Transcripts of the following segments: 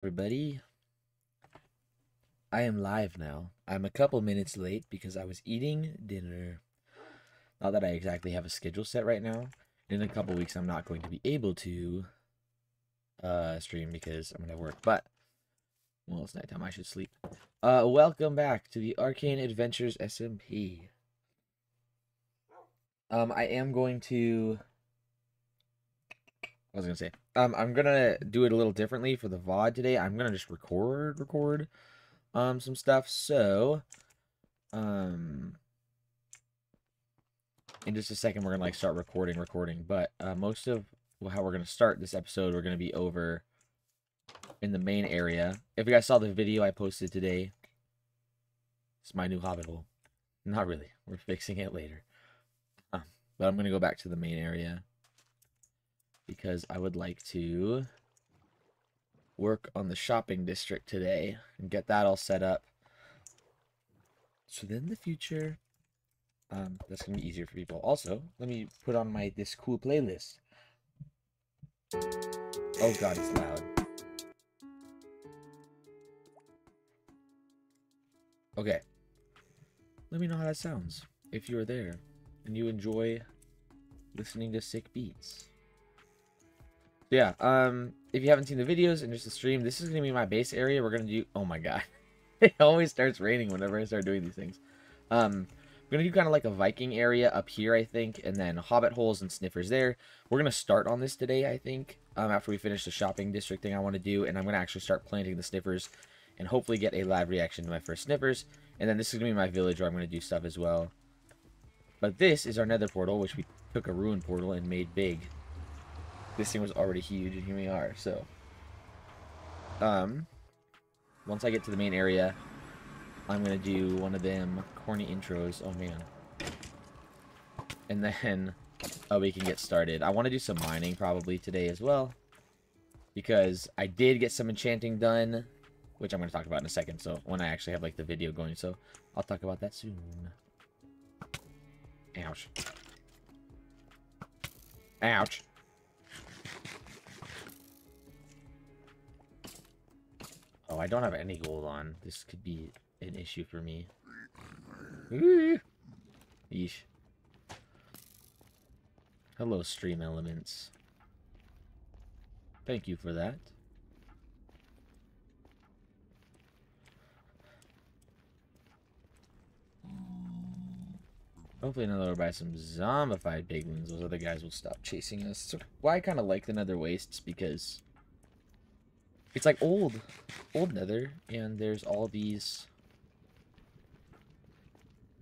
Everybody, I am live now. I'm a couple minutes late because I was eating dinner. Not that I exactly have a schedule set right now. In a couple weeks, I'm not going to be able to stream because I'm gonna work. But well, it's nighttime. I should sleep. Welcome back to the Arcane Adventures SMP. I am going to. I was gonna say. I'm gonna do it a little differently for the VOD today. I'm gonna just record some stuff. So, in just a second, we're gonna start recording. But most of how we're gonna start this episode, we're gonna be over in the main area. If you guys saw the video I posted today, it's my new hobbit hole. Not really. We're fixing it later. But I'm gonna go back to the main area because I would like to work on the shopping district today and get that all set up. So then in the future, that's gonna be easier for people. Also, let me put on this cool playlist. Oh god, it's loud. Okay. Let me know how that sounds if you're there and you enjoy listening to sick beats. Yeah, if you haven't seen the videos and just the stream, this is gonna be my base area. We're gonna do, oh my god. It always starts raining whenever I start doing these things. We're gonna do kind of like a Viking area up here, I think, and then hobbit holes and sniffers there. We're gonna start on this today, I think, after we finish the shopping district thing I want to do, and I'm gonna actually start planting the sniffers and hopefully get a live reaction to my first sniffers. And then this is gonna be my village where I'm gonna do stuff as well. But this is our nether portal, which we took a ruined portal and made big. This thing was already huge, and here we are. So, once I get to the main area, I'm gonna do one of them corny intros. Oh man. And then we can get started. I want to do some mining probably today as well, because I did get some enchanting done, which I'm gonna talk about in a second. So when I actually have like the video going, so I'll talk about that soon. Ouch. Ouch. Oh, I don't have any gold on. This could be an issue for me. Yeesh. Hello, stream elements. Thank you for that. Hopefully another by some zombified piglins. Those other guys will stop chasing us. So why I kind of like the nether wastes, because it's like old nether, and there's all these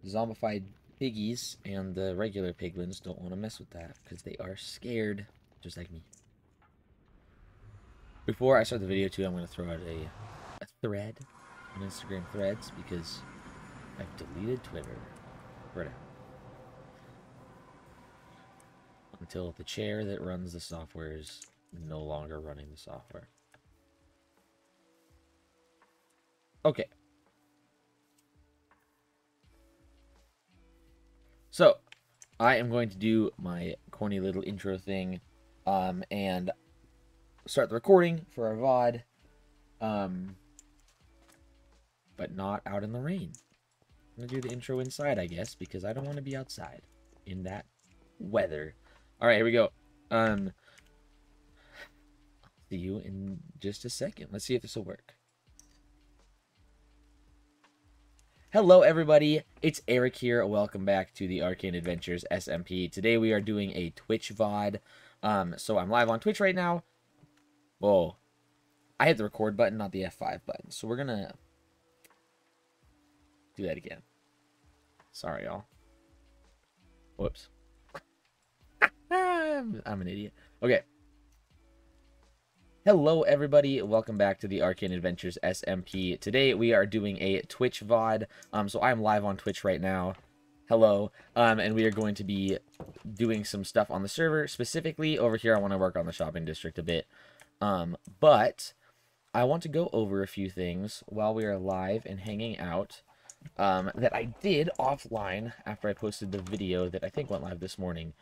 zombified piggies, and the regular piglins don't want to mess with that because they are scared, just like me. Before I start the video too, I'm going to throw out a thread on Instagram threads because I've deleted Twitter for now. Until the chair that runs the software is no longer running the software. Okay. So, I am going to do my corny little intro thing, and start the recording for our VOD, but not out in the rain. I'm going to do the intro inside, I guess, because I don't want to be outside in that weather. Alright, here we go. I'll see you in just a second. Let's see if this will work. Hello, everybody. It's Eric here. Welcome back to the Arcane Adventures SMP. Today we are doing a Twitch VOD. So I'm live on Twitch right now. Whoa. I hit the record button, not the F5 button. So we're gonna do that again. Sorry, y'all. Whoops. I'm an idiot. Okay. Hello, everybody. Welcome back to the Arcane Adventures SMP. Today, we are doing a Twitch VOD. So I'm live on Twitch right now. Hello. And we are going to be doing some stuff on the server. Specifically, over here, I want to work on the shopping district a bit. But I want to go over a few things while we are live and hanging out that I did offline after I posted the video that I think went live this morning.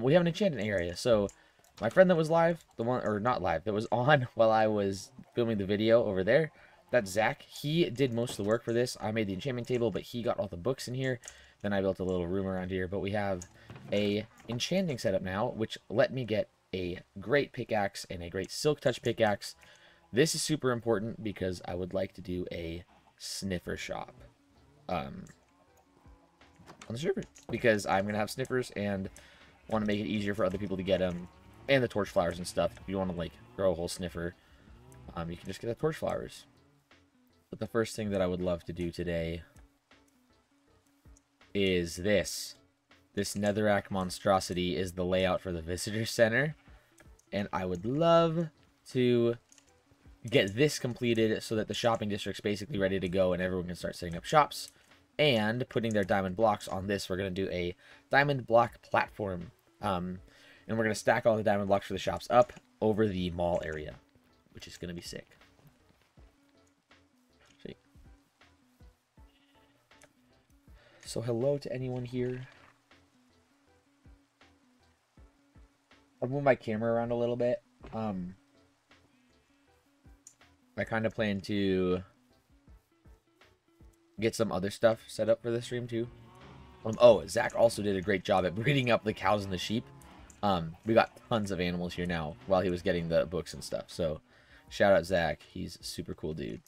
We have an enchanted area. So My friend that was live, the one, or not live, that was on while I was filming the video over there, that's Zach. He did most of the work for this. I made the enchantment table, but he got all the books in here. Then I built a little room around here. But we have a enchanting setup now, which let me get a great pickaxe and a great silk touch pickaxe. This is super important because I would like to do a sniffer shop on the server, because I'm going to have sniffers and want to make it easier for other people to get them, and the torch flowers and stuff. If you want to like grow a whole sniffer, you can just get the torch flowers. But the first thing that I would love to do today is this. This netherrack monstrosity is the layout for the visitor center, and I would love to get this completed so that the shopping district's basically ready to go and everyone can start setting up shops and putting their diamond blocks on this. We're going to do a diamond block platform, and we're going to stack all the diamond blocks for the shops up over the mall area, which is going to be sick. So hello to anyone here. I've moved my camera around a little bit. I kind of plan to get some other stuff set up for the stream too. Oh, Zach also did a great job at breeding up the cows and the sheep. We got tons of animals here now while he was getting the books and stuff. So shout out Zach. He's a super cool dude.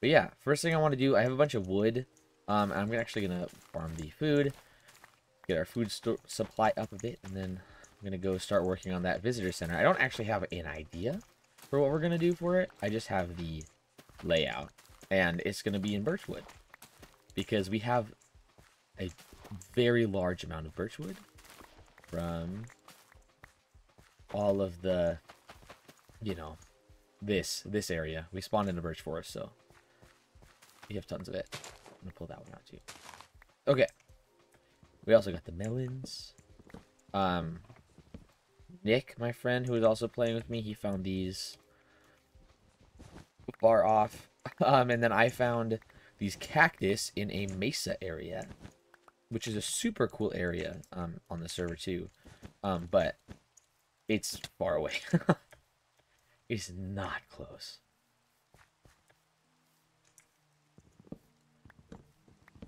But yeah, first thing I want to do, I have a bunch of wood. I'm actually going to farm the food, get our food supply up a bit, and then I'm going to go start working on that visitor center. I don't actually have an idea for what we're going to do for it. I just have the layout, and it's going to be in birchwood because we have a very large amount of birchwood from all of the, you know, this area. We spawned in a birch forest, so we have tons of it. I'm gonna pull that one out too. Okay. We also got the melons. Nick, my friend, who was also playing with me, he found these far off. And then I found these cactus in a mesa area, which is a super cool area on the server too. But it's far away. It's not close.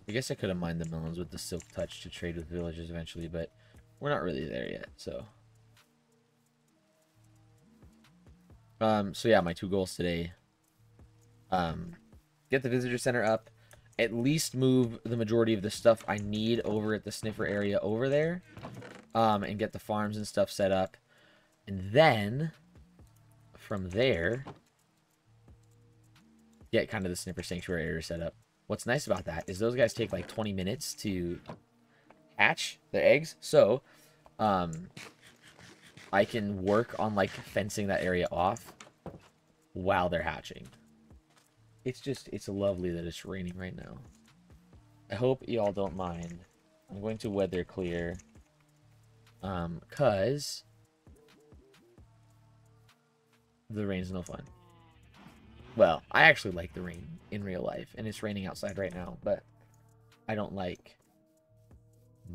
I guess I could have mined the melons with the silk touch to trade with villagers eventually, but we're not really there yet, so. So yeah, my two goals today. Get the visitor center up, at least move the majority of the stuff I need over at the sniffer area over there, and get the farms and stuff set up. And then, from there, get kind of the sniffer sanctuary area set up. What's nice about that is those guys take like 20 minutes to hatch their eggs. So, I can work on like fencing that area off while they're hatching. It's lovely that it's raining right now. I hope y'all don't mind. I'm going to weather clear. Cause the rain's no fun. Well, I actually like the rain in real life, and it's raining outside right now, but I don't like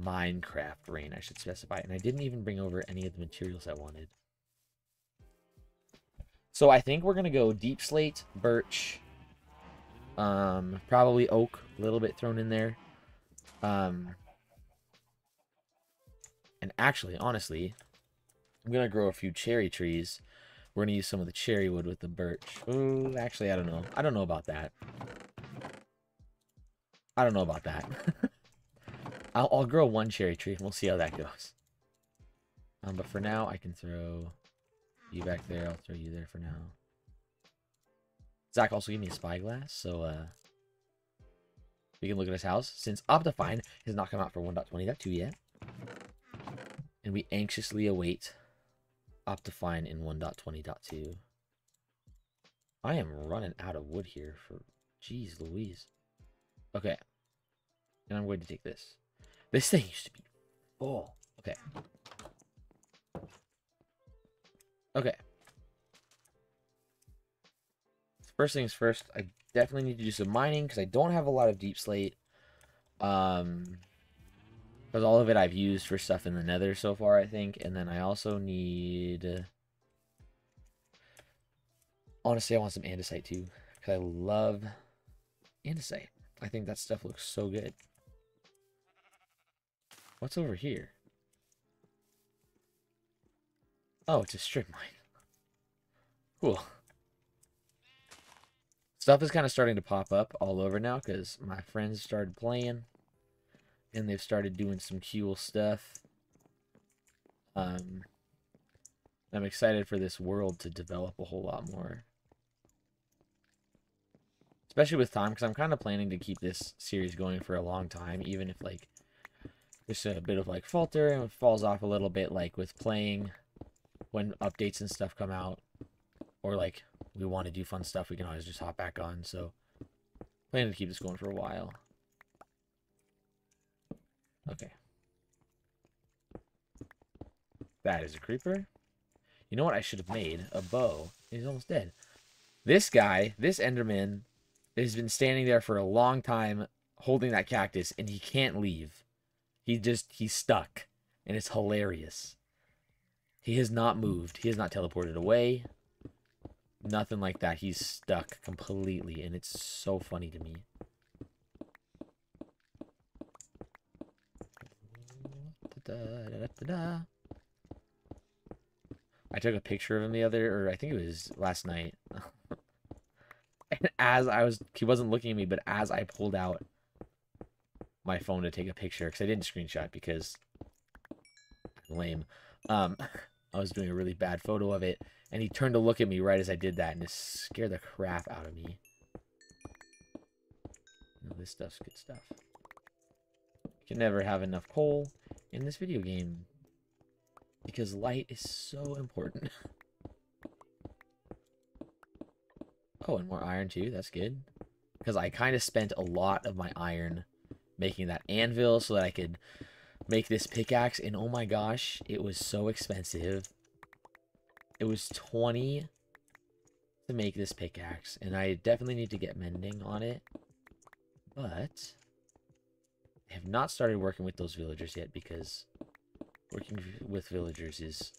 Minecraft rain, I should specify. And I didn't even bring over any of the materials I wanted. So I think we're going to go deep slate, birch, probably oak, a little bit thrown in there. And actually, honestly, I'm going to grow a few cherry trees. We're going to use some of the cherry wood with the birch. Ooh, actually, I don't know. I don't know about that. I don't know about that. I'll grow one cherry tree, and we'll see how that goes. But for now, I can throw you back there. I'll throw you there for now. Zach also gave me a spyglass, so we can look at his house. Since Optifine has not come out for 1.20.2 yet, and we anxiously await Optifine in 1.20.2. I am running out of wood here for... Jeez Louise. Okay. And I'm going to take this. This thing used to be full. Okay. Okay. First things first, I definitely need to do some mining because I don't have a lot of deep slate. Because all of it I've used for stuff in the nether so far, I think. And then I also need... honestly, I want some andesite too. Because I love andesite. I think that stuff looks so good. What's over here? Oh, it's a strip mine. Cool. Stuff is kind of starting to pop up all over now because my friends started playing. And they've started doing some cool stuff. I'm excited for this world to develop a whole lot more. Especially with time, because I'm kind of planning to keep this series going for a long time, even if, like, there's a bit of, like, falter and it falls off a little bit, like, with playing when updates and stuff come out. Or, like, we want to do fun stuff, we can always just hop back on, so planning to keep this going for a while. Okay. That is a creeper. You know what I should have made? A bow. He's almost dead. This guy, this Enderman, has been standing there for a long time holding that cactus, and he can't leave. He's stuck, and it's hilarious. He has not moved. He has not teleported away. Nothing like that. He's stuck completely, and it's so funny to me. I took a picture of him I think it was last night. And he wasn't looking at me, but as I pulled out my phone to take a picture, because I didn't screenshot because I'm lame. I was doing a really bad photo of it, and he turned to look at me right as I did that, and it scared the crap out of me. Oh, this stuff's good stuff. You can never have enough coal in this video game because light is so important. Oh, and more iron too. That's good. Because I kind of spent a lot of my iron making that anvil so that I could make this pickaxe. And oh my gosh, it was so expensive. It was 20 to make this pickaxe. And I definitely need to get mending on it. But I have not started working with those villagers yet because working with villagers is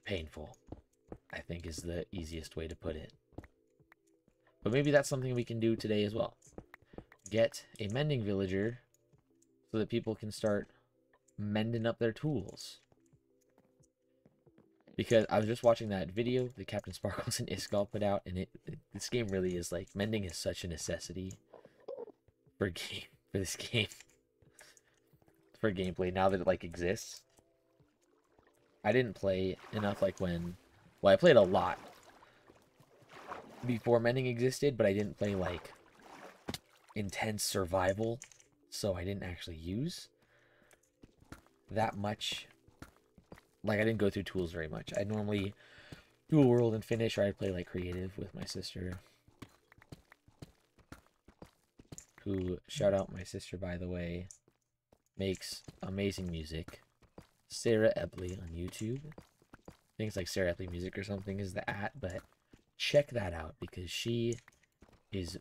painful, I think, is the easiest way to put it. But maybe that's something we can do today as well. Get a mending villager so that people can start mending up their tools. Because I was just watching that video that Captain Sparkles and Iskall put out, and this game really is like, mending is such a necessity for this game. For gameplay, now that it like exists. I didn't play enough like when... Well, I played a lot before mending existed, but I didn't play like intense survival, so I didn't actually use that much. Like, I didn't go through tools very much. I normally do a world and finish, or I'd play like creative with my sister. Who, shout out my sister, by the way, makes amazing music. Sarah Epley on YouTube. I think it's like Sarah Epley Music or something is the @ but check that out because she is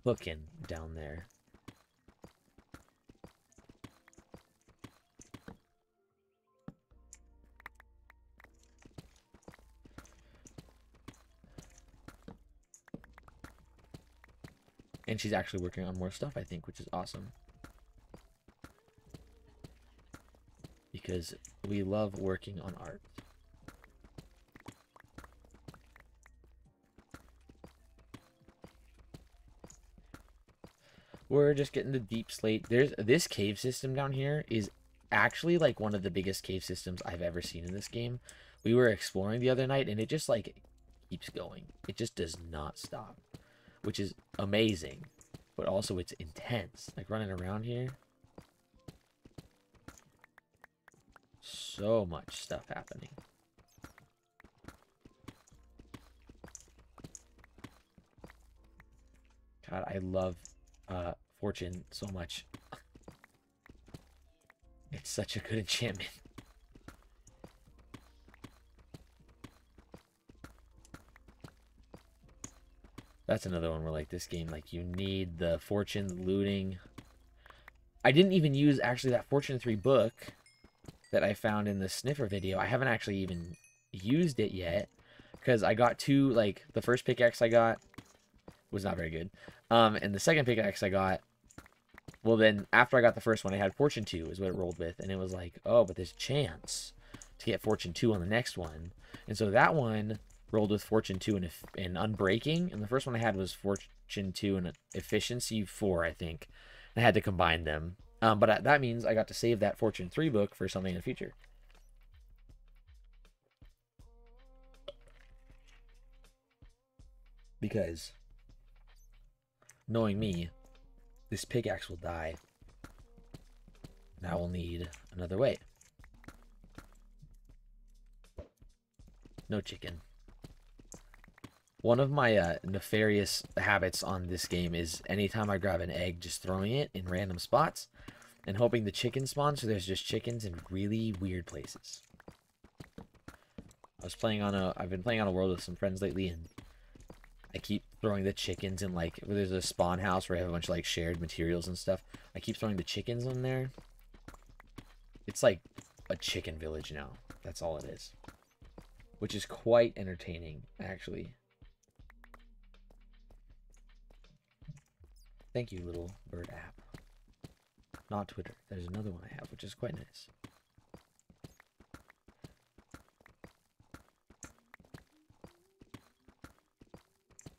cooking down there. And she's actually working on more stuff, I think, which is awesome. Because we love working on art. We're just getting the deep slate. There's this cave system down here is actually like one of the biggest cave systems I've ever seen in this game. We were exploring the other night and it just like keeps going. It just does not stop, which is amazing, but also it's intense. Like running around here. So much stuff happening. God, I love Fortune so much. It's such a good enchantment. That's another one where like this game, like you need the fortune, the looting, I didn't even use, actually, that Fortune 3 book that I found in the Sniffer video. I haven't actually even used it yet. Because I got two, like, the first pickaxe I got was not very good. And the second pickaxe I got, well, then, after I got the first one, I had Fortune 2 is what it rolled with. And it was like, oh, but there's a chance to get Fortune 2 on the next one. And so that one rolled with Fortune 2 and Unbreaking. And the first one I had was Fortune 2 and Efficiency 4, I think. I had to combine them. But that means I got to save that Fortune 3 book for something in the future. Because, knowing me, this pickaxe will die. And I will need another way. No chicken. One of my nefarious habits on this game is anytime I grab an egg, just throwing it in random spots and hoping the chicken spawns, so there's just chickens in really weird places. I've been playing on a world with some friends lately, and I keep throwing the chickens in, like, where there's a spawn house where I have a bunch of, like, shared materials and stuff. I keep throwing the chickens in there. It's like a chicken village now. That's all it is. Which is quite entertaining, actually. Thank you, little bird app. Not Twitter. There's another one I have, which is quite nice.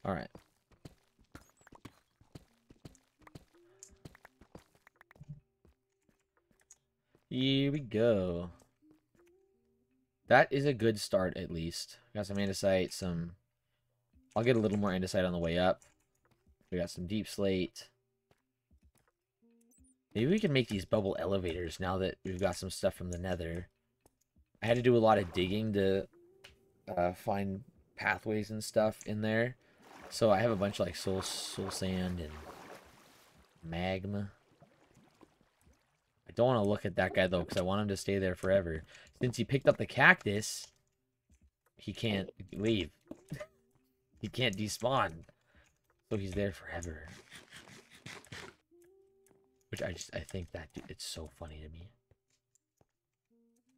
Alright. Here we go. That is a good start, at least. Got some andesite, some... I'll get a little more andesite on the way up. We got some deep slate. Maybe we can make these bubble elevators now that we've got some stuff from the nether. I had to do a lot of digging to find pathways and stuff in there. So I have a bunch of like soul sand and magma. I don't want to look at that guy though, because I want him to stay there forever. Since he picked up the cactus, he can't leave. He can't despawn. So he's there forever. Which I think that it's so funny to me.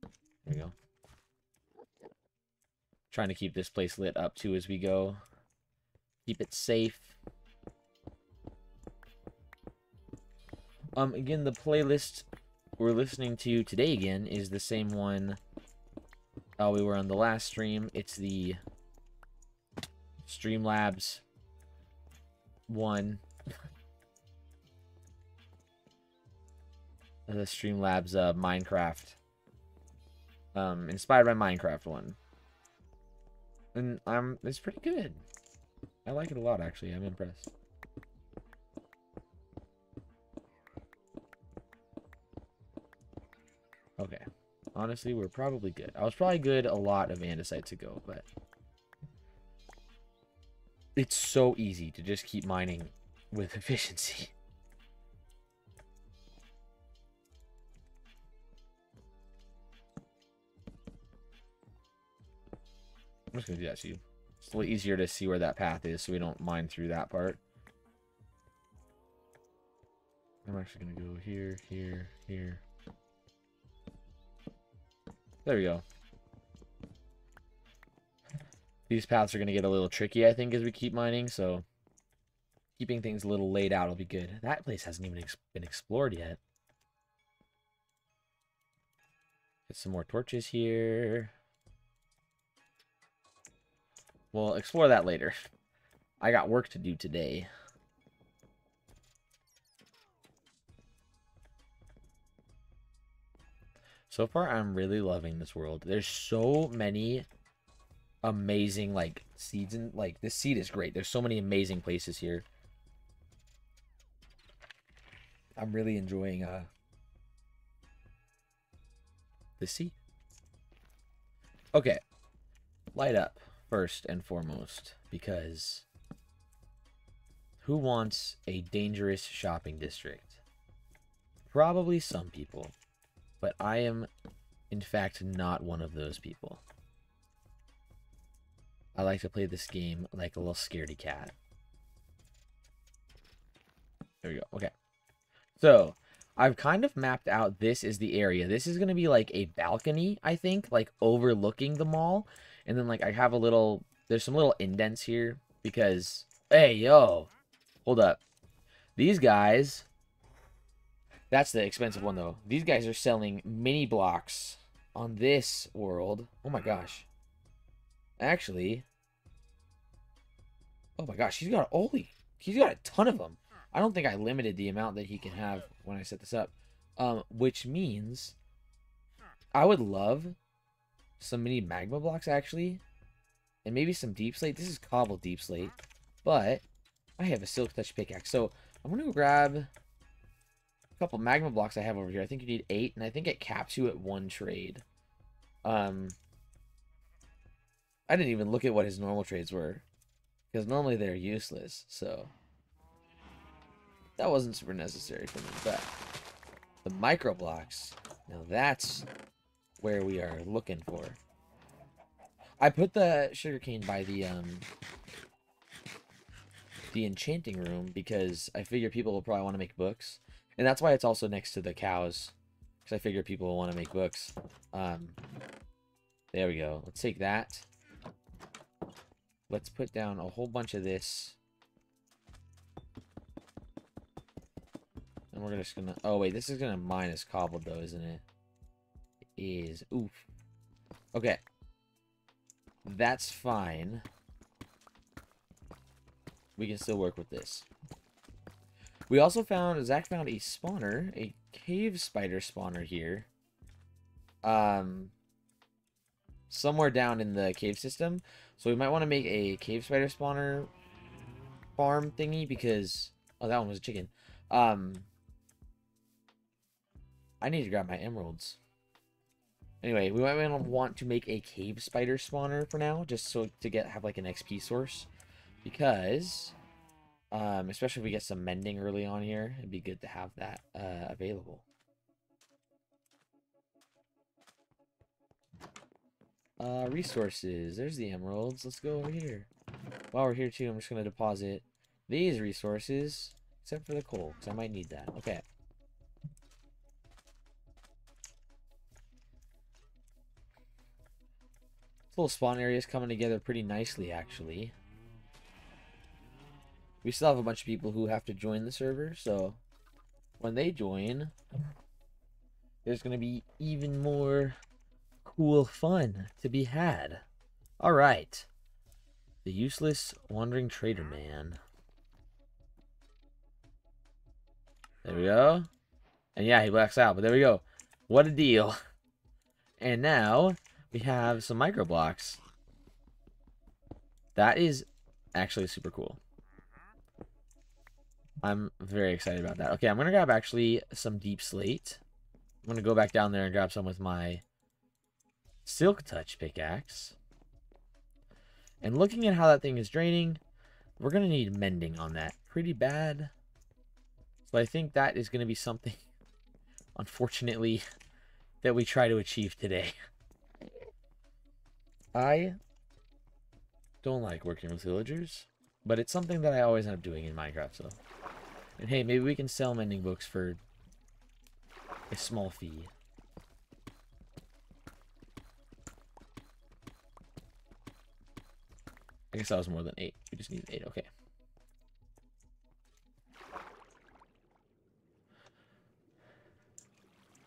There we go. Trying to keep this place lit up too as we go. Keep it safe. Again, the playlist we're listening to today again is the same one we were on the last stream. It's the Streamlabs one. The Streamlabs Minecraft. Inspired by Minecraft one. And it's pretty good. I like it a lot, actually. I'm impressed. Okay. Honestly, we're probably good. I was probably good a lot of andesite ago, but it's so easy to just keep mining with efficiency. I'm just going to do that to you. It's a little easier to see where that path is so we don't mine through that part. I'm actually going to go here, here, here. There we go. These paths are going to get a little tricky, I think, as we keep mining, so keeping things a little laid out will be good. That place hasn't even been explored yet. Get some more torches here. We'll explore that later. I got work to do today. So far, I'm really loving this world. There's so many amazing, like, seeds. And, like, this seed is great. There's so many amazing places here. I'm really enjoying this seed. Okay. Light up. First and foremost, because who wants a dangerous shopping district? Probably some people, but I am, in fact, not one of those people. I like to play this game like a little scaredy cat. There we go. Okay. So, I've kind of mapped out this is the area. This is going to be like a balcony, I think, like overlooking the mall. And then like I have a little, there's some little indents here because, hey, yo, hold up. These guys, that's the expensive one though. These guys are selling mini blocks on this world. Oh my gosh. Actually, oh my gosh, he's got a ton of them. I don't think I limited the amount that he can have when I set this up. Which means I would love some mini magma blocks actually. And maybe some deep slate. This is cobbled deep slate. But I have a silk touch pickaxe. So I'm going to go grab a couple magma blocks I have over here. I think you need 8. And I think it caps you at 1 trade. I didn't even look at what his normal trades were. Because normally they're useless. So that wasn't super necessary for me. But the micro blocks, now that's where we are looking for. I put the sugarcane by the enchanting room because I figure people will probably want to make books. And that's why it's also next to the cows. Because I figure people will want to make books. There we go. Let's take that. Let's put down a whole bunch of this. And we're just gonna... Oh, wait. This is gonna mine as cobbled, though, isn't it? It is. Oof. Okay. That's fine. We can still work with this. We also found... Zach found a spawner. A cave spider spawner here. Somewhere down in the cave system. So we might want to make a cave spider spawner farm thingy because... Oh, that one was a chicken. I need to grab my emeralds. Anyway, we might want to make a cave spider spawner for now, just so to have like an XP source. Because, especially if we get some mending early on here, it'd be good to have that available. Resources. There's the emeralds. Let's go over here. While we're here too, I'm just going to deposit these resources, except for the coal, because I might need that. Okay. This little spawn area is coming together pretty nicely, actually. We still have a bunch of people who have to join the server, so when they join, there's going to be even more cool fun to be had. Alright. The useless wandering trader man. There we go. And yeah, he blacks out, but there we go. What a deal. And now we have some micro blocks. That is actually super cool. I'm very excited about that. Okay, I'm going to grab actually some deep slate. I'm going to go back down there and grab some with my silk touch pickaxe. And looking at how that thing is draining, we're going to need mending on that pretty bad. So I think that is going to be something, unfortunately, that we try to achieve today. I don't like working with villagers, but it's something that I always end up doing in Minecraft, so. And hey, maybe we can sell mending books for a small fee. I guess that was more than 8. We just need 8, okay.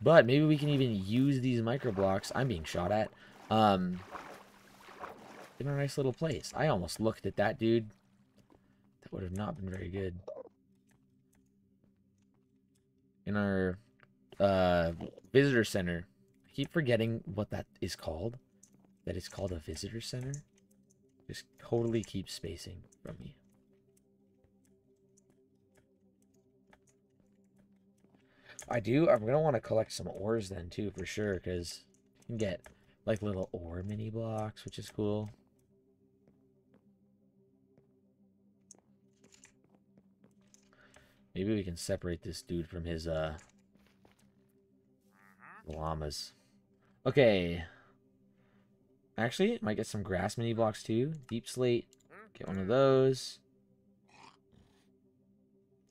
But maybe we can even use these micro blocks. I'm being shot at. In a nice little place. I almost looked at that, dude. That would have not been very good. In our visitor center. I keep forgetting what that is called. That it's called a visitor center. Just totally keep spacing from me. I'm going to want to collect some ores then too, for sure, because you can get like little ore mini blocks, which is cool. Maybe we can separate this dude from his llamas. Okay. Actually, might get some grass mini blocks too. Deep slate. Get one of those.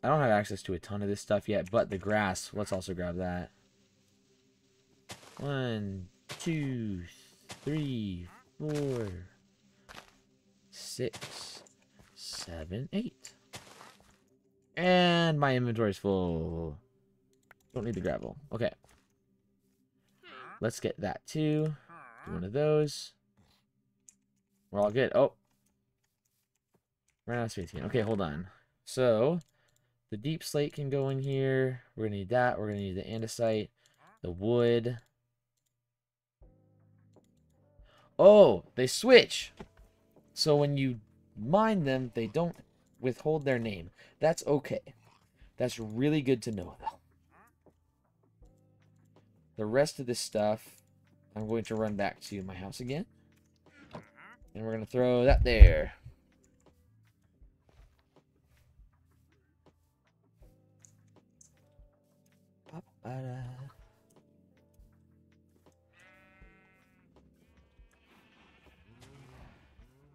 I don't have access to a ton of this stuff yet, but the grass, let's also grab that. 1, 2, 3, 4, 6, 7, 8. And my inventory's full. Don't need the gravel. Okay. Let's get that too. Do one of those. We're all good. Oh. Ran out of space again. Okay, hold on. So, the deep slate can go in here. We're going to need that. We're going to need the andesite, the wood. Oh, they switch. So when you mine them, they don't withhold their name. That's okay. That's really good to know, though. The rest of this stuff, I'm going to run back to my house again. And we're going to throw that there.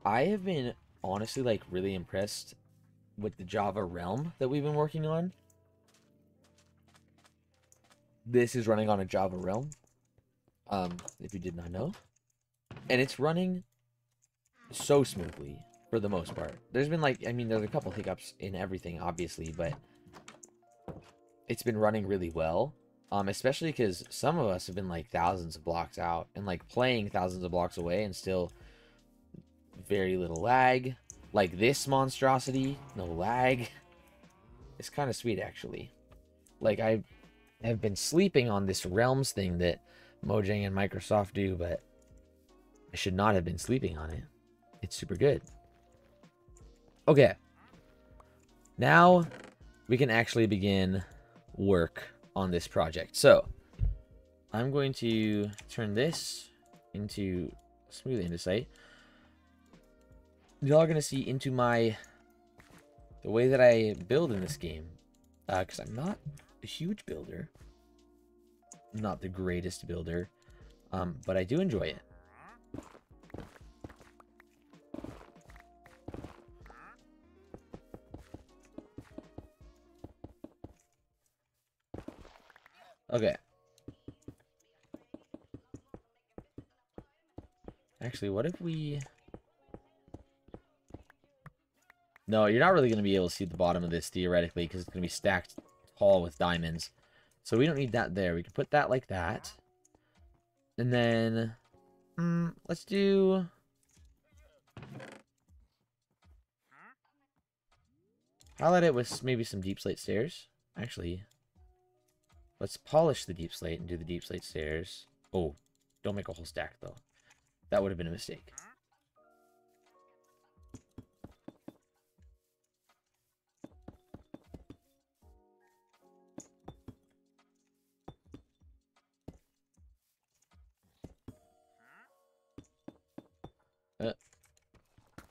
I have been honestly like really impressed with the Java realm that we've been working on. This is running on a Java realm, if you did not know, and it's running so smoothly for the most part. There's been like, I mean, there's a couple hiccups in everything, obviously, but it's been running really well. Especially because some of us have been like thousands of blocks out and like playing thousands of blocks away and still very little lag. Like this monstrosity, no lag. It's kind of sweet, actually. Like, I have been sleeping on this Realms thing that Mojang and Microsoft do, but I should not have been sleeping on it. It's super good. Okay. Now we can actually begin work on this project. So I'm going to turn this into smooth andesite. Y'all are going to see into the way that I build in this game, because I'm not a huge builder. I'm not the greatest builder, but I do enjoy it. Okay. Actually, what if we... No, you're not really going to be able to see the bottom of this, theoretically, because it's going to be stacked tall with diamonds. So we don't need that there. We can put that like that. And then... let's do... highlight it with maybe some deep slate stairs. Actually... let's polish the deep slate and do the deep slate stairs. Oh, don't make a whole stack, though. That would have been a mistake.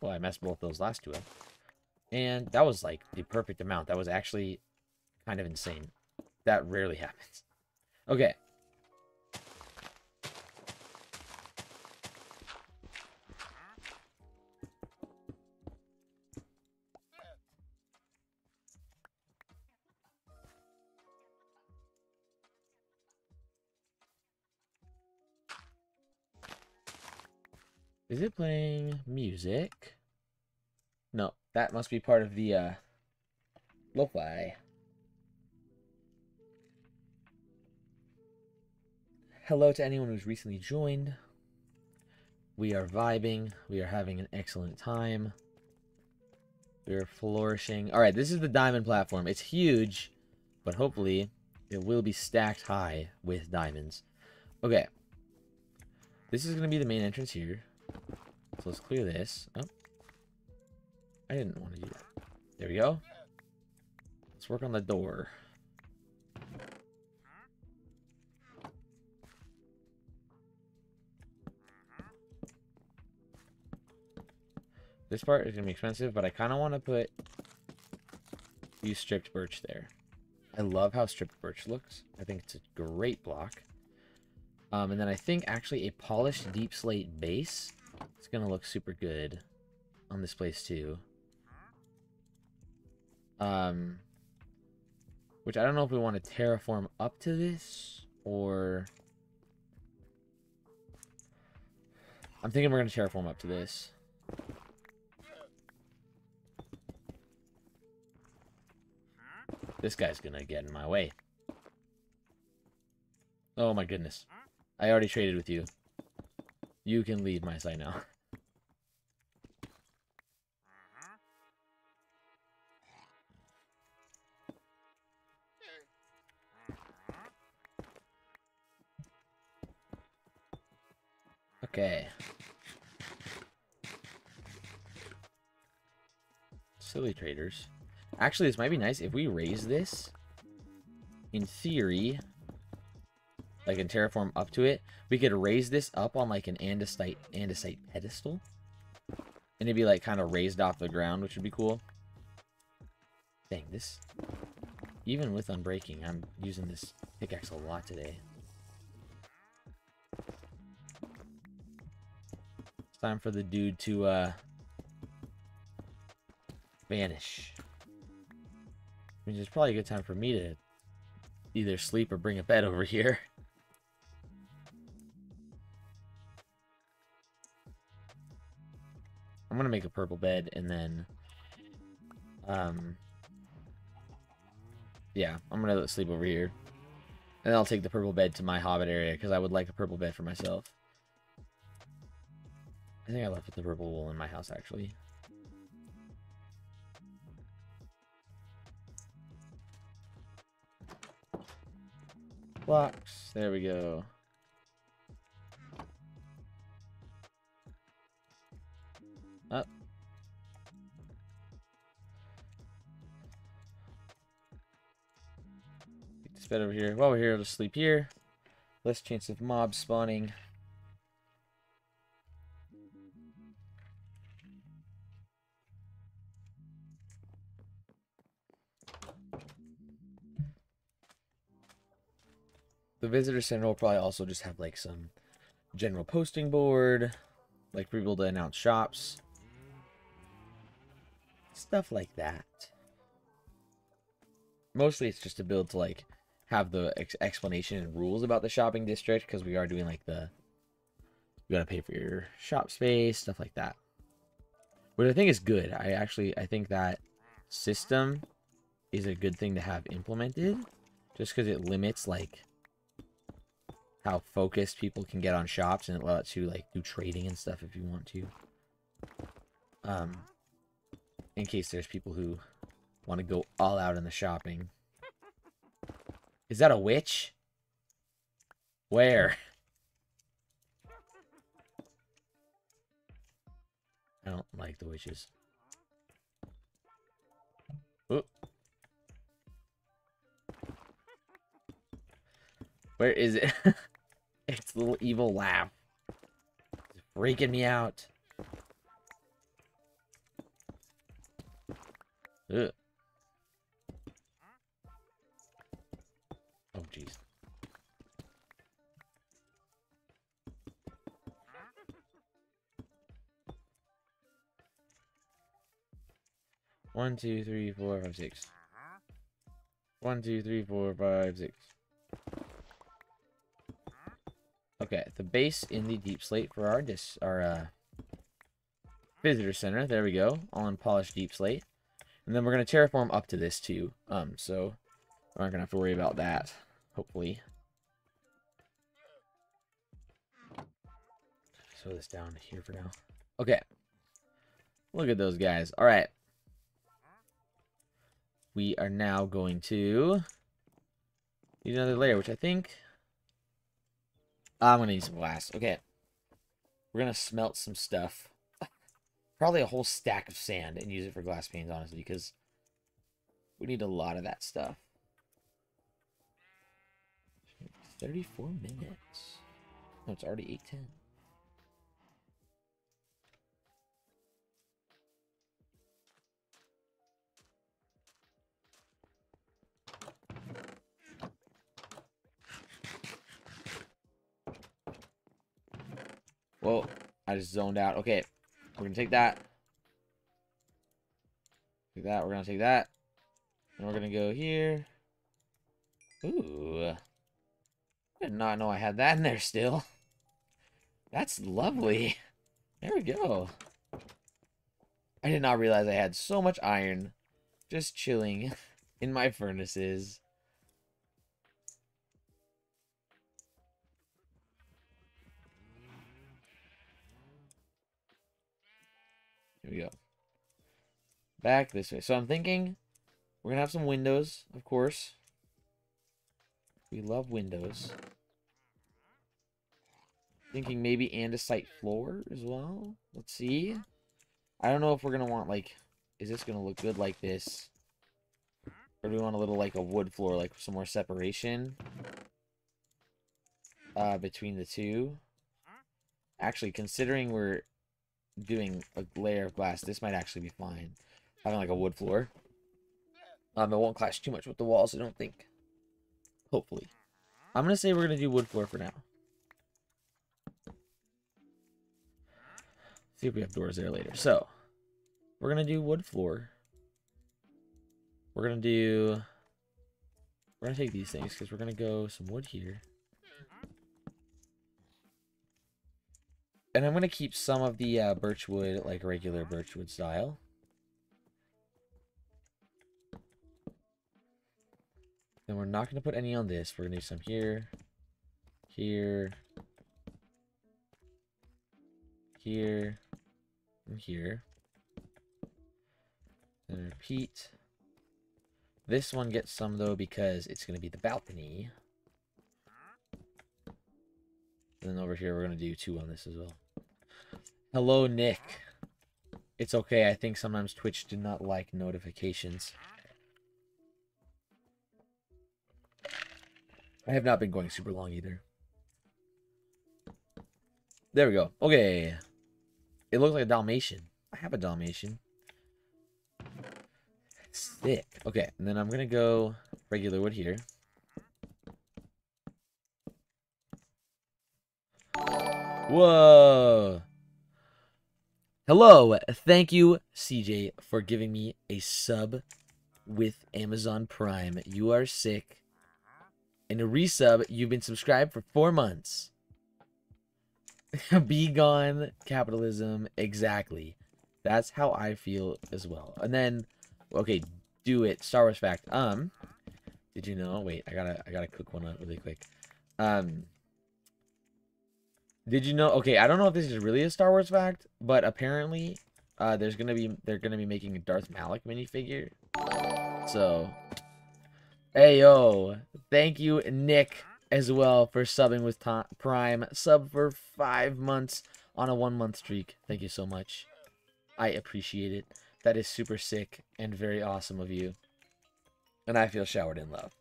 Well, I messed both those last two up. And that was, like, the perfect amount. That was actually kind of insane. That rarely happens. Okay. Is it playing music? No, that must be part of the lo-fi. Hello to anyone who's recently joined. We are vibing. We are having an excellent time. We are flourishing. Alright, this is the diamond platform. It's huge, but hopefully it will be stacked high with diamonds. Okay. This is going to be the main entrance here. So let's clear this. Oh. I didn't want to do that. There we go. Let's work on the door. This part is going to be expensive, but I kind of want to put these stripped birch there. I love how stripped birch looks. I think it's a great block. And then I think actually a polished deep slate base is going to look super good on this place too. Which I don't know if we want to terraform up to this, or... I'm thinking we're going to terraform up to this. This guy's going to get in my way. Oh my goodness. I already traded with you. You can leave my site now. Okay. Silly traders. Actually, this might be nice if we raise this. In theory, like in terraform up to it, we could raise this up on like an andesite pedestal. And it'd be like kind of raised off the ground, which would be cool. Dang, this... Even with unbreaking, I'm using this pickaxe a lot today. It's time for the dude to, vanish. Which is probably a good time for me to either sleep or bring a bed over here. I'm gonna make a purple bed and then, yeah, I'm gonna sleep over here. And I'll take the purple bed to my hobbit area, because I would like a purple bed for myself. I think I left the purple wool in my house, actually. Blocks. There we go. Up. Get this bed over here. While we're here, let's sleep here. Less chance of mobs spawning. The visitor center will probably also just have like some general posting board, like for people to announce shops, stuff like that. Mostly it's just to build to like have the explanation and rules about the shopping district, because we are doing like the, you gotta pay for your shop space, stuff like that, which I think is good. I think that system is a good thing to have implemented, just because it limits like how focused people can get on shops, and it lets you like do trading and stuff if you want to. In case there's people who want to go all out in the shopping. Is that a witch? Where? I don't like the witches. Oop. Where is it? It's the little evil laugh. It's freaking me out. Ugh. Oh, jeez. One, two, three, four, five, six. 1, 2, 3, 4, 5, 6. Okay, the base in the deep slate for our visitor center. There we go. All unpolished deep slate. And then we're going to terraform up to this too. So we aren't going to have to worry about that, hopefully. Throw this down here for now. Okay. Look at those guys. All right. We are now going to need another layer, which I think I'm going to need some glass. Okay. We're going to smelt some stuff. Probably a whole stack of sand and use it for glass panes, honestly, because we need a lot of that stuff. 34 minutes. No, it's already 8:10. Whoa, I just zoned out. Okay, we're going to take that. Take that, we're going to take that. And we're going to go here. Ooh. I did not know I had that in there still. That's lovely. There we go. I did not realize I had so much iron just chilling in my furnaces. Here we go. Back this way. So I'm thinking we're going to have some windows, of course. We love windows. Thinking maybe andesite floor as well. Let's see. I don't know if we're going to want, like, is this going to look good like this? Or do we want a little, like, a wood floor, like, some more separation between the two? Actually, considering we're doing a layer of glass, this might actually be fine. Having, like, a wood floor. It won't clash too much with the walls, I don't think. Hopefully. I'm going to say we're going to do wood floor for now. See if we have doors there later. So, we're going to do wood floor. We're going to take these things because we're going to go some wood here. And I'm going to keep some of the birch wood, like regular birch wood style. Then we're not going to put any on this. We're going to do some here, here, here, and here. And repeat. This one gets some, though, because it's going to be the balcony. And then over here, we're going to do 2 on this as well. Hello, Nick. It's okay. I think sometimes Twitch do not like notifications. I have not been going super long either. There we go. Okay. It looks like a Dalmatian. I have a Dalmatian. Sick. Okay, and then I'm going to go regular wood here. Whoa. Hello. Thank you, CJ, for giving me a sub with Amazon Prime. You are sick. And a resub, you've been subscribed for 4 months. Be gone, capitalism. Exactly. That's how I feel as well. And then, okay, do it. Star Wars fact. Did you know? Wait, I gotta cook one up really quick. Did you know? Okay, I don't know if this is really a Star Wars fact, but apparently, they're gonna be making a Darth Malak minifigure. So, hey yo, thank you, Nick, as well for subbing with Prime. Sub for 5 months on a 1-month streak. Thank you so much. I appreciate it. That is super sick and very awesome of you. And I feel showered in love.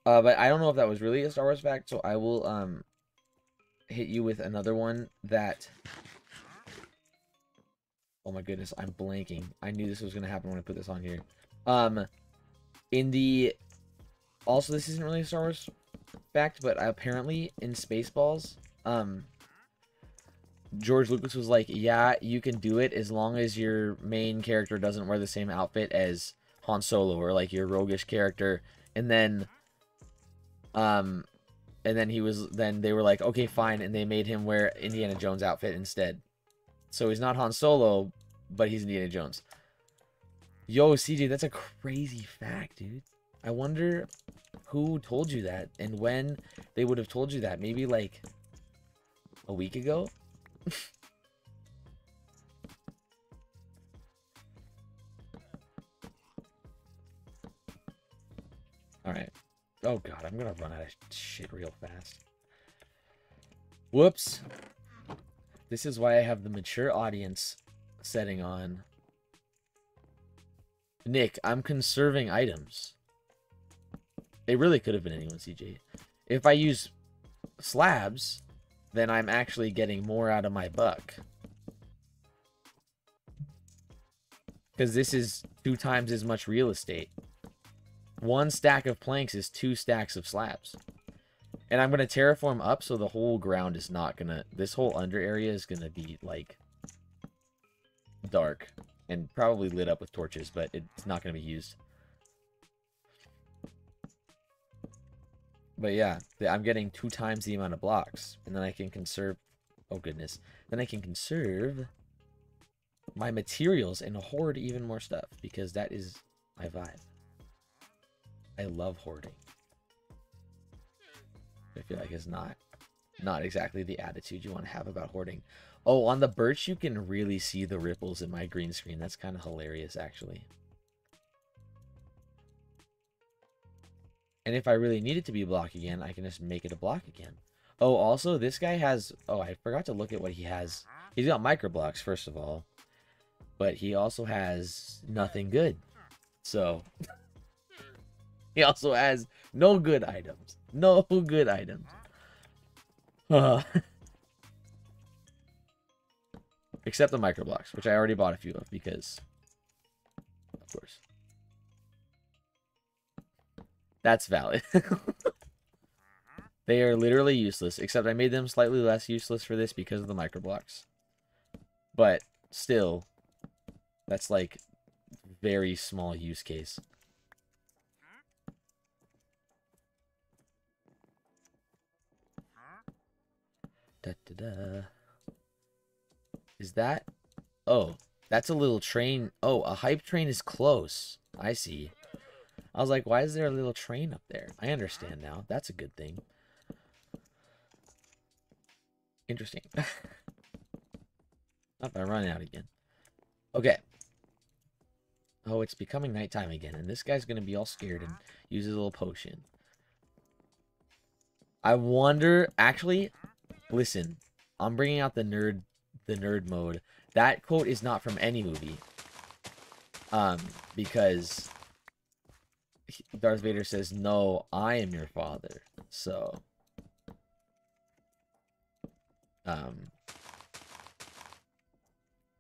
But I don't know if that was really a Star Wars fact, so I will hit you with another one that... Oh my goodness, I'm blanking. I knew this was going to happen when I put this on here. In the... Also, this isn't really a Star Wars fact, but apparently in Spaceballs, George Lucas was like, yeah, you can do it as long as your main character doesn't wear the same outfit as Han Solo or like your roguish character. And then they were like, okay, fine, and they made him wear Indiana Jones outfit instead. So he's not Han Solo, but he's Indiana Jones. Yo, CJ, that's a crazy fact, dude. I wonder who told you that and when they would have told you that. Maybe like a week ago? Alright. Oh god, I'm gonna run out of shit real fast. Whoops. This is why I have the mature audience setting on. Nick, I'm conserving items. It really could have been anyone, CJ. If I use slabs, then I'm actually getting more out of my buck. Because this is 2 times as much real estate. 1 stack of planks is 2 stacks of slabs. And I'm going to terraform up so the whole ground is not going to... This whole under area is going to be, like, dark. And probably lit up with torches, but it's not going to be used. But yeah, I'm getting 2 times the amount of blocks. And then I can conserve... Oh, goodness. Then I can conserve my materials and hoard even more stuff. Because that is my vibe. I love hoarding. I feel like it's not exactly the attitude you want to have about hoarding. Oh, on the birch, you can really see the ripples in my green screen. That's kind of hilarious, actually. And if I really need it to be a block again, I can just make it a block again. Oh, also, this guy has... Oh, I forgot to look at what he has. He's got micro blocks, first of all. But he also has nothing good. So... he also has no good items. No good items. Except the micro blocks, which I already bought a few of because... Of course. That's valid. They are literally useless, except I made them slightly less useless for this because of the micro blocks. But still, that's like very small use case. Da, da, da. Is that... Oh, that's a little train. Oh, a hype train is close. I see. I was like, why is there a little train up there? I understand now. That's a good thing. Interesting. Not I run out again. Okay. Oh, it's becoming nighttime again. And this guy's going to be all scared and use his little potion. I wonder... Actually, listen. I'm bringing out the nerd mode. That quote is not from any movie. Because... Darth Vader says, "No, I am your father." So, oh,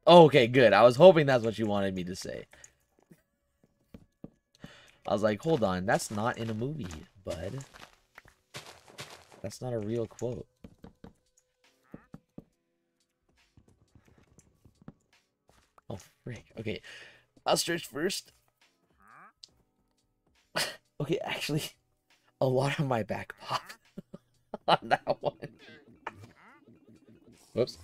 okay, good. I was hoping that's what you wanted me to say. I was like, hold on, that's not in a movie, bud. That's not a real quote. Oh, frick. Okay, I'll stretch first. Okay, actually, a lot of my back popped on that one. Whoops.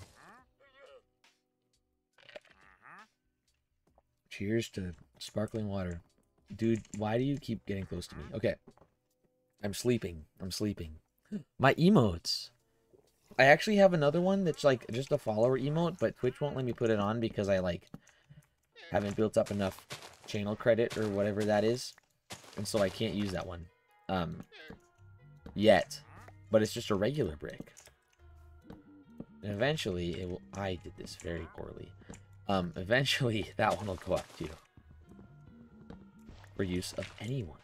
Cheers to sparkling water. Dude, why do you keep getting close to me? Okay. I'm sleeping. I'm sleeping. My emotes. I actually have another one that's like just a follower emote, but Twitch won't let me put it on because I like haven't built up enough channel credit or whatever that is. And so I can't use that one. Yet. But it's just a regular brick. And eventually it will... I did this very poorly. Eventually that one will go up too. For use of anyone.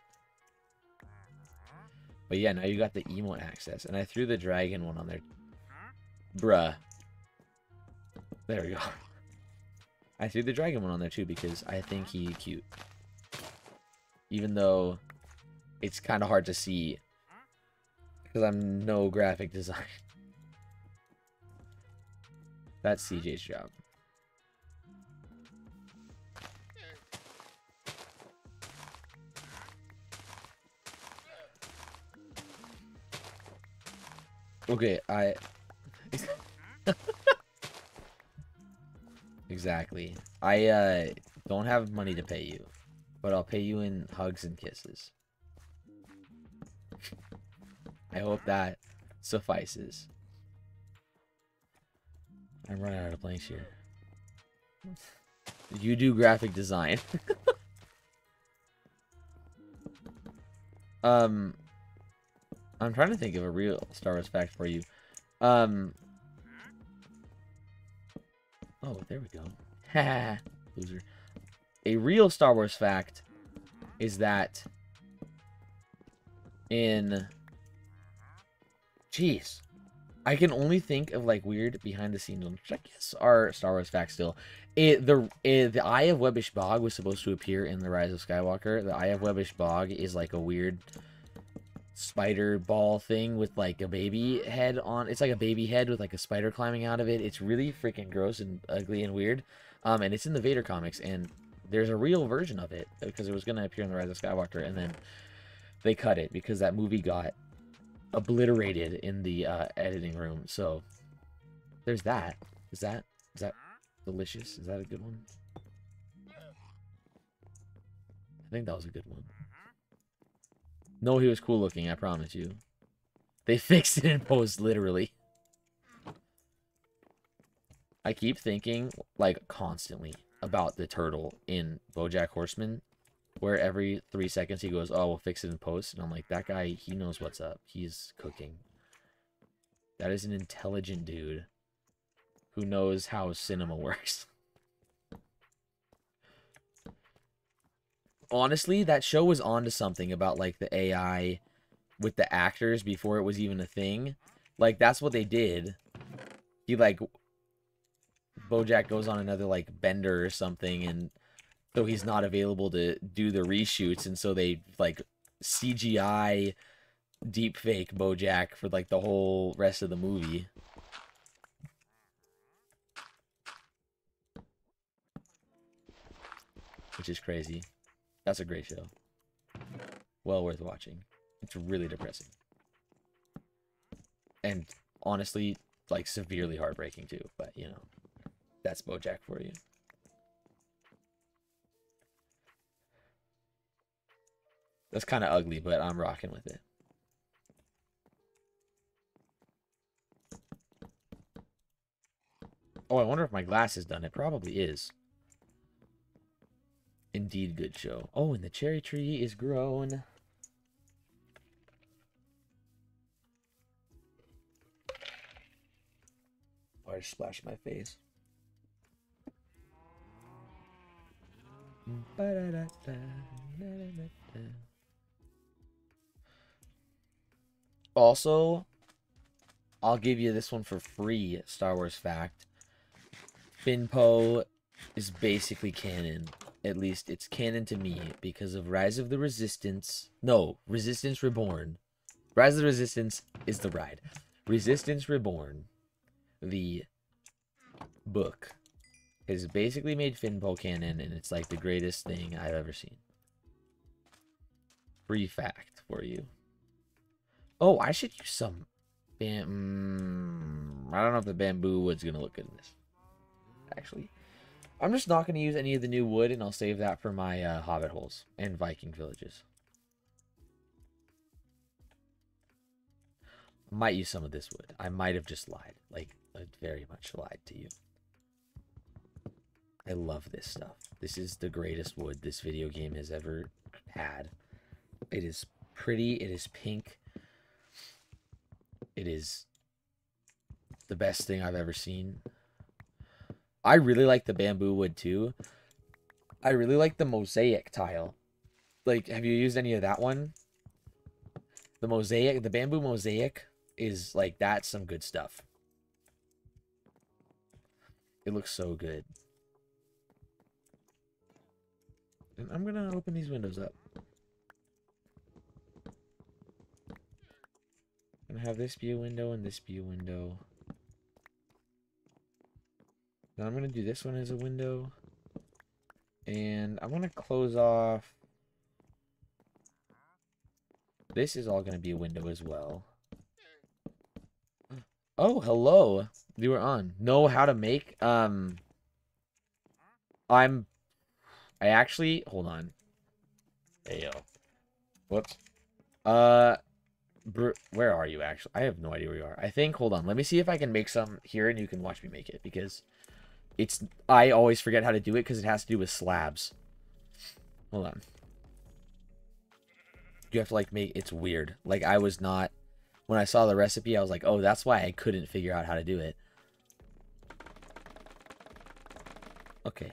But yeah, now you got the emote access. And I threw the dragon one on there. Bruh. There we go. I threw the dragon one on there too because I think he's cute. Even though it's kind of hard to see because I'm no graphic design. That's CJ's job. Okay, Exactly. I don't have money to pay you. But I'll pay you in hugs and kisses. I hope that suffices. I'm running out of blanks here. You do graphic design. I'm trying to think of a real Star Wars fact for you. Oh, there we go. Haha, loser. A real Star Wars fact is that in... Jeez. I can only think of, like, weird behind-the-scenes ones, which I guess are Star Wars facts still. The Eye of Webbish Bog was supposed to appear in The Rise of Skywalker. The Eye of Webbish Bog is, like, a weird spider ball thing with, like, a baby head on... It's like a baby head with, like, a spider climbing out of it. It's really freaking gross and ugly and weird. And it's in the Vader comics, and... There's a real version of it, because it was going to appear in The Rise of Skywalker, and then they cut it, because that movie got obliterated in the editing room. So there's that. Is that delicious? Is that a good one? I think that was a good one. No, he was cool looking, I promise you. They fixed it in post, literally. I keep thinking, like, constantly about the turtle in BoJack Horseman, where every 3 seconds he goes, oh, we'll fix it in post. And I'm like, that guy, he knows what's up. He's cooking. That is an intelligent dude who knows how cinema works. Honestly, that show was onto something about, like, the AI with the actors before it was even a thing. Like, that's what they did. He, like, BoJack goes on another, like, bender or something, and so he's not available to do the reshoots, and so they, like, CGI deepfake BoJack for, like, the whole rest of the movie. Which is crazy. That's a great show. Well worth watching. It's really depressing. And honestly, like, severely heartbreaking too. But, you know, that's BoJack for you. That's kind of ugly, but I'm rocking with it. Oh, I wonder if my glass is done. It probably is. Indeed, good show. Oh, and the cherry tree is grown. Oh, I just splashed my face. Also, I'll give you this one for free, Star Wars fact. Finpo is basically canon. At least it's canon to me because of Rise of the Resistance. No, Resistance Reborn. Rise of the Resistance is the ride. Resistance Reborn, the book, has basically made Finpo canon, and it's like the greatest thing I've ever seen. Free fact for you. Oh, I should use some I don't know if the bamboo wood's gonna look good in this. Actually, I'm just not gonna use any of the new wood, and I'll save that for my hobbit holes and Viking villages. Might use some of this wood. I might have just lied. Like, I very much lied to you. I love this stuff. This is the greatest wood this video game has ever had. It is pretty. It is pink. It is the best thing I've ever seen. I really like the bamboo wood too. I really like the mosaic tile. Like, have you used any of that one? The mosaic, the bamboo mosaic is like, that's some good stuff. It looks so good. And I'm gonna open these windows up. I'm gonna have this be a window and this be a window. Then I'm gonna do this one as a window. And I'm gonna close off. This is all gonna be a window as well. Oh, hello. You were on. Know how to make I actually, hold on. Hey, yo. Whoops. Where are you actually? I have no idea where you are. I think, hold on. Let me see if I can make some here and you can watch me make it, because I always forget how to do it because it has to do with slabs. Hold on. You have to, like, make, it's weird. Like, I was not, when I saw the recipe, I was like, oh, that's why I couldn't figure out how to do it. Okay.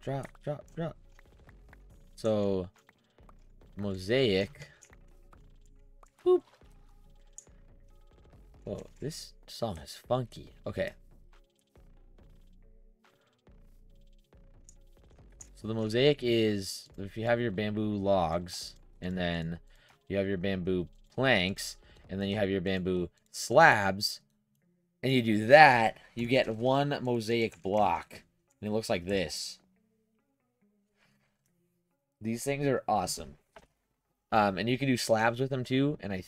Drop, drop, drop. So, mosaic. Boop. Oh, this song is funky. Okay. So the mosaic is, if you have your bamboo logs, and then you have your bamboo planks, and then you have your bamboo slabs, and you do that, you get one mosaic block. And it looks like this. These things are awesome. And you can do slabs with them too, and I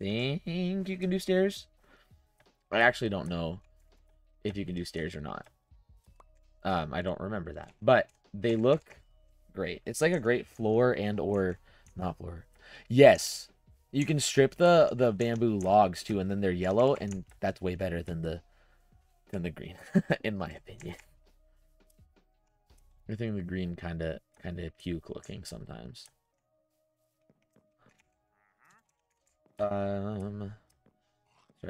think you can do stairs. I actually don't know if you can do stairs or not. I don't remember that. But they look great. It's like a great floor and or not floor. Yes. You can strip the bamboo logs too, and then they're yellow, and that's way better than the green, in my opinion. I think the green kind of puke looking sometimes. Sorry,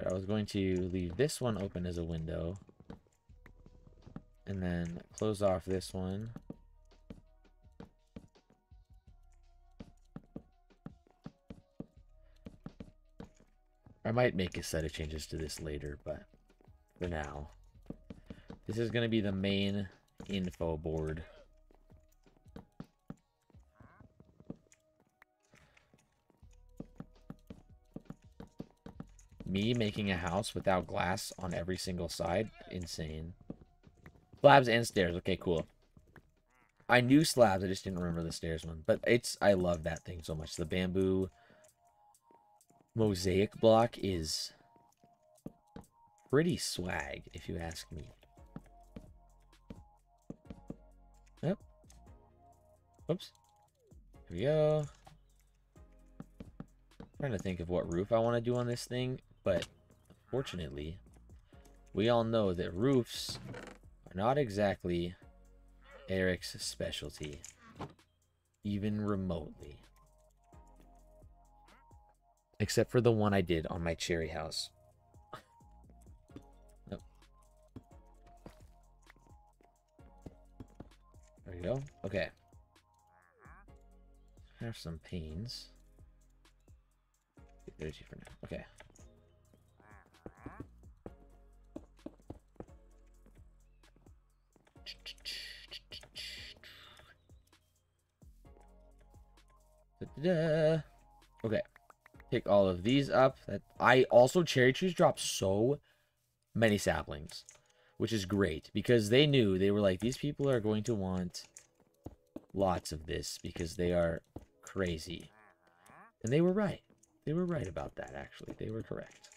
I was going to leave this one open as a window, and then close off this one. I might make a set of changes to this later, but for now, this is going to be the main info board. Me making a house without glass on every single side? Insane. Slabs and stairs. Okay, cool. I knew slabs, I just didn't remember the stairs one. But I love that thing so much. The bamboo mosaic block is pretty swag, if you ask me. Yep. Oops. Here we go. Trying to think of what roof I want to do on this thing, but unfortunately, we all know that roofs are not exactly Eric's specialty, even remotely. Except for the one I did on my cherry house. Nope. There you go. Okay. Have some panes. There's you for now. Okay. Da-da-da. Okay. Pick all of these up. I also, cherry trees drop so many saplings, which is great because they knew, they were like, these people are going to want lots of this because they are crazy. And they were right. They were right about that, actually. They were correct.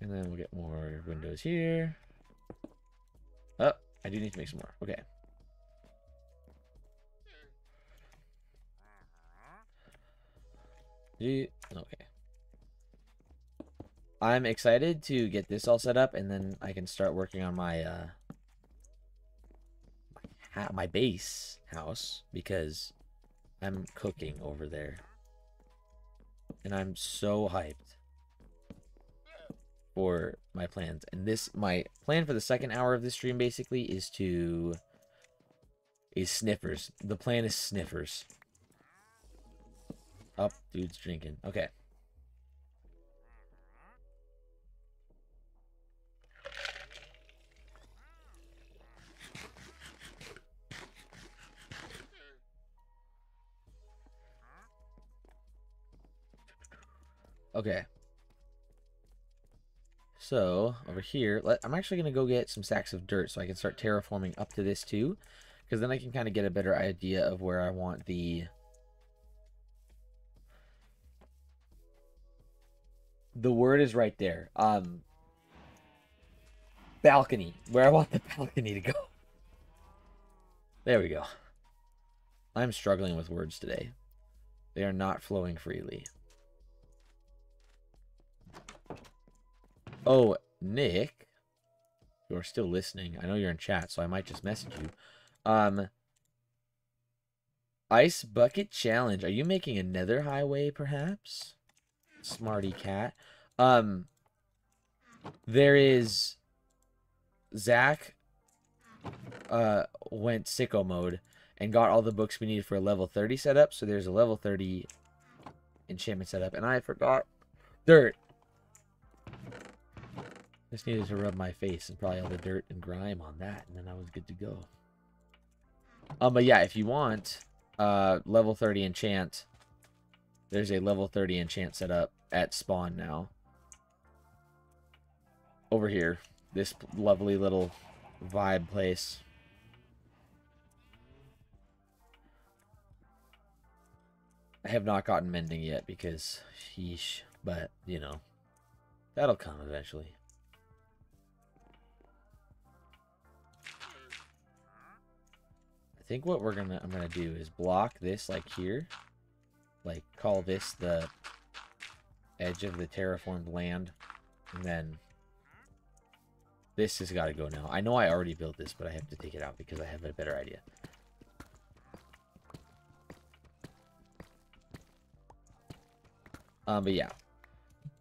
And then we'll get more windows here. Oh, I do need to make some more. Okay. Okay. I'm excited to get this all set up, and then I can start working on my my base house, because I'm cooking over there. And I'm so hyped for my plans. And my plan for the second hour of this stream basically is sniffers. The plan is sniffers. Oh, dude's drinking. Okay. Okay. So, over here, I'm actually going to go get some sacks of dirt so I can start terraforming up to this too. Because then I can kind of get a better idea of where I want the word is right there. Balcony. Where I want the balcony to go. There we go. I'm struggling with words today. They are not flowing freely. Oh, Nick, you're still listening. I know you're in chat, so I might just message you. Ice Bucket Challenge. Are you making a nether highway, perhaps? Smarty cat. There is... Zach went sicko mode and got all the books we needed for a level 30 setup. So there's a level 30 enchantment setup. And I forgot dirt. Just needed to rub my face and probably all the dirt and grime on that, and then I was good to go. But yeah, if you want level 30 enchant, there's a level 30 enchant set up at spawn now. Over here, this lovely little vibe place. I have not gotten mending yet because, sheesh. But, you know, that'll come eventually. I think what I'm gonna do is block this like here. Like, call this the edge of the terraformed land. And then this has got to go now. I know I already built this, but I have to take it out because I have a better idea. But yeah.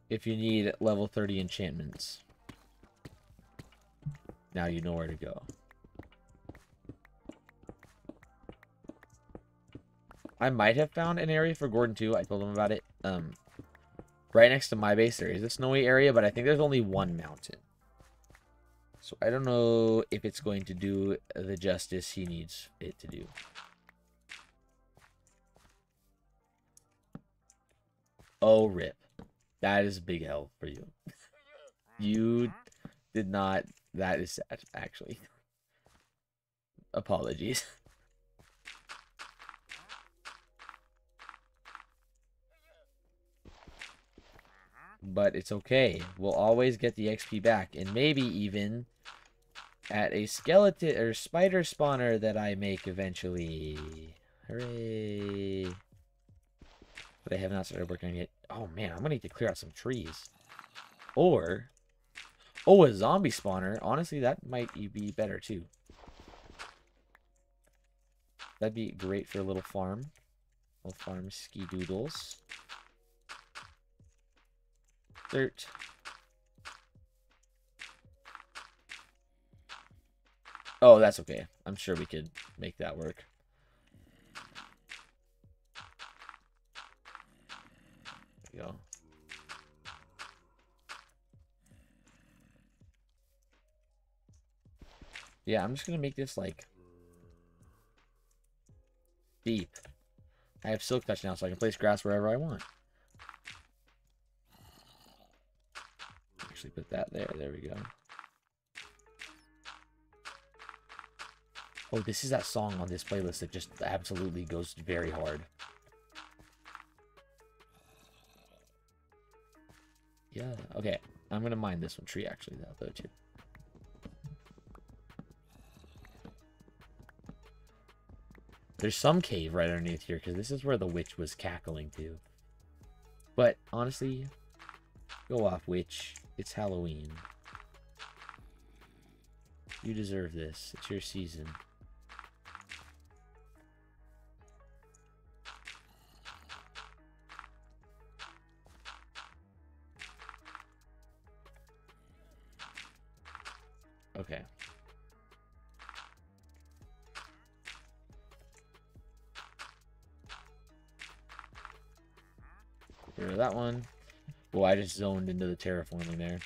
If you need level 30 enchantments, now you know where to go. I might have found an area for Gordon too. I told him about it. Right next to my base, there is a snowy area, but I think there's only one mountain. So I don't know if it's going to do the justice he needs it to do. Oh, rip. That is a big L for you. You did not... That is sad, actually. Apologies. But it's okay. We'll always get the XP back. And maybe even at a skeleton or spider spawner that I make eventually. Hooray. But I have not started working on it yet. Oh man, I'm gonna need to clear out some trees. Or, oh, a zombie spawner. Honestly, that might be better too. That'd be great for a little farm. Little farm ski doodles. Dirt. Oh, that's okay. I'm sure we could make that work. There we go. Yeah, I'm just gonna make this like deep. I have silk touch now, so I can place grass wherever I want. Actually put that there. There we go. Oh, this is that song on this playlist that just absolutely goes very hard. Yeah, okay. I'm gonna mine this one tree actually though too. There's some cave right underneath here because this is where the witch was cackling to. But honestly, go off, witch. It's Halloween. You deserve this. It's your season. Okay. Get rid of that one. Well, I just zoned into the terraforming there.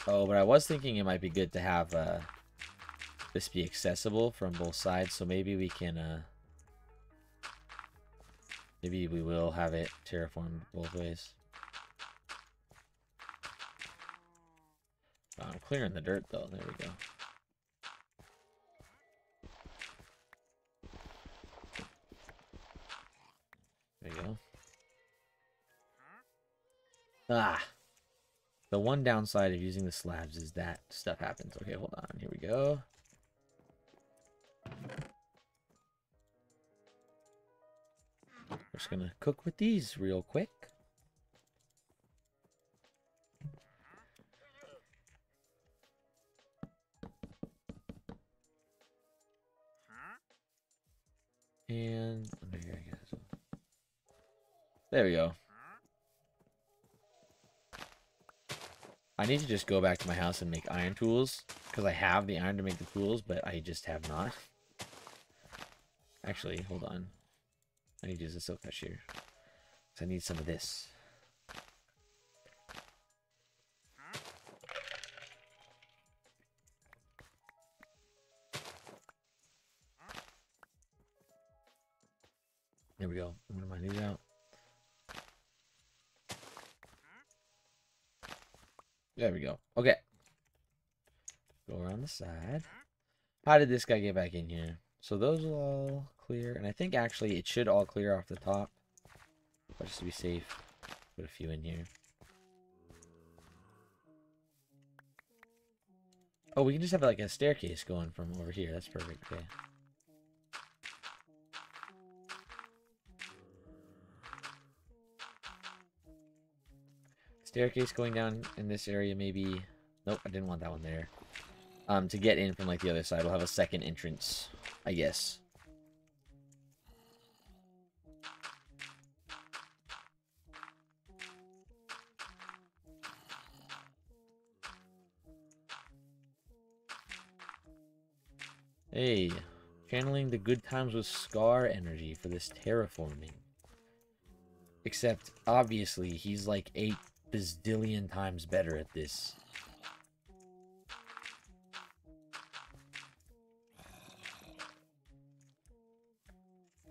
Oh, but I was thinking it might be good to have this be accessible from both sides, so maybe we can maybe we will have it terraformed both ways. Oh, I'm clearing the dirt though. There we go. There you go. Ah. The one downside of using the slabs is that stuff happens. Okay, hold on. Here we go. We're just gonna cook with these real quick. And under here, I guess. There we go. I need to just go back to my house and make iron tools, because I have the iron to make the tools, but I just have not. Actually, hold on. I need to use the silk touch here, because I need some of this. There we go. I'm going to mine these out. There we go. Okay. Go around the side. How did this guy get back in here? So those will all clear. And I think actually it should all clear off the top. But just to be safe, put a few in here. Oh, we can just have like a staircase going from over here. That's perfect. Okay. Staircase going down in this area, maybe. Nope, I didn't want that one there. To get in from like the other side, we'll have a second entrance, I guess. Hey, channeling the good times with Scar energy for this terraforming. Except, obviously, he's like 8 bazillion times better at this.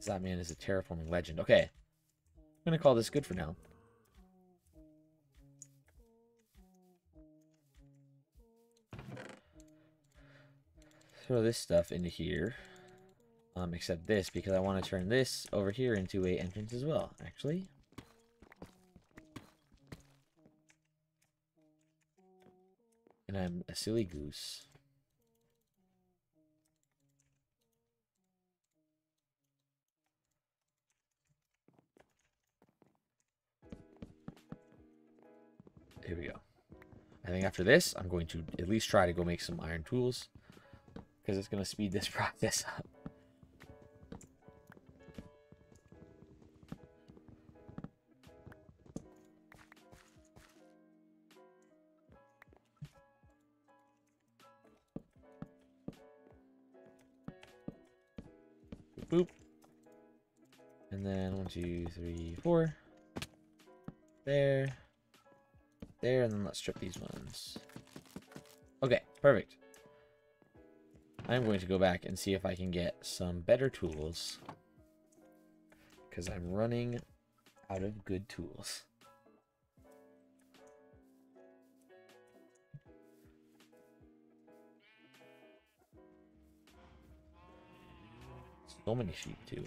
That man is a terraforming legend. Okay. I'm gonna call this good for now. Throw this stuff into here. Except this, because I want to turn this over here into a entrance as well, actually. And I'm a silly goose. Here we go. I think after this, I'm going to at least try to go make some iron tools. Because it's going to speed this process up. Boop. And then 1, 2, 3, 4. There. There, and then let's strip these ones. Okay, perfect. I'm going to go back and see if I can get some better tools. Because I'm running out of good tools. So many sheep, too.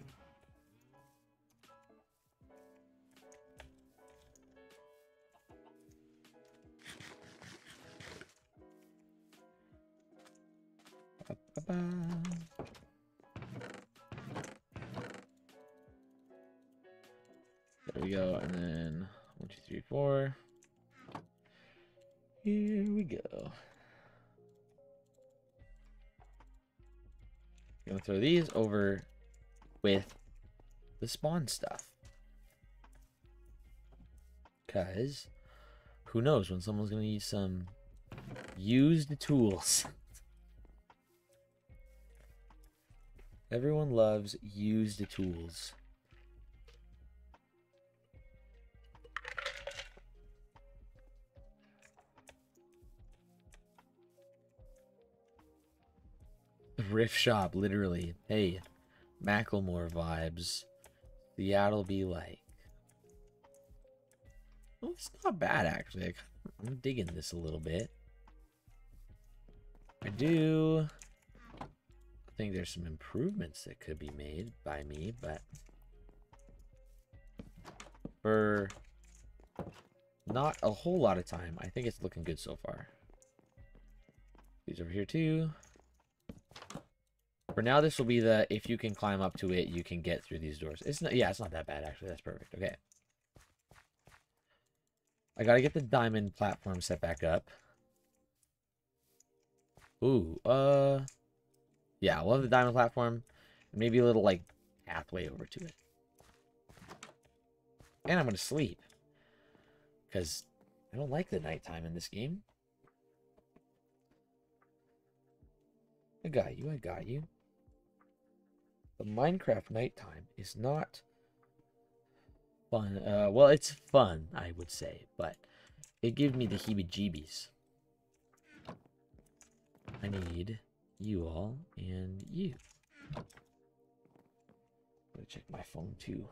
There we go, and then 1, 2, 3, 4. Here we go. I'm gonna throw these over with the spawn stuff. Cause who knows when someone's gonna use some used tools. Everyone loves used tools. Riff shop, literally. Hey, Macklemore vibes. Seattle be like. Well, it's not bad, actually. I'm digging this a little bit. I do think there's some improvements that could be made by me, but for not a whole lot of time, I think it's looking good so far. These over here too. For now, this will be the, if you can climb up to it, you can get through these doors. It's not, yeah, it's not that bad, actually. That's perfect. Okay. I gotta get the diamond platform set back up. Ooh, yeah, we'll have the diamond platform. Maybe a little, like, pathway over to it. And I'm gonna sleep. Because I don't like the nighttime in this game. I got you, I got you. The Minecraft nighttime is not fun. Well, it's fun, I would say, but it gives me the heebie-jeebies. I need you all and you. I'm gonna check my phone too.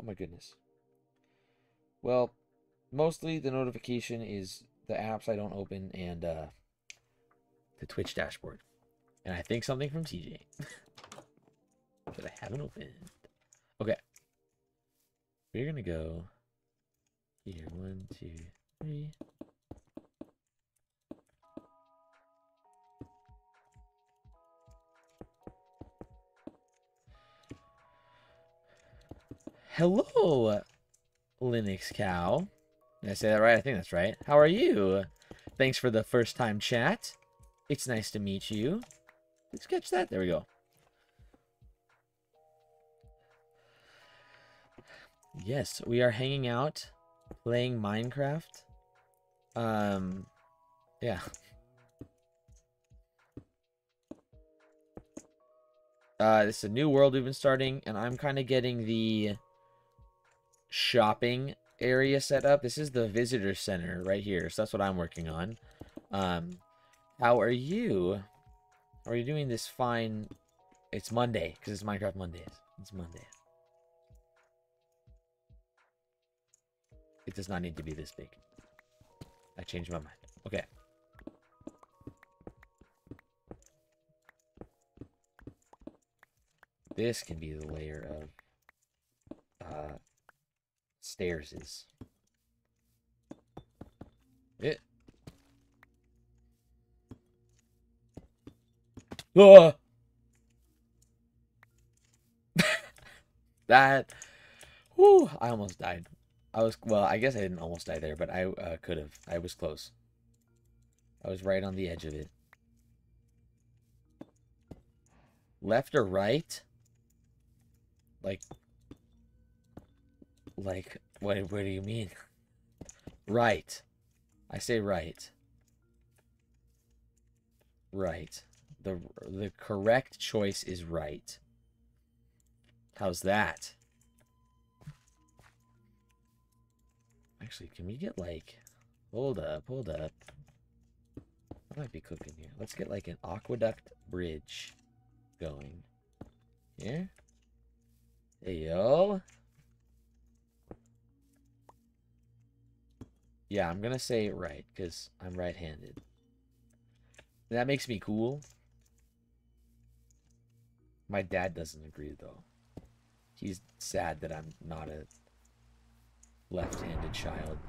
Oh my goodness. Well, mostly the notification is the apps I don't open, and the Twitch dashboard. And I think something from TJ that I haven't opened. Okay. We're gonna go here. 1, 2, 3. Hello, Linux Cow. Did I say that right? I think that's right. How are you? Thanks for the first time chat. It's nice to meet you. Let's catch that. There we go. Yes, we are hanging out, playing Minecraft. Yeah. This is a new world we've been starting, and I'm kind of getting the shopping area set up. This is the visitor center right here, so that's what I'm working on. How are you? How are you doing this fine? It's Monday, because it's Minecraft Mondays. It's Monday. It does not need to be this big. I changed my mind. Okay. This can be the layer of stairs. It. Oh! That. Whew, I almost died. Well, I guess I didn't almost die there, but I could have. I was close. I was right on the edge of it. Left or right? Like, what do you mean? Right. I say right. Right. The correct choice is right. How's that? Actually, can we get like... Hold up. I might be cooking here. Let's get like an aqueduct bridge going. Here. Hey, yo. Yeah, I'm gonna say it right, because I'm right-handed. That makes me cool. My dad doesn't agree, though. He's sad that I'm not a left-handed child.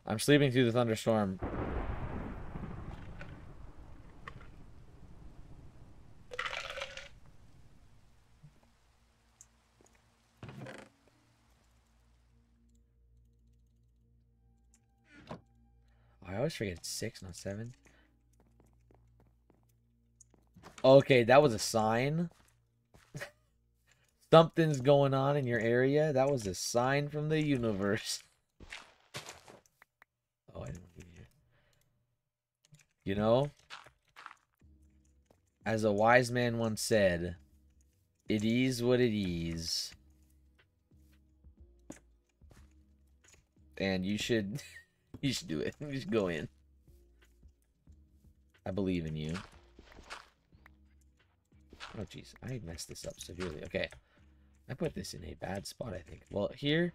I'm sleeping through the thunderstorm. I always forget it's 6, not 7. Okay, that was a sign. Something's going on in your area. That was a sign from the universe. Oh, I didn't leave you. You know, as a wise man once said, it is what it is. And you should you should do it. You should go in. I believe in you. Oh jeez, I messed this up severely. Okay. I put this in a bad spot, I think. Well, here,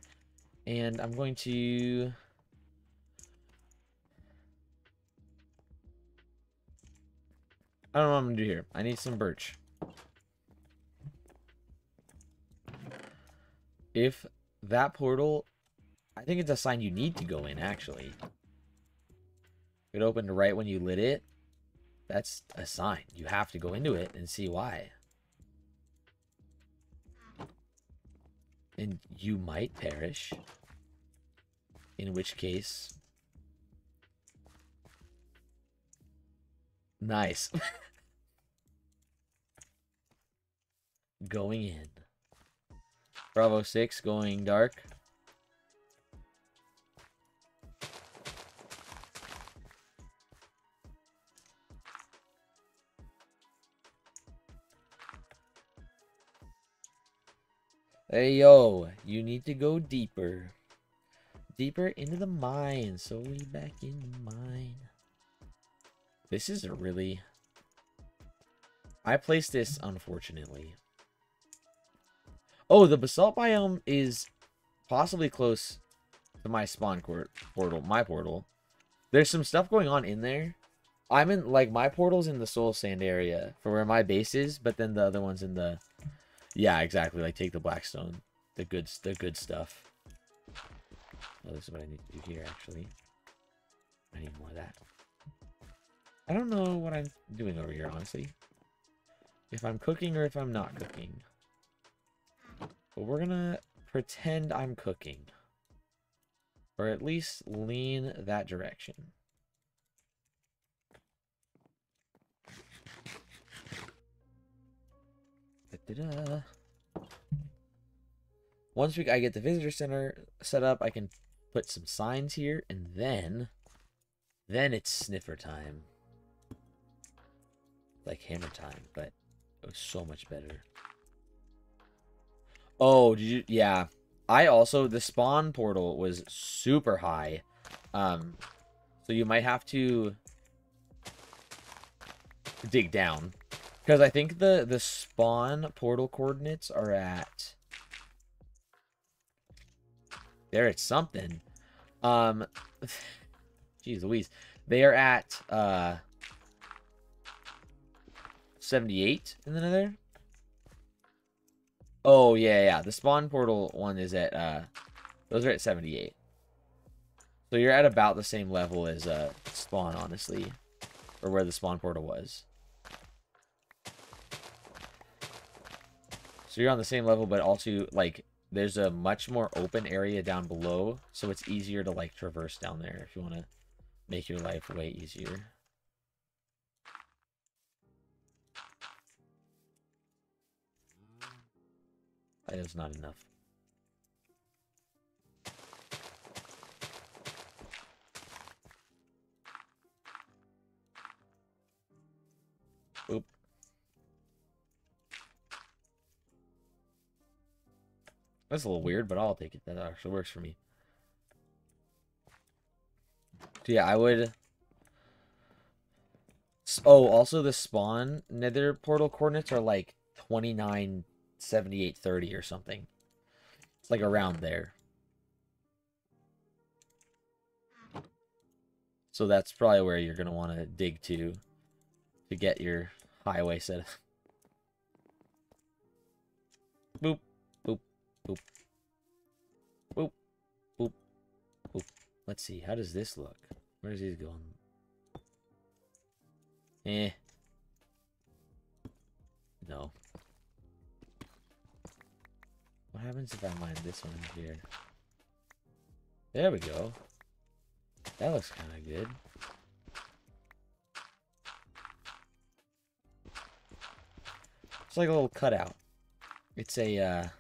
and I'm going to... I don't know what I'm going to do here. I need some birch. If that portal... I think it's a sign you need to go in, actually. It opened right when you lit it. That's a sign. You have to go into it and see why. And you might perish. In which case... Nice. Going in. Bravo 6 going dark. Hey, yo, you need to go deeper. Deeper into the mine. So we back in the mine. This is a really... I placed this, unfortunately. Oh, the basalt biome is possibly close to my spawn portal. My portal. There's some stuff going on in there. I'm in, like, my portal's in the soul sand area for where my base is, but then the other one's in the... Yeah, exactly. Like, take the blackstone. The good stuff. Oh, this is what I need to do here, actually. I need more of that. I don't know what I'm doing over here, honestly. If I'm cooking or if I'm not cooking. But we're gonna pretend I'm cooking. Or at least lean that direction. Da-da-da. Once I get the visitor center set up, I can put some signs here, and then it's sniffer time. Like hammer time, but it was so much better. Oh, did you? Yeah. I also, the spawn portal was super high. So you might have to dig down. Because I think the spawn portal coordinates are at... They're at something. Jeez Louise. They are at 78 in the nether. Oh, yeah. The spawn portal one is at, those are at 78. So you're at about the same level as, spawn, honestly. Or where the spawn portal was. So you're on the same level, but also, like, there's a much more open area down below. So it's easier to, like, traverse down there if you want to make your life way easier. That is not enough. Oop. That's a little weird, but I'll take it. That actually works for me. So yeah, I would... Oh, also the spawn nether portal coordinates are like 29, 78, 30 or something. It's like around there. So that's probably where you're going to want to dig to get your highway set. Boop, boop, boop. Boop, boop, boop. Let's see, how does this look? Where's these going? No. What happens if I mine this one here? There we go. That looks kind of good. It's like a little cutout. It's a,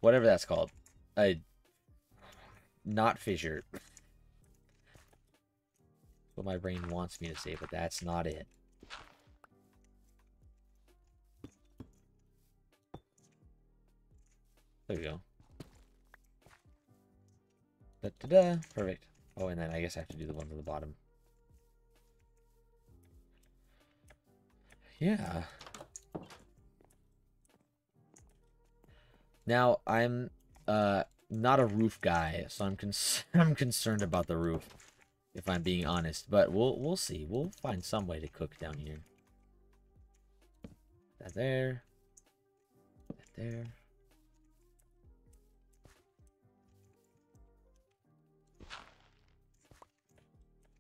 whatever that's called. Not fissure. What my brain wants me to say, but that's not it. There we go. Da-da-da. Perfect. Oh, and then I guess I have to do the ones on the bottom. Yeah. Now, I'm not a roof guy, so I'm concerned about the roof, if I'm being honest. But we'll see. We'll find some way to cook down here. That there. That there.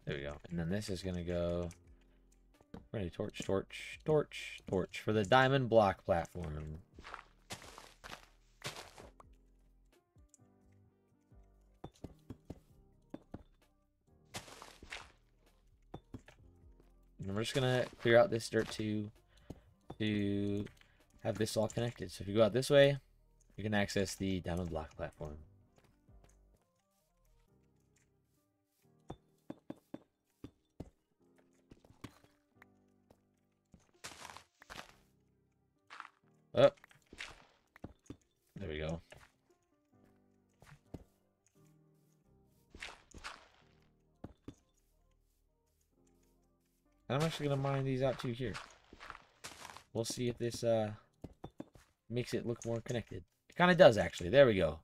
There we go. And then this is gonna go. Ready, torch for the diamond block platform. And we're just gonna clear out this dirt to have this all connected. So if you go out this way, you can access the diamond block platform. Oh, there we go. And I'm actually gonna mine these out too here. we'll see if this makes it look more connected. It kind of does, actually. There we go.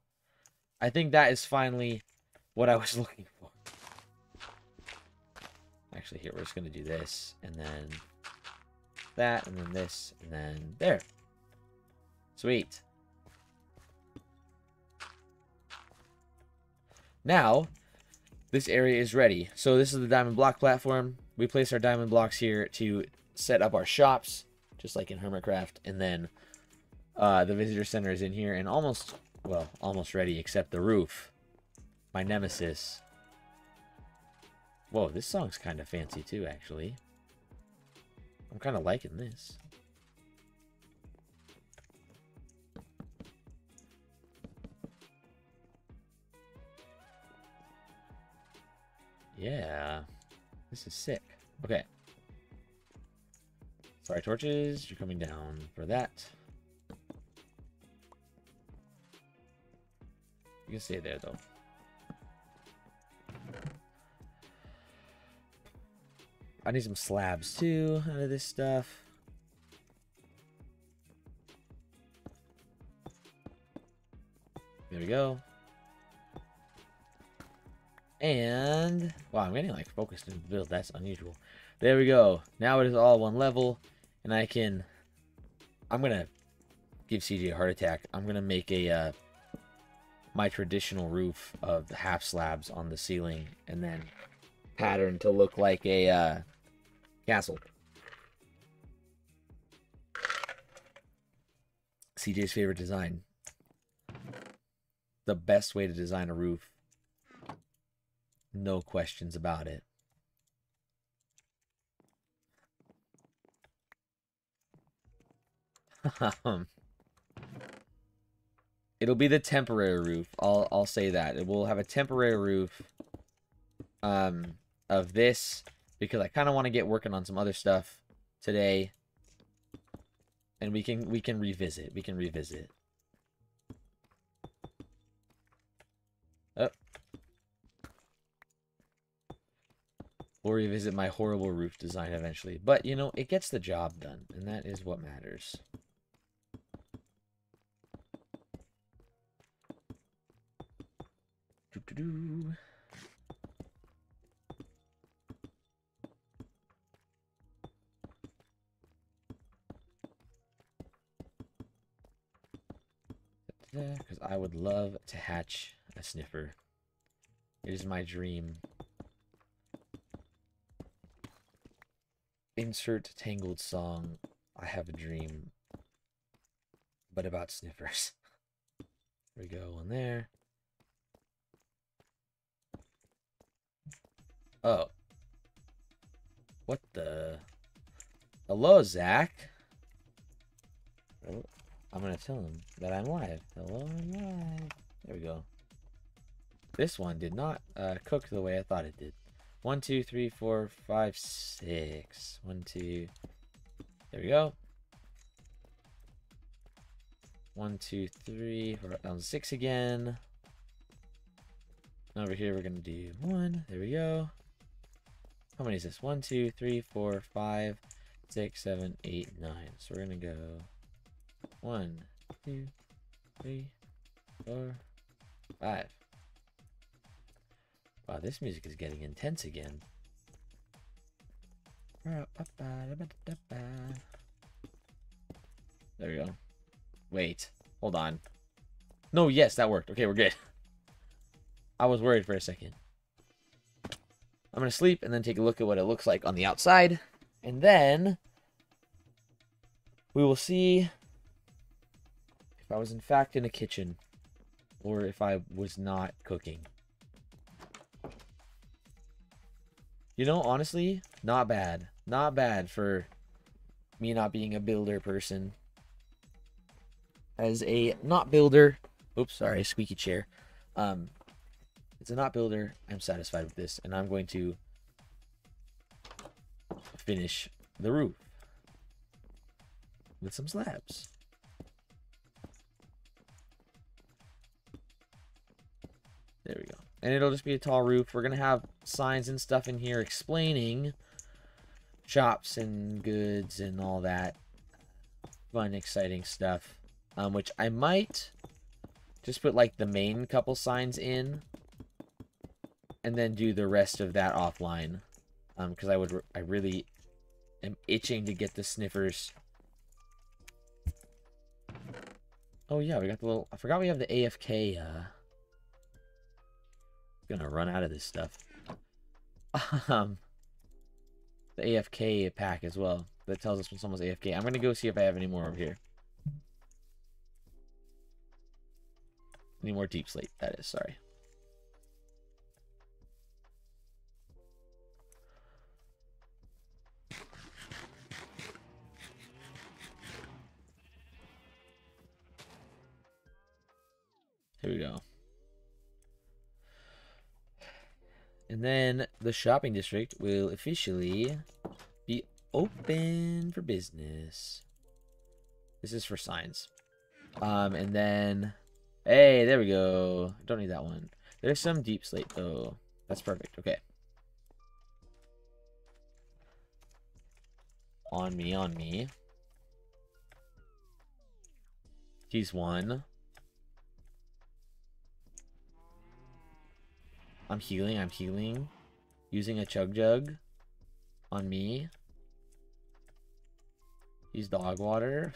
I think that is finally what I was looking for. Actually, here, we're just going to do this, and then that, and then this, and then there. Sweet. Now, this area is ready. So this is the diamond block platform. We place our diamond blocks here to set up our shops, just like in Hermitcraft, and then the visitor center is in here and almost ready, except the roof. My nemesis. Whoa, this song's kind of fancy too, actually. I'm kind of liking this. Yeah, this is sick. Okay. Sorry, torches, you're coming down for that. You can stay there, though. I need some slabs, too, out of this stuff. There we go. And, wow, I'm getting, like, focused in the build. That's unusual. There we go. Now it is all one level, and I'm gonna give CJ a heart attack. I'm gonna make a, my traditional roof of half slabs on the ceiling, and then pattern to look like a, castle. CJ's favorite design. The best way to design a roof. No questions about it. It'll be the temporary roof. I'll say that. It will have a temporary roof of this because I kind of want to get working on some other stuff today. And we can revisit. We can revisit. Oh. We'll revisit my horrible roof design eventually. But, you know, it gets the job done. And that is what matters. Doo-doo-doo. Because I would love to hatch a sniffer. It is my dream. Insert Tangled song. I have a dream. But about sniffers. There we go, one there. Oh. What the? Hello, Zach. I'm gonna tell him that I'm live. Hello, I'm live. There we go. This one did not cook the way I thought it did. 1, 2, 3, 4, 5, 6. 1, 2. There we go. 1, 2, 3. We're down 6 again. Over here, we're gonna do 1. There we go. How many is this? 1, 2, 3, 4, 5, 6, 7, 8, 9. So we're gonna go 1, 2, 3, 4, 5. Wow, this music is getting intense again. There we go. Wait, hold on. No, yes, that worked. Okay, we're good. I was worried for a second. I'm going to sleep and then take a look at what it looks like on the outside. And then we will see if I was in fact in a kitchen or if I was not cooking. You know, honestly, not bad. Not bad for me not being a builder person. As a not builder, oops, sorry, squeaky chair. It's a not builder. I'm satisfied with this, and I'm going to finish the roof with some slabs. There we go. And it'll just be a tall roof. We're going to have signs and stuff in here explaining shops and goods and all that. fun, exciting stuff. Which I might just put like the main couple signs in, and then do the rest of that offline. Because I really am itching to get the sniffers. Oh yeah, we got the little. I forgot we have the AFK. Gonna run out of this stuff. The AFK pack as well. That tells us when someone's AFK. I'm gonna go see if I have any more over here. Any more deep slate, that is, sorry. Here we go. And then the shopping district will officially be open for business. This is for signs. And then, hey, there we go. Don't need that one. There's some deep slate though. That's perfect. Okay. On me, on me. He's one. I'm healing, I'm healing. Using a chug jug on me. He's dog water.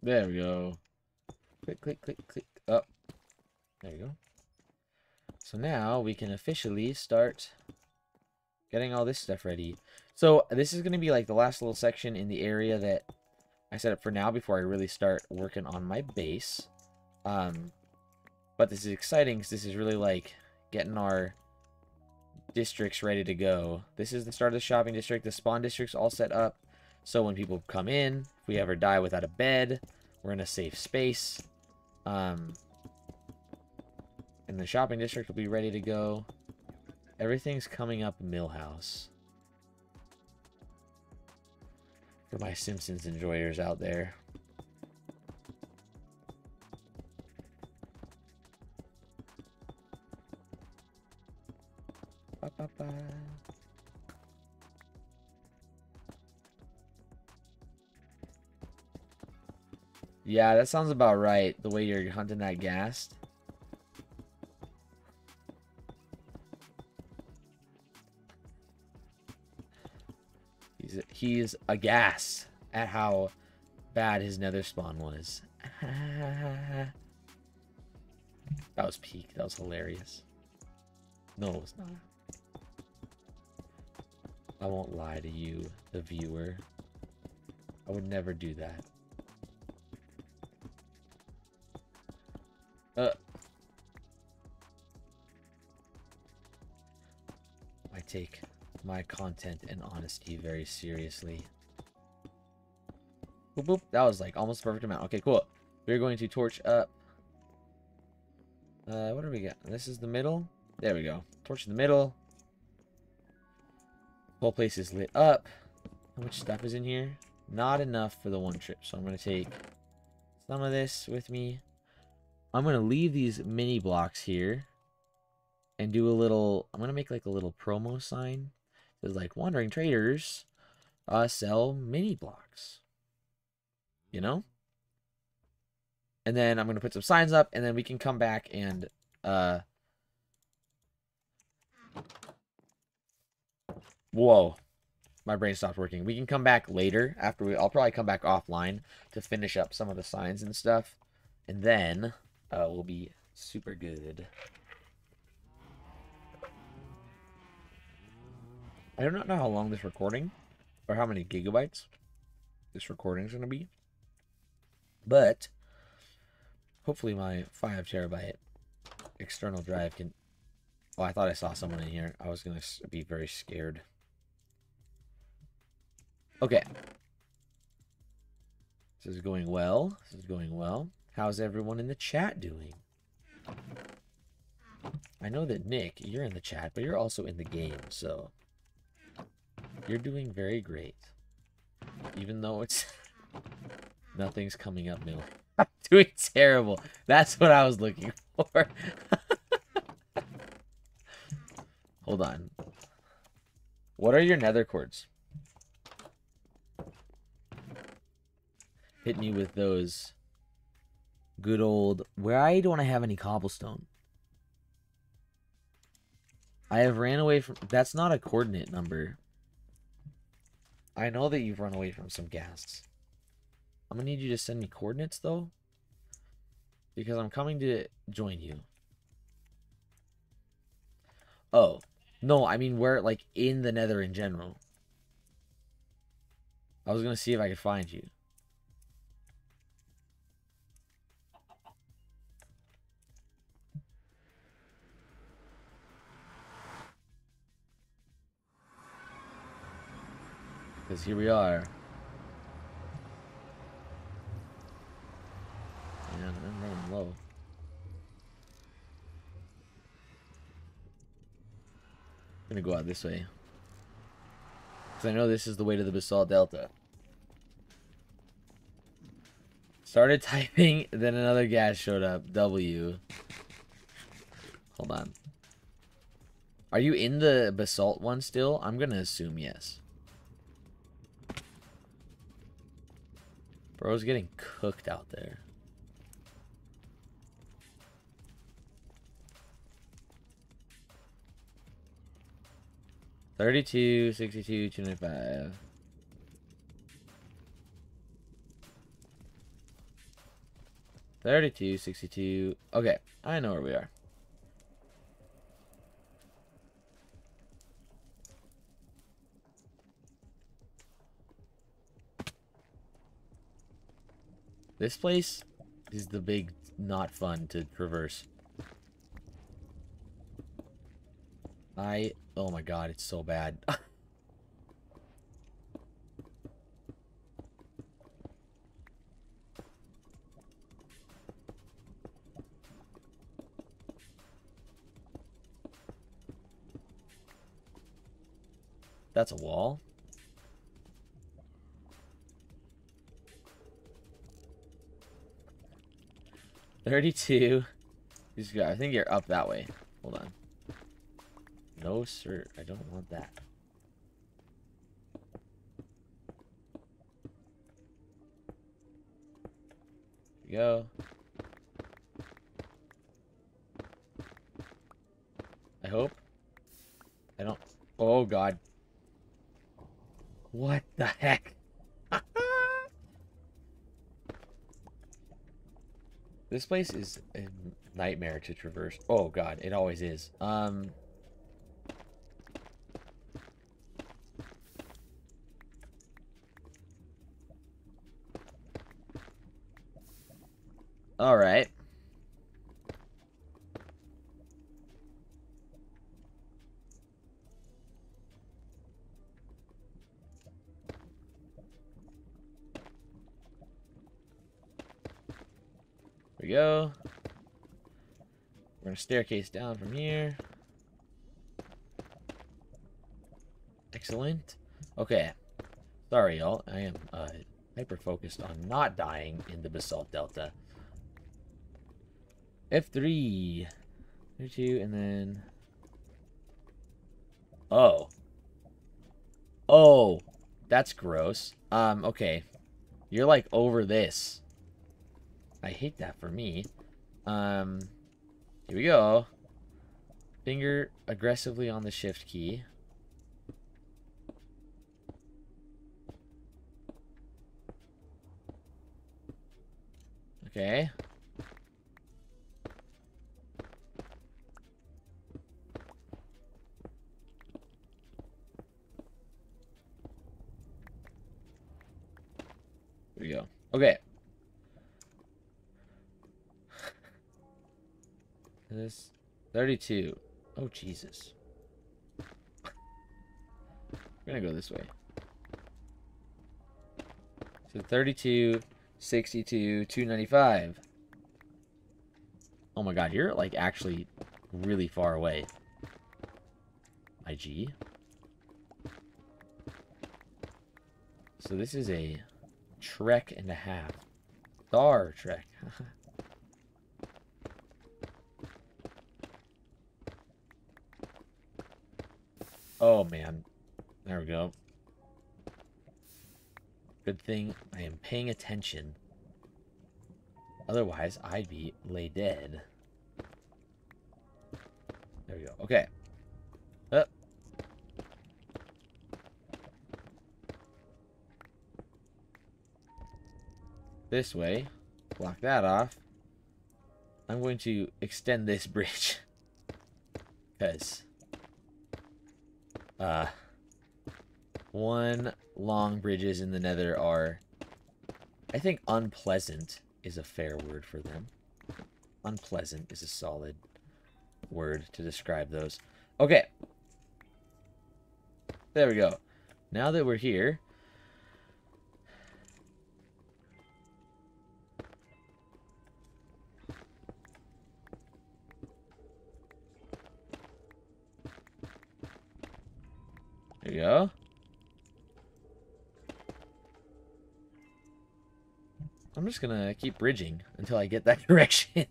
There we go. Click, click, click, click. Oh, there you go. So now we can officially start getting all this stuff ready. So this is going to be like the last little section in the area that I set up for now before I really start working on my base. But this is exciting because this is really like getting our districts ready to go. This is the start of the shopping district. The spawn district's all set up. So when people come in, if we ever die without a bed, we're in a safe space. And the shopping district will be ready to go. Everything's coming up Millhouse. For my Simpsons enjoyers out there. Ba, ba, ba. Yeah, that sounds about right, the way you're hunting that ghast. He's aghast at how bad his nether spawn was. That was peak. That was hilarious. No, it was not. I won't lie to you, the viewer. I would never do that. I take my content and honesty very seriously. Boop, boop. That was like almost perfect amount. Okay, cool. We're going to torch up. What do we got? This is the middle. There we go. Torch in the middle. Whole place is lit up. How much stuff is in here? Not enough for the one trip, so I'm going to take some of this with me. I'm going to leave these mini blocks here and do a little, I'm going to make like a little promo sign. It says like, wandering traders sell mini blocks, you know? And then I'm going to put some signs up, and then we can come back and whoa, my brain stopped working. We can come back later after I'll probably come back offline to finish up some of the signs and stuff, and then we'll be super good. I do not know how long this recording or how many gigabytes this recording is going to be, but hopefully my 5 terabyte external drive can... Oh, I thought I saw someone in here. I was going to be very scared. Okay. This is going well. This is going well. How's everyone in the chat doing? I know that Nick, you're in the chat, but you're also in the game, so... You're doing very great. Even though it's... Nothing's coming up new. I'm doing terrible. That's what I was looking for. Hold on. What are your nether quartz? Hit me with those good old... Why don't I have any cobblestone? I have ran away from... That's not a coordinate number. I know that you've run away from some gas. I'm gonna need you to send me coordinates, though. Because I'm coming to join you. Oh. No, I mean, where, like, in the nether in general. I was gonna see if I could find you. Because here we are. And I'm running low. I'm gonna go out this way. Because I know this is the way to the Basalt Delta. Started typing, then another gas showed up. W. Hold on. Are you in the Basalt one still? I'm gonna assume yes. Bro's getting cooked out there. $32, $62, $295. $32, $62. Okay, I know where we are. This place is the big not fun to traverse. Oh my god, it's so bad. That's a wall. $32. I think you're up that way. Hold on. No, sir. I don't want that. Here we go. I hope. I don't... Oh, God. What the heck? This place is a nightmare to traverse. Oh, God. It always is. All right. Here we go. We're gonna staircase down from here. Excellent. Okay. Sorry, y'all. I am hyper focused on not dying in the Basalt Delta. F3. 32, and then... Oh. Oh. That's gross. Okay. You're like over this. I hate that for me. Here we go. Finger aggressively on the shift key. Okay. Here we go. Okay. This 32. Oh, Jesus. We're gonna go this way. So 32, 62, 295. Oh my god, you're like actually really far away. IG. So this is a trek and a half. Star Trek. Oh, man. There we go. Good thing I am paying attention. Otherwise, I'd be lay dead. There we go. Okay. Up. This way. Block that off. I'm going to extend this bridge. Because... one, long bridges in the nether are... I think unpleasant is a fair word for them. Unpleasant is a solid word to describe those. Okay. There we go. Now that we're here... There you go. I'm just gonna keep bridging until I get that direction.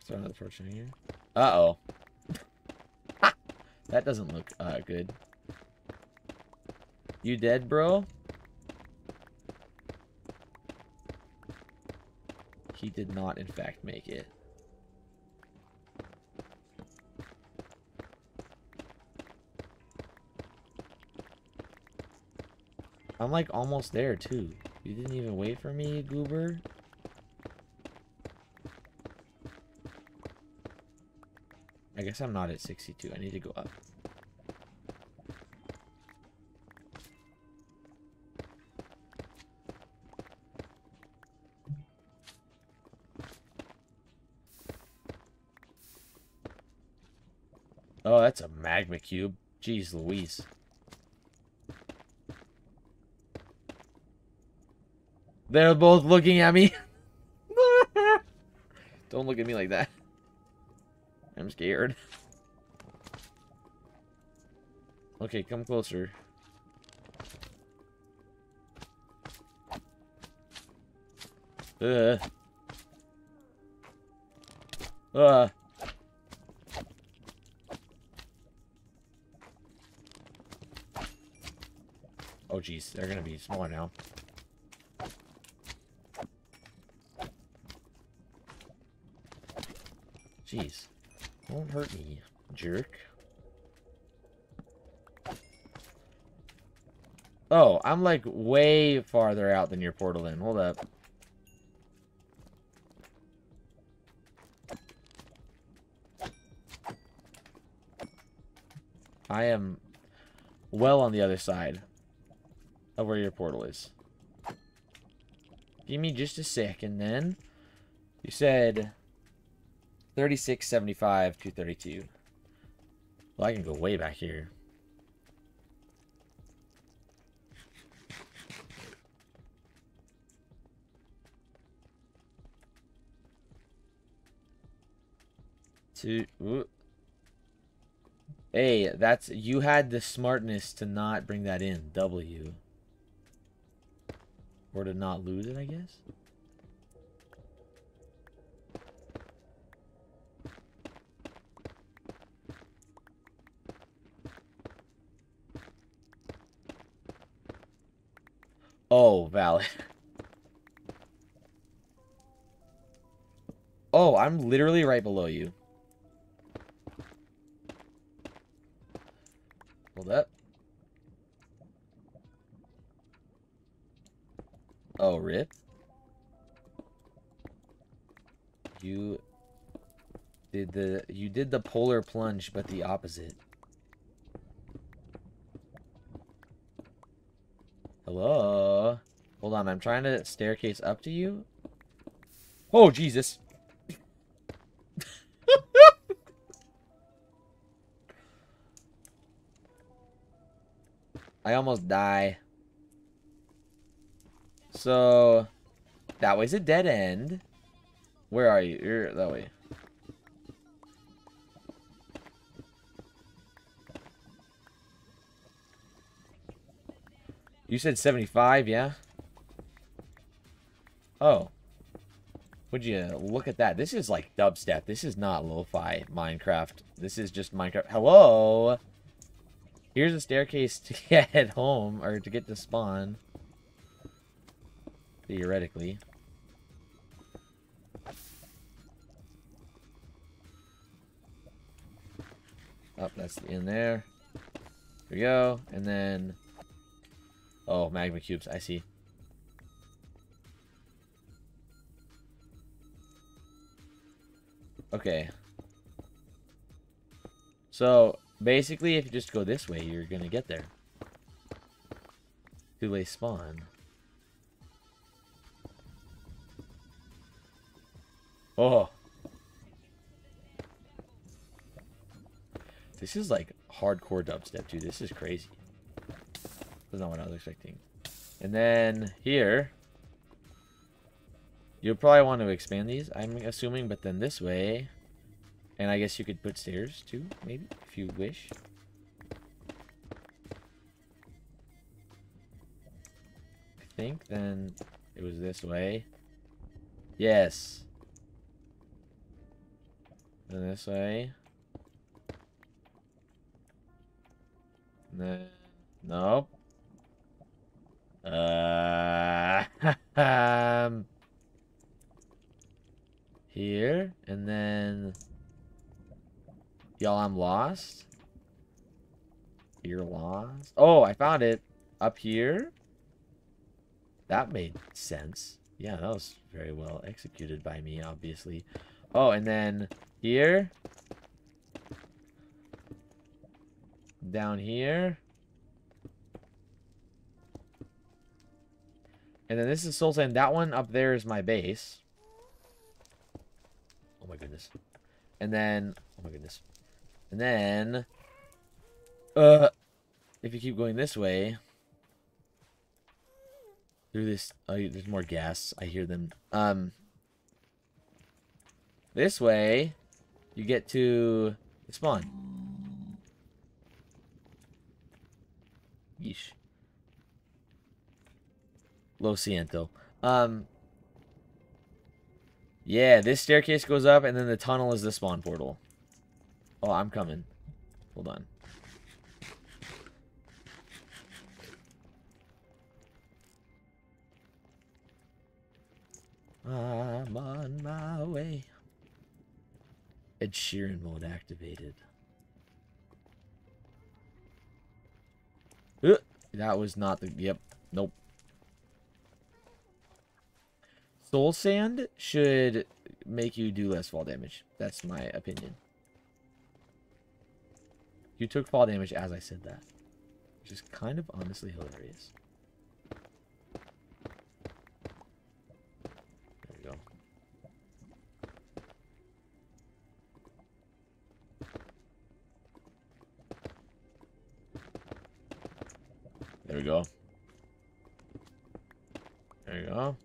Start another fortune here. Uh-oh. That doesn't look good. You dead, bro? He did not, in fact, make it. I'm like almost there too. You didn't even wait for me, you goober. I guess I'm not at 62. I need to go up. Oh, that's a magma cube. Jeez Louise. They're both looking at me. Don't look at me like that. I'm scared. Okay, come closer. Oh, jeez. They're gonna be smaller now. Jeez. Don't hurt me, jerk. Oh, I'm like way farther out than your portal in. Hold up. I am well on the other side of where your portal is. Give me just a second then. You said 36, 75, 232. Well, I can go way back here. Hey, that's... You had the smartness to not bring that in. W. Or to not lose it, I guess? Oh, valid. Oh, I'm literally right below you. Hold up. Oh, rip. You did the polar plunge, but the opposite. Hello? Hold on, I'm trying to staircase up to you. Oh, Jesus. I almost die. So, that way's a dead end. Where are you? You're that way. You said 75, yeah? Oh. Would you look at that? This is like dubstep. This is not lo-fi Minecraft. This is just Minecraft. Hello? Here's a staircase to get home, or to get to spawn. Theoretically. Oh, that's in there. There we go. And then... Oh, magma cubes. I see. Okay. So, basically, if you just go this way, you're gonna get there. Two-way spawn. Oh. This is like hardcore dubstep, dude. This is crazy. That's not what I was expecting. And then here, you'll probably want to expand these, I'm assuming, but then this way, and I guess you could put stairs too, maybe, if you wish. I think then it was this way. Yes. And this way. And then, nope. Here, and then, y'all, I'm lost. You're lost. Oh, I found it. Up here. That made sense. Yeah, that was very well executed by me, obviously. Oh, and then here. Down here. And then this is Soul Sand. That one up there is my base. Oh my goodness. And then... Oh my goodness. And then... if you keep going this way... Through this... Oh, there's more gas. I hear them. This way... You get to... the spawn. Yeesh. Lo siento. Yeah, this staircase goes up, and then the tunnel is the spawn portal. Oh, I'm coming. Hold on. I'm on my way. Ed Sheeran mode activated. That was not the... Yep. Nope. Soul Sand should make you do less fall damage. That's my opinion. You took fall damage as I said that. Which is kind of honestly hilarious. There we go. There we go. There you go.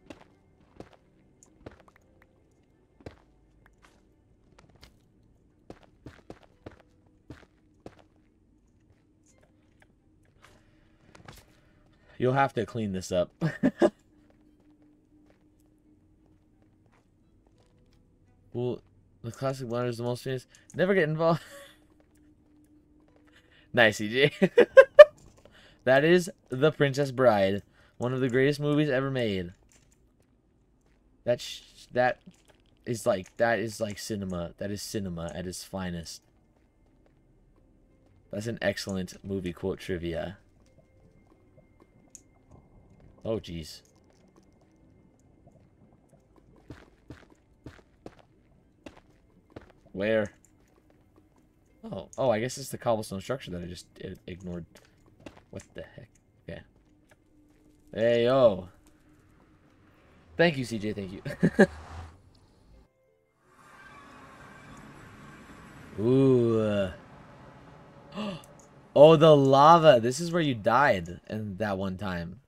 You'll have to clean this up. Well, the classic blender is the most famous. Never get involved. Nice, CJ. That is The Princess Bride. One of the greatest movies ever made. That is like cinema. That is cinema at its finest. That's an excellent movie quote trivia. Oh, jeez. Where? Oh, I guess it's the cobblestone structure that I just ignored. What the heck? Okay. Hey, yo. Thank you, CJ. Thank you. Ooh. Oh, the lava. This is where you died in that one time.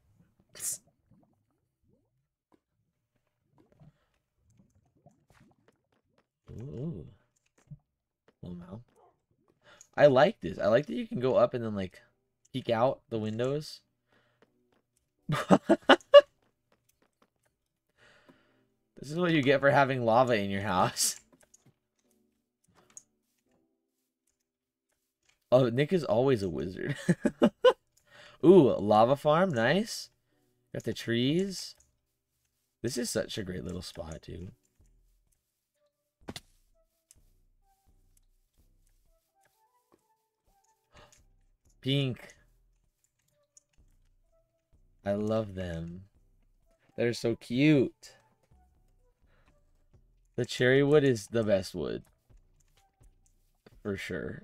Ooh. Well, now. I like this. I like that you can go up and then, like, peek out the windows. This is what you get for having lava in your house. Oh, Nick is always a wizard. Ooh, lava farm, nice. Got the trees. This is such a great little spot, too. Pink. I love them. They're so cute. The cherry wood is the best wood. For sure.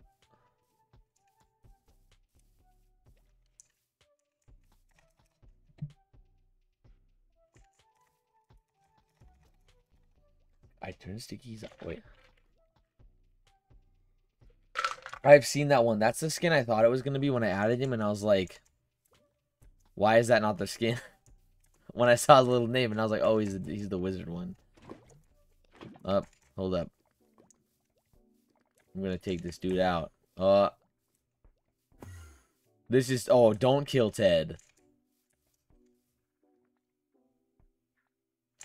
I turned stickies up. Wait. I've seen that one. That's the skin I thought it was going to be when I added him, and I was like, why is that not the skin? When I saw his little name, and I was like, oh, he's the wizard one. Up. Hold up. I'm going to take this dude out. This is... Oh, don't kill Ted.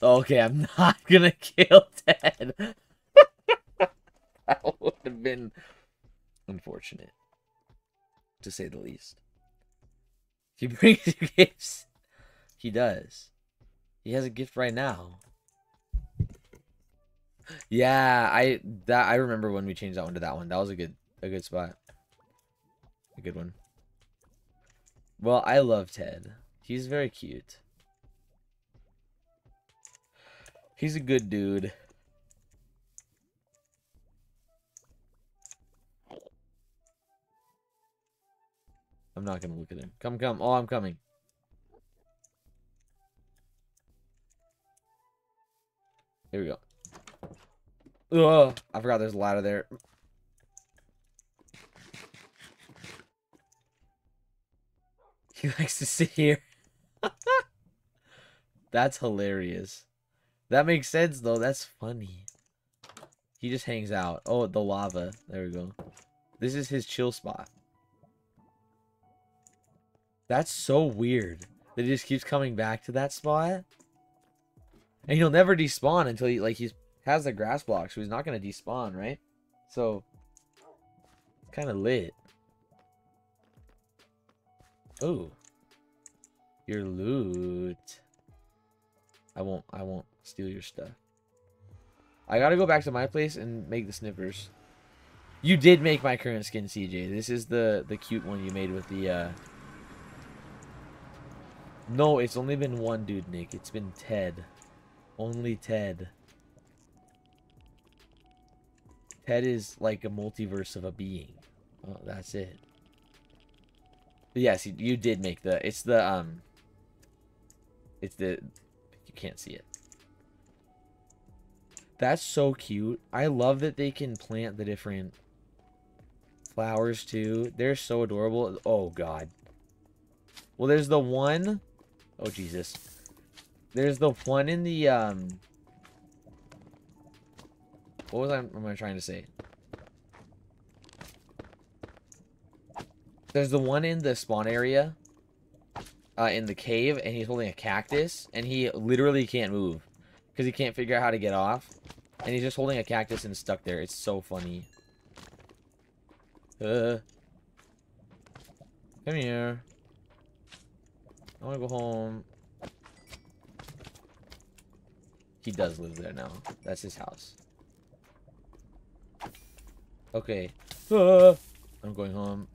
Okay, I'm not going to kill Ted. That would have been unfortunate, to say the least. He brings you gifts. He does. He has a gift right now. Yeah, I remember when we changed that one to that one. That was a good spot. A good one. Well, I love Ted. He's very cute. He's a good dude. I'm not gonna look at him. Come. Oh, I'm coming. Here we go. Ugh, I forgot there's a ladder there. He likes to sit here. That's hilarious. That makes sense, though. That's funny. He just hangs out. Oh, the lava. There we go. This is his chill spot. That's so weird that he just keeps coming back to that spot. And he'll never despawn until he has the grass block, so he's not going to despawn, right? So, it's kind of lit. Oh. Your loot. I won't steal your stuff. I gotta go back to my place and make the sniffers. You did make my current skin, CJ. This is the cute one you made with the No, it's only been one dude, Nick. It's been Ted. Only Ted. Ted is like a multiverse of a being. Oh, that's it. But yes, you did make the... It's the... You can't see it. That's so cute. I love that they can plant the different flowers, too. They're so adorable. Oh, God. Well, there's the one... Oh, Jesus. There's the one in the, What am I trying to say? There's the one in the spawn area. In the cave, and he's holding a cactus, and he literally can't move. Because he can't figure out how to get off. And he's just holding a cactus and stuck there. It's so funny. Come here. I want to go home. He does live there now. That's his house. Okay. I'm going home.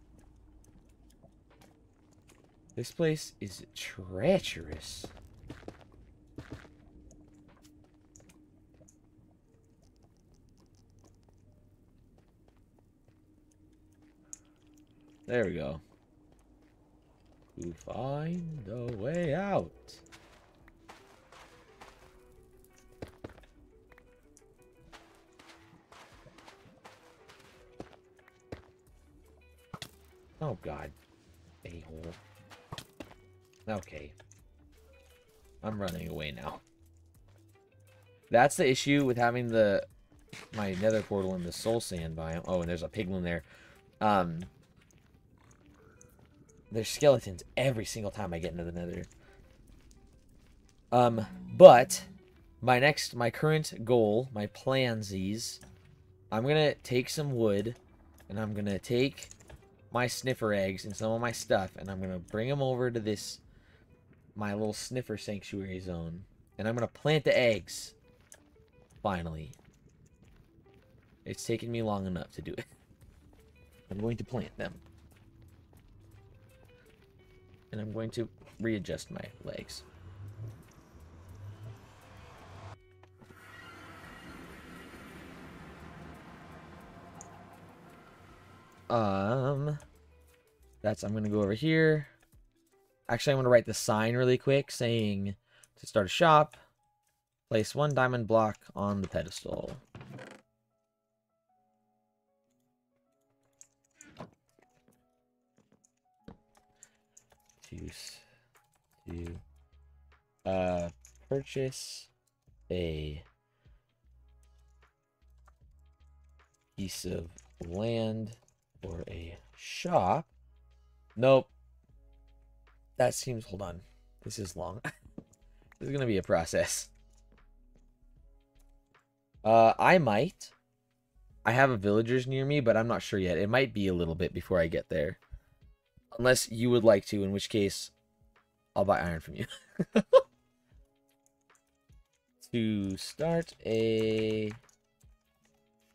This place is treacherous. There we go. To find a way out. Oh, God. A-hole. Okay. I'm running away now. That's the issue with having my nether portal in the soul sand biome. Oh, and there's a piglin there. There's skeletons every single time I get into the nether. But my current goal, my plansies, I'm gonna take some wood, and I'm gonna take my sniffer eggs and some of my stuff, and I'm gonna bring them over to this, my little sniffer sanctuary zone, and I'm gonna plant the eggs. Finally. It's taken me long enough to do it. I'm going to plant them. And I'm going to readjust my legs. I'm gonna go over here. Actually, I'm gonna write the sign really quick saying to start a shop, place 1 diamond block on the pedestal. To purchase a piece of land or a shop. Nope. That seems, hold on. This is long. This is gonna be a process. I might. I have a villagers near me, but I'm not sure yet. It might be a little bit before I get there. Unless you would like to, in which case, I'll buy iron from you. To start a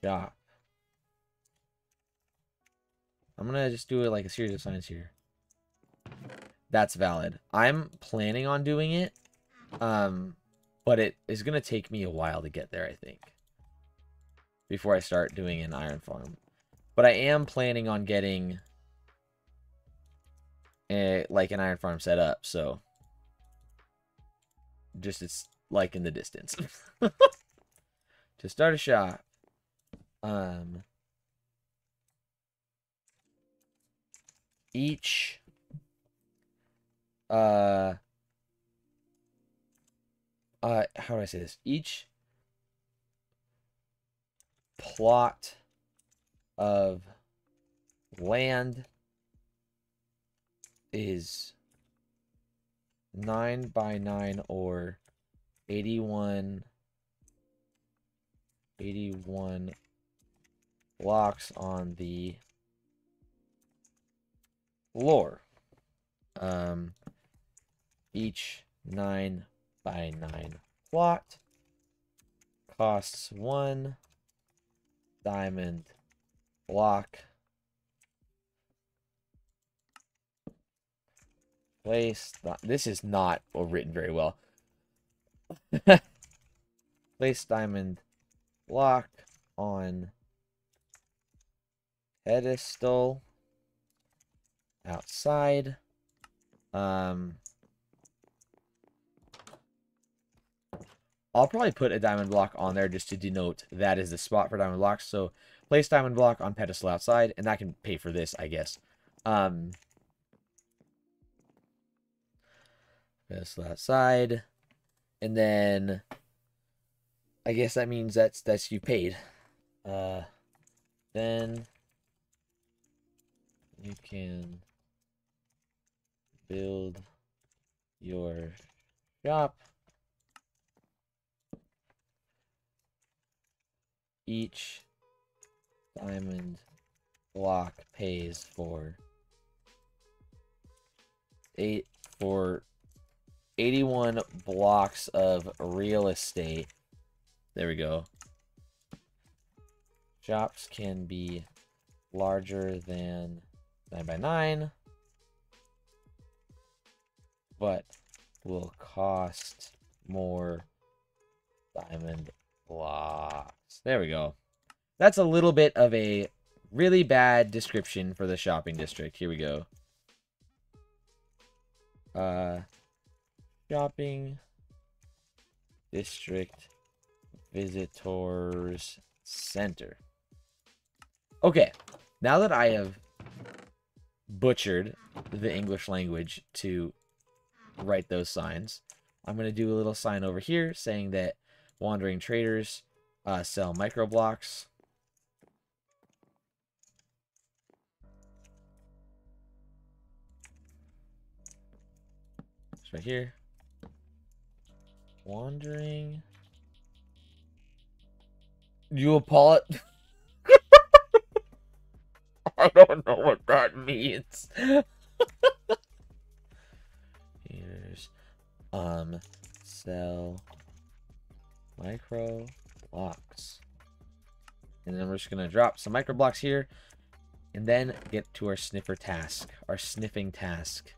shop. I'm gonna just do it like a series of signs here. That's valid. I'm planning on doing it. But it is gonna take me a while to get there, I think. Before I start doing an iron farm. But I am planning on getting like an iron farm set up, so just it's like in the distance. To start a shop. Each how do I say this? Each plot of land is 9 by 9 or 81 blocks on the floor. Each 9 by 9 plot costs 1 diamond block. This is not written very well. Place diamond block on pedestal outside. I'll probably put a diamond block on there just to denote that is the spot for diamond blocks. So place diamond block on pedestal outside, and that can pay for this, I guess. Pedestal outside, and then I guess that means that's you paid. Then you can build your shop. Each diamond block pays for 81 blocks of real estate. There we go. Shops can be larger than 9 by 9, but will cost more diamond blocks. There we go. That's a little bit of a really bad description for the shopping district. Here we go. Shopping district visitors center. Okay, now that I have butchered the English language to write those signs, I'm going to do a little sign over here saying that wandering traders sell micro blocks. It's right here. Wandering. You apologize. I don't know what that means. Here's sell micro blocks. And then we're just gonna drop some micro blocks here and then get to our sniffer task, our sniffing task.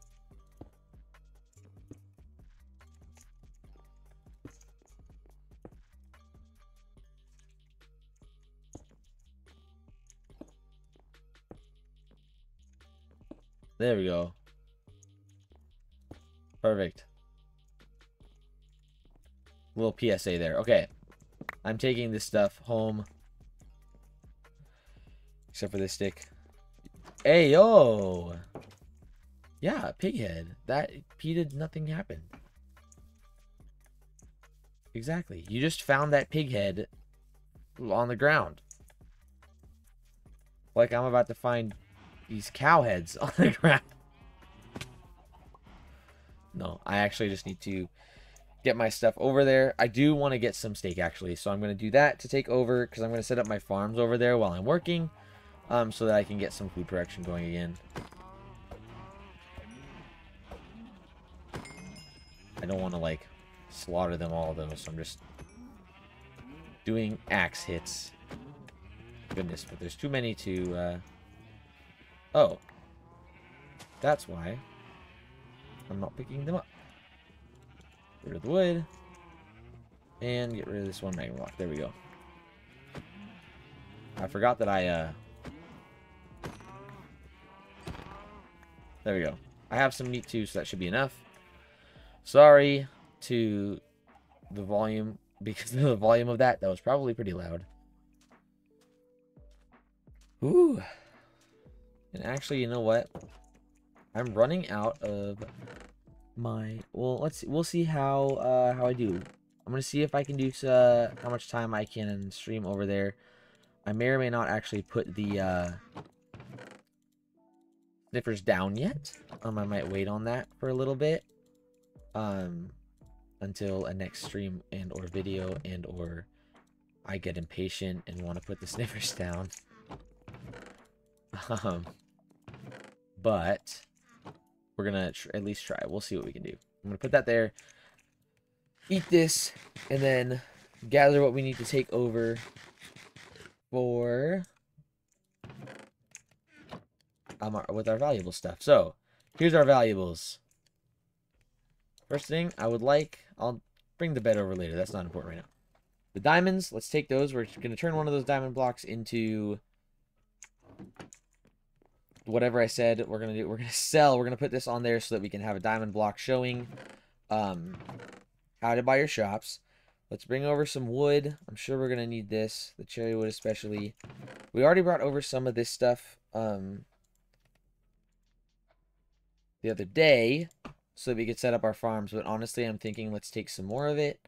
There we go. Perfect. Little PSA there. Okay. I'm taking this stuff home. Except for this stick. Hey, yo! Yeah, pig head. That did nothing happened. Exactly. You just found that pig head on the ground. Like I'm about to find these cow heads on the ground. No, I actually just need to get my stuff over there. I do want to get some steak, actually. So I'm going to do that to take over, because I'm going to set up my farms over there while I'm working. So that I can get some food production going again. I don't want to, like, slaughter them all, though. So I'm just doing axe hits. Goodness, but there's too many to... Oh. That's why I'm not picking them up. Get rid of the wood. And get rid of this one magma block. There we go. I forgot that there we go. I have some meat too, so that should be enough. Sorry to the volume, because of the volume of that was probably pretty loud. Ooh. And actually, you know what? I'm running out of my... Well, we'll see how I do. I'm gonna see if I can do how much time I can stream over there. I may or may not actually put the sniffers down yet. I might wait on that for a little bit. Until a next stream and or video and or I get impatient and want to put the sniffers down. But we're gonna at least try. We'll see what we can do. I'm gonna put that there, eat this, and then gather what we need to take over for with our valuable stuff. So here's our valuables. First thing I would like, I'll bring the bed over later. That's not important right now. The diamonds, let's take those. We're gonna turn one of those diamond blocks into whatever I said we're gonna do. We're gonna sell. We're gonna put this on there so that we can have a diamond block showing how to buy your shops. Let's bring over some wood. I'm sure we're gonna need this, the cherry wood especially. We already brought over some of this stuff the other day so that we could set up our farms, but honestly I'm thinking let's take some more of it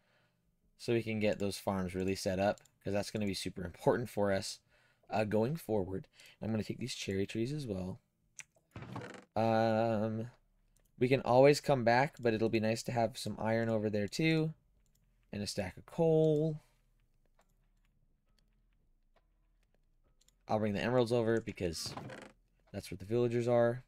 so we can get those farms really set up, because that's going to be super important for us going forward. I'm going to take these cherry trees as well. We can always come back, but it'll be nice to have some iron over there too, and a stack of coal. I'll bring the emeralds over because that's what the villagers are.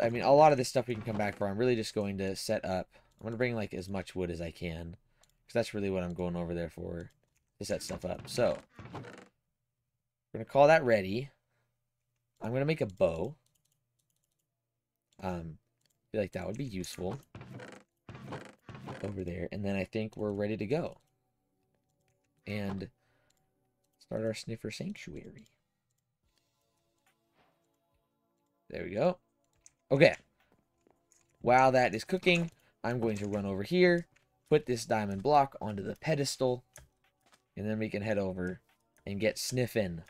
I mean, a lot of this stuff we can come back for. I'm really just going to set up. I'm going to bring like as much wood as I can, because that's really what I'm going over there for, to set stuff up. So we're going to call that ready. I'm going to make a bow. I feel like that would be useful over there. And then I think we're ready to go and start our sniffer sanctuary. There we go. Okay. While that is cooking, I'm going to run over here, put this diamond block onto the pedestal, and then we can head over and get sniffing.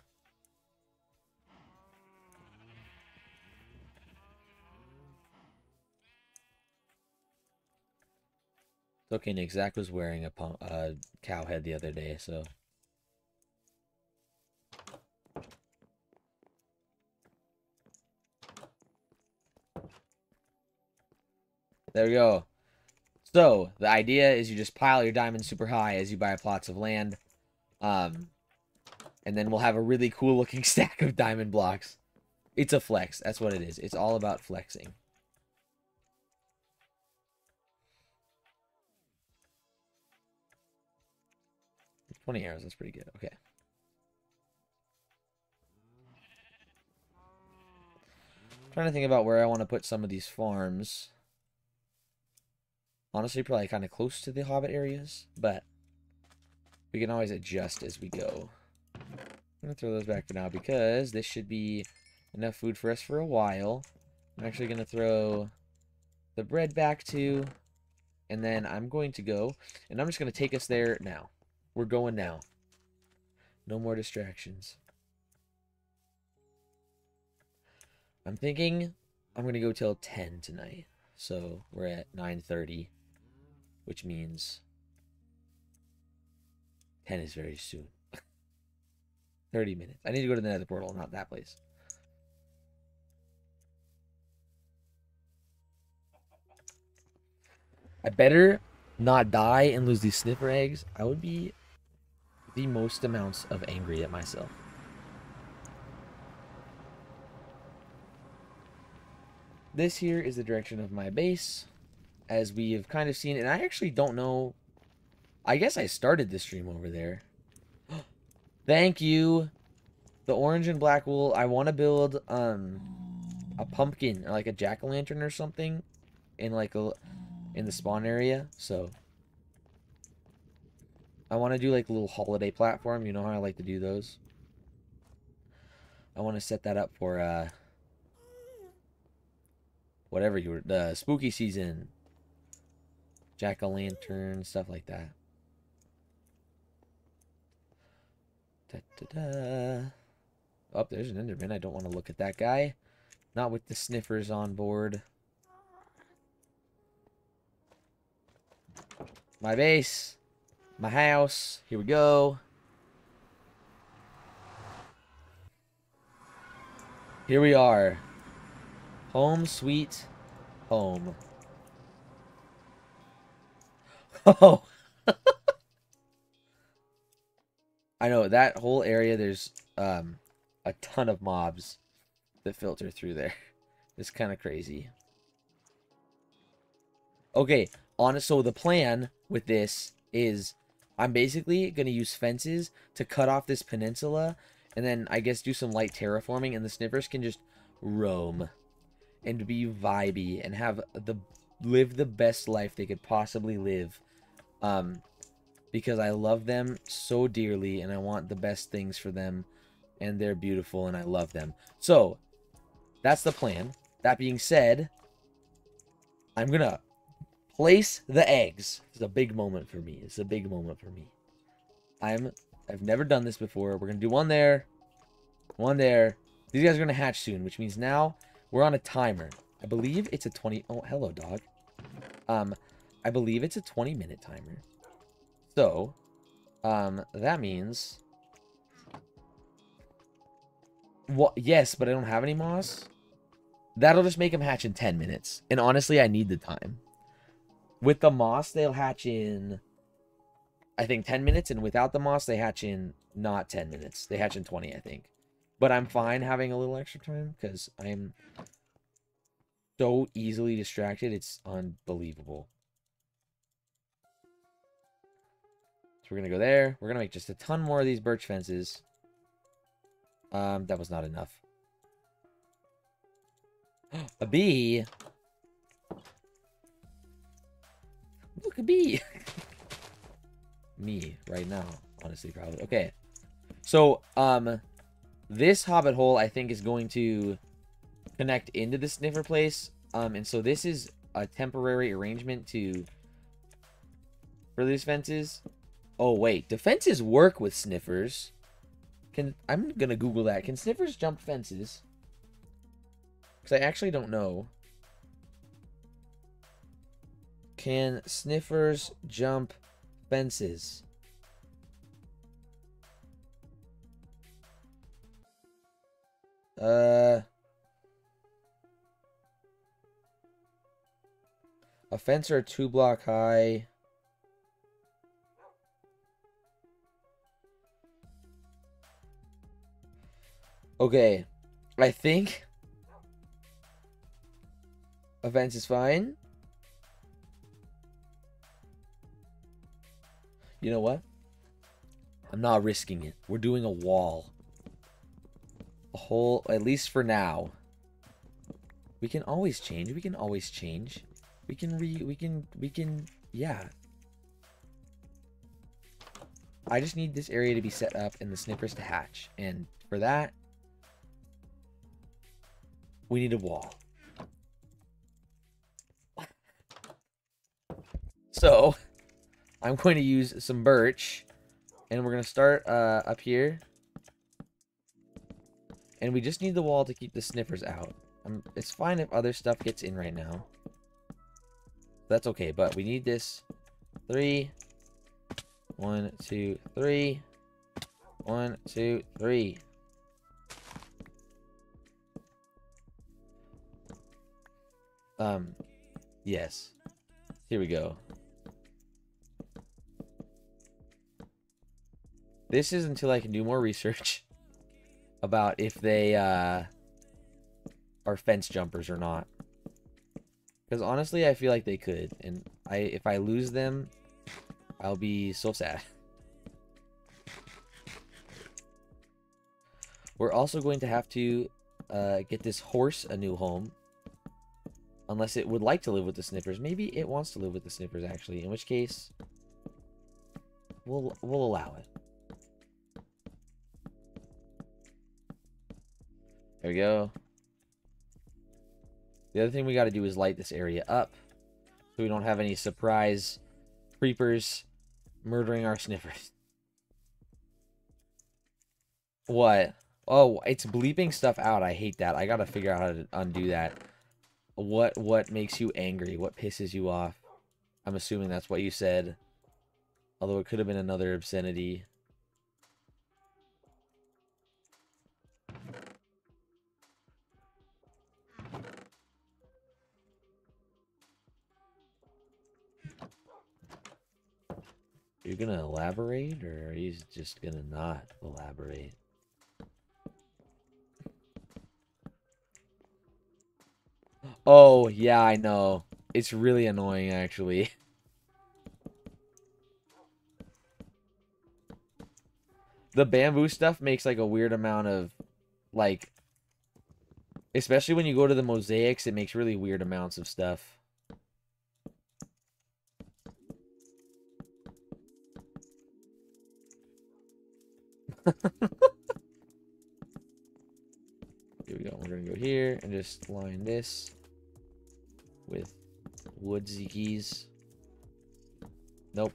It's okay, Nick. Zach was wearing a cow head the other day, so... There we go. So, the idea is you just pile your diamonds super high as you buy plots of land. And then we'll have a really cool looking stack of diamond blocks. It's a flex. That's what it is. It's all about flexing. $20 arrows. That's pretty good. Okay. Trying to think about where I want to put some of these farms. Honestly, probably kind of close to the Hobbit areas, but we can always adjust as we go. I'm going to throw those back for now because this should be enough food for us for a while. I'm actually going to throw the bread back too, and then I'm going to go, and I'm just going to take us there now. We're going now. No more distractions. I'm thinking I'm going to go till 10 tonight. So we're at 9:30, which means 10 is very soon. 30 minutes. I need to go to the nether portal, not that place. I better not die and lose these sniffer eggs. I would be the most amounts of angry at myself. This here is the direction of my base, as we have kind of seen. And I actually don't know. I guess I started the stream over there. Thank you. The orange and black wool. I want to build a pumpkin or like a jack-o'-lantern or something in like in the spawn area. So I want to do like a little holiday platform. You know how I like to do those. I want to set that up for whatever the spooky season. Jack-o'-lantern, stuff like that. Da, da, da. Oh, there's an enderman. I don't want to look at that guy. Not with the sniffers on board. My base. My house. Here we go. Here we are. Home sweet home. Oh. I know that whole area, there's a ton of mobs that filter through there. It's kind of crazy. Okay, so the plan with this is I'm basically going to use fences to cut off this peninsula and then I guess do some light terraforming, and the sniffers can just roam and be vibey and live the best life they could possibly live. Because I love them so dearly and I want the best things for them, and they're beautiful and I love them. So, that's the plan. That being said, I'm going to place the eggs. It's a big moment for me. It's a big moment for me. I've never done this before. We're going to do one there. One there. These guys are going to hatch soon, which means now we're on a timer. I believe it's a 20... Oh, hello, dog. I believe it's a 20-minute timer. So, that means... What? Yes, but I don't have any moss. That'll just make them hatch in 10 minutes. And honestly, I need the time. With the moss, they'll hatch in, I think, 10 minutes. And without the moss, they hatch in not 10 minutes. They hatch in 20, I think. But I'm fine having a little extra time because I'm so easily distracted. It's unbelievable. So we're going to go there. We're going to make just a ton more of these birch fences. That was not enough. A bee. Look, a bee. Me right now, honestly, probably. Okay. So, this hobbit hole, I think, is going to connect into the sniffer place. And so this is a temporary arrangement for these fences. Oh, wait. Do fences work with sniffers? I'm gonna Google that. Can sniffers jump fences? Because I actually don't know. Can sniffers jump fences? A fence or a 2-block high. Okay. I think a fence is fine. You know what? I'm not risking it. We're doing a wall. A whole, at least for now. We can always change. We can always change. We can, yeah. I just need this area to be set up and the snippers to hatch. And for that, we need a wall. So, I'm going to use some birch. And we're going to start up here. And we just need the wall to keep the sniffers out. It's fine if other stuff gets in right now. That's okay, but we need this. 3. 1, 2, 3. 1, 2, 3. Yes. Here we go. This is until I can do more research about if they are fence jumpers or not. Because honestly, I feel like they could. And if I lose them, I'll be so sad. We're also going to have to get this horse a new home. Unless it would like to live with the sniffers. Maybe it wants to live with the sniffers, actually. In which case, we'll allow it. There we go. The other thing we got to do is light this area up. So we don't have any surprise creepers murdering our sniffers. What? Oh, it's bleeping stuff out. I hate that. I got to figure out how to undo that. What makes you angry? What pisses you off? I'm assuming that's what you said. Although it could have been another obscenity. Are you gonna elaborate, or are you just gonna not elaborate? Oh, yeah, I know. It's really annoying, actually. The bamboo stuff makes, like, a weird amount of, like... Especially when you go to the mosaics, it makes really weird amounts of stuff. Here we go. We're gonna go here and just line this with wood ziggies. Nope.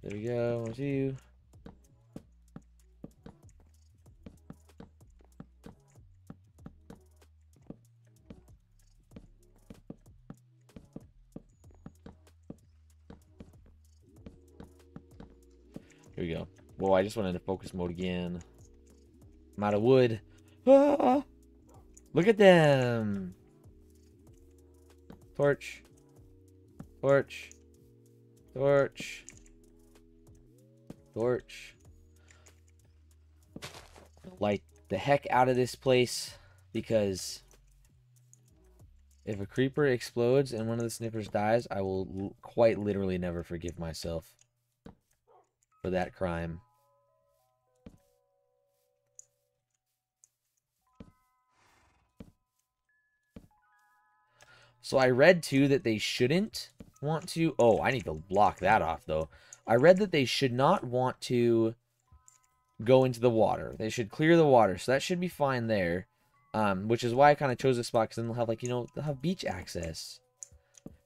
There we go. 1, 2. Here we go. Whoa, I just went into focus mode again. I'm out of wood. Ah! Look at them. Torch. Torch. Torch. Torch. Light the heck out of this place, because if a creeper explodes and one of the sniffers dies, I will quite literally never forgive myself for that crime. So I read too that they shouldn't want to... Oh, I need to block that off though. I read that they should not want to go into the water. They should clear the water. So that should be fine there. Which is why I kind of chose this spot, because then they'll have, like, you know, they'll have beach access.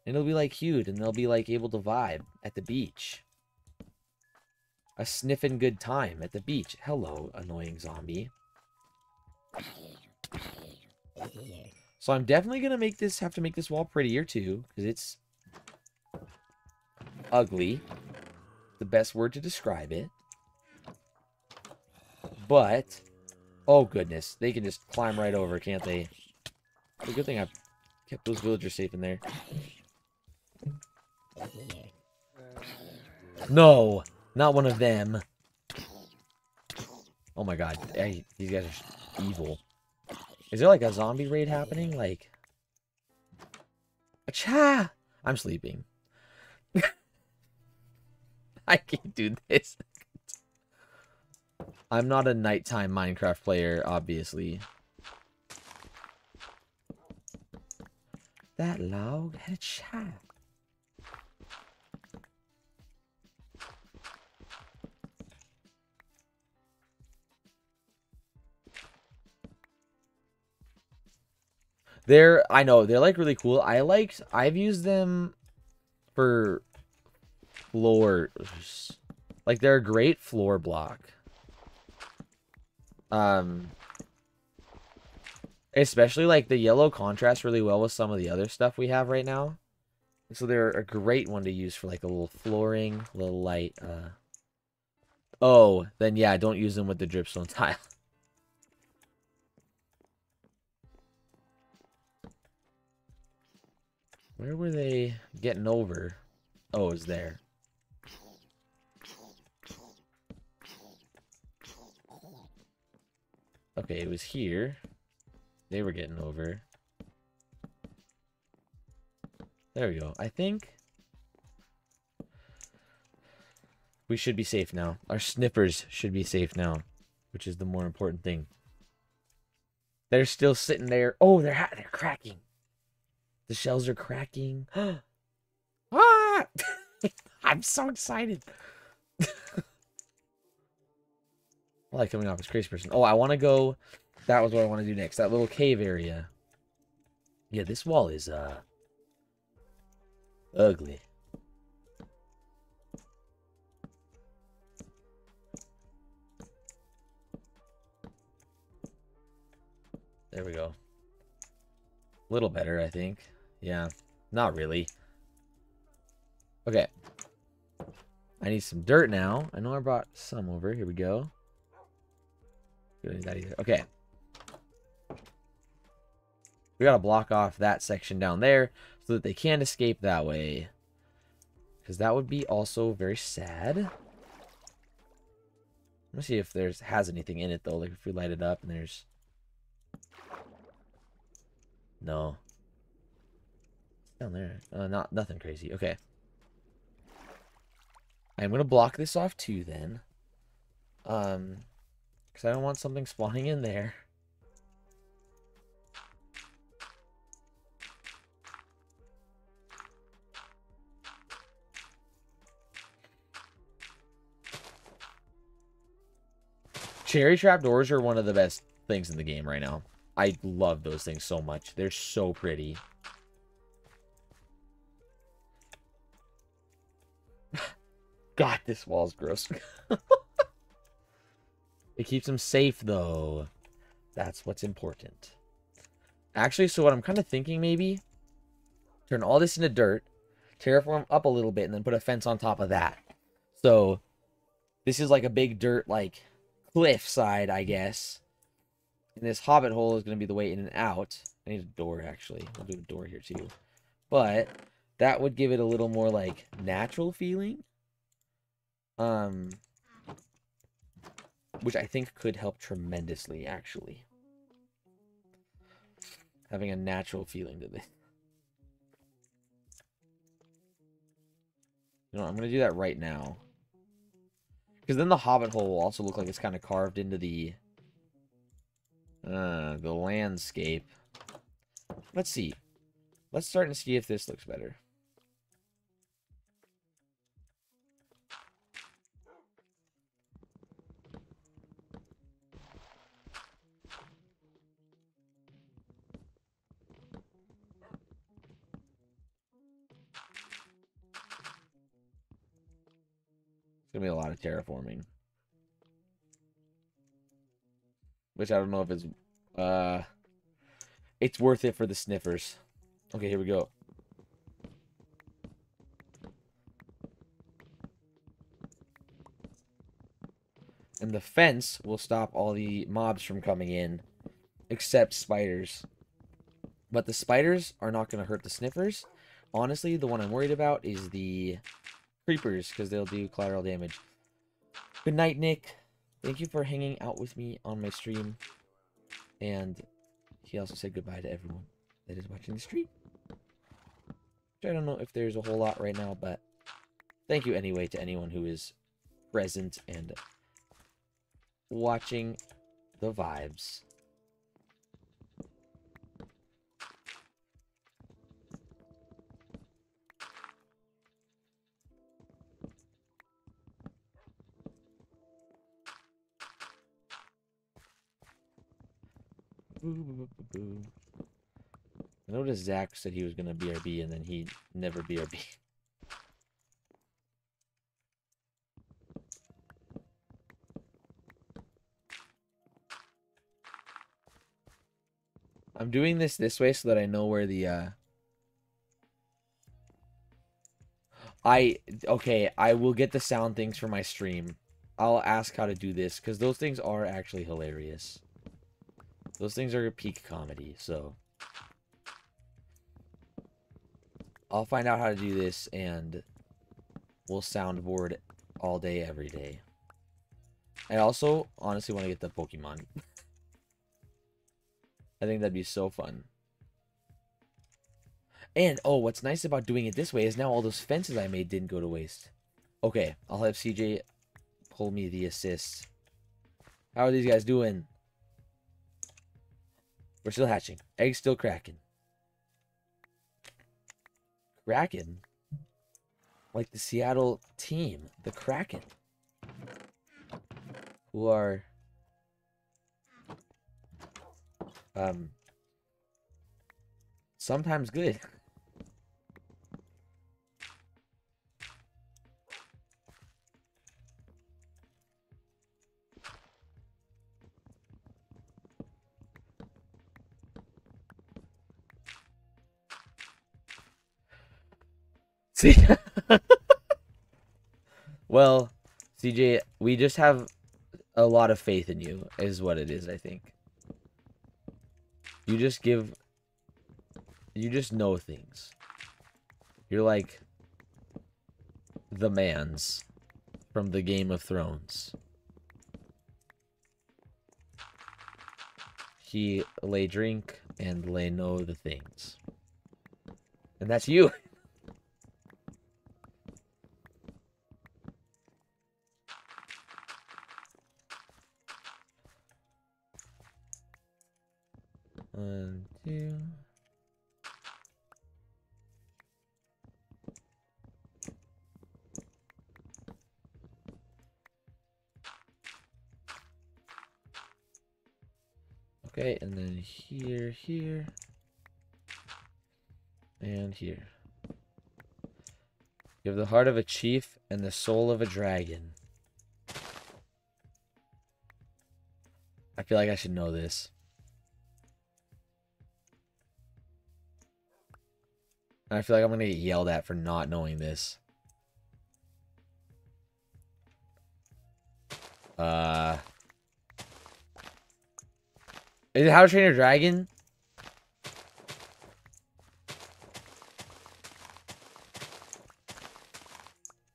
And it'll be, like, cute, and they'll be, like, able to vibe at the beach. A sniffing good time at the beach. Hello, annoying zombie. So I'm definitely going to have to make this wall prettier, too, because it's ugly. The best word to describe it. But, oh goodness, they can just climb right over, can't they? It's a good thing I kept those villagers safe in there. No, not one of them. Oh my god, these guys are evil. Is there like a zombie raid happening? Like, achha! I'm sleeping. I can't do this. I'm not a nighttime Minecraft player, obviously. That log had a child. I know, they're like really cool. I've used them for floors. Like, they're a great floor block. Especially like the yellow contrasts really well with some of the other stuff we have right now. So they're a great one to use for like a little flooring, a little light. Oh, then yeah, don't use them with the dripstone tile. Where were they getting over? Oh, it was there. Okay, it was here. They were getting over. There we go. I think we should be safe now. Our sniffers should be safe now, which is the more important thing. They're still sitting there. Oh, they're cracking. The shells are cracking. Ah! I'm so excited. I like coming off as crazy person. Oh, I want to go. That was what I want to do next. That little cave area. Yeah, this wall is ugly. There we go. A little better, I think. Yeah, not really. Okay. I need some dirt now. I know I brought some over. Here we go. Don't need that either. Okay. We gotta block off that section down there so that they can't escape that way. Because that would be also very sad. Let's see if has anything in it though. Like if we light it up and there's... No. Down there. Nothing crazy. Okay. I'm gonna block this off too then. Because I don't want something spawning in there. Cherry trapdoors are one of the best things in the game right now. I love those things so much. They're so pretty. God, this wall's gross. It keeps them safe, though. That's what's important. Actually, so what I'm kind of thinking, maybe, turn all this into dirt, terraform up a little bit, and then put a fence on top of that. So, this is like a big dirt, like, cliff side, I guess. And this hobbit hole is going to be the way in and out. I need a door, actually. I'll do a door here, too. But that would give it a little more, like, natural feeling. Which I think could help tremendously, actually. Having a natural feeling to this. You know, I'm going to do that right now. Because then the hobbit hole will also look like it's kind of carved into the landscape. Let's see. Let's start and see if this looks better. It's going to be a lot of terraforming. Which I don't know if it's worth it for the sniffers. Okay, here we go. And the fence will stop all the mobs from coming in, except spiders. But the spiders are not going to hurt the sniffers. Honestly, the one I'm worried about is the creepers, because they'll do collateral damage. Good night, Nick. Thank you for hanging out with me on my stream. And he also said goodbye to everyone that is watching the stream. I don't know if there's a whole lot right now, but thank you anyway to anyone who is present and watching the vibes. I noticed Zach said he was going to BRB and then he never BRB. I'm doing this way so that I know where the okay, I will get the sound things for my stream. I'll ask how to do this because those things are actually hilarious. Those things are peak comedy, so I'll find out how to do this and we'll soundboard all day every day. I also honestly want to get the Pokemon. I think that'd be so fun. And, oh, what's nice about doing it this way is now all those fences I made didn't go to waste. Okay, I'll have CJ pull me the assist. How are these guys doing? We're still hatching. Eggs still cracking. Kraken? Like the Seattle team, the Kraken. Who are... sometimes good. See? Well, CJ, we just have a lot of faith in you, is what it is, I think. You just know things. You're like the mans from the Game of Thrones. He lay drink and lay know the things. And that's you. One, two. Okay, and then here, here, and here. You have the heart of a chief and the soul of a dragon. I feel like I should know this. And I feel like I'm gonna get yelled at for not knowing this. Is it How to Train Your Dragon?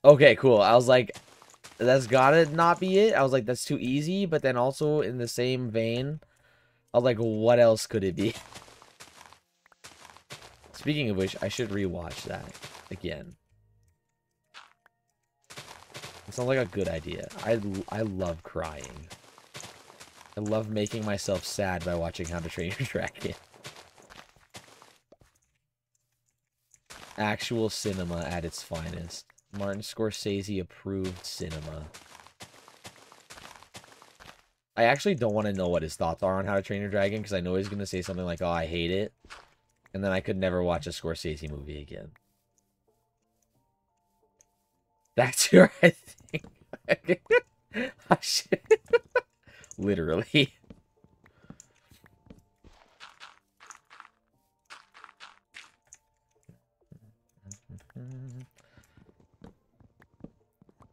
Okay, cool. I was like, that's gotta not be it. I was like, that's too easy. But then also in the same vein, I was like, what else could it be? Speaking of which, I should rewatch that again. It sounds like a good idea. I love crying. I love making myself sad by watching How to Train Your Dragon. Actual cinema at its finest. Martin Scorsese approved cinema. I actually don't want to know what his thoughts are on How to Train Your Dragon because I know he's going to say something like, oh, I hate it. And then I could never watch a Scorsese movie again. That's your, I think. Oh, shit. Literally.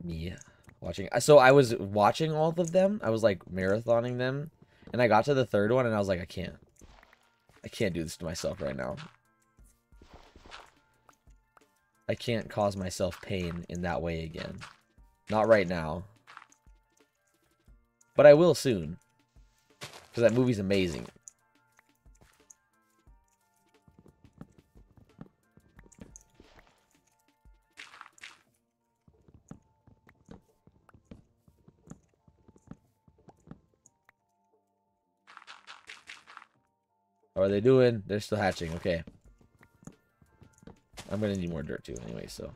Mia. watching. So I was watching all of them. I was like marathoning them, and I got to the third one, and I was like, I can't do this to myself right now. I can't cause myself pain in that way again. Not right now. But I will soon. Because that movie's amazing. How are they doing? They're still hatching. Okay. I'm going to need more dirt too anyway, so.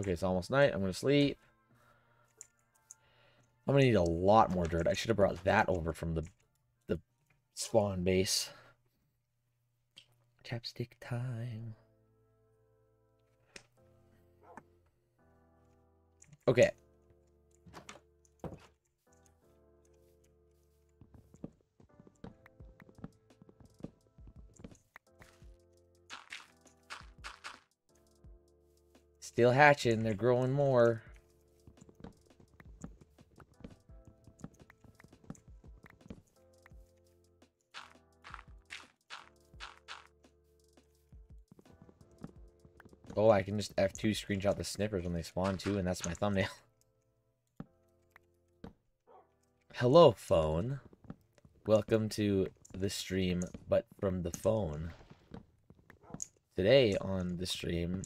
Okay, it's almost night. I'm going to sleep. I'm going to need a lot more dirt. I should have brought that over from the spawn base. Chapstick time. Okay. Still hatching. They're growing more. Oh, I can just F2 screenshot the snippers when they spawn too, and that's my thumbnail. Hello, phone. Welcome to the stream, but from the phone. Today on the stream,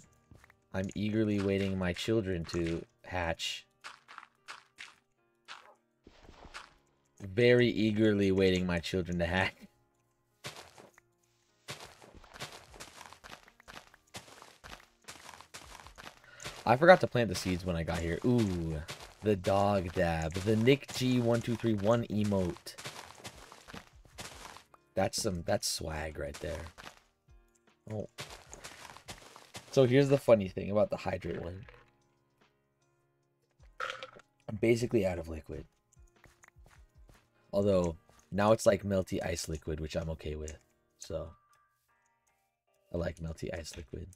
I'm eagerly waiting my children to hatch. Very eagerly waiting my children to hatch. I forgot to plant the seeds when I got here. Ooh, the dog dab. The Nick G1231 emote. That's swag right there. Oh. So here's the funny thing about the hydrate one. I'm basically out of liquid. Although, now it's like melty ice liquid, which I'm okay with. So, I like melty ice liquid.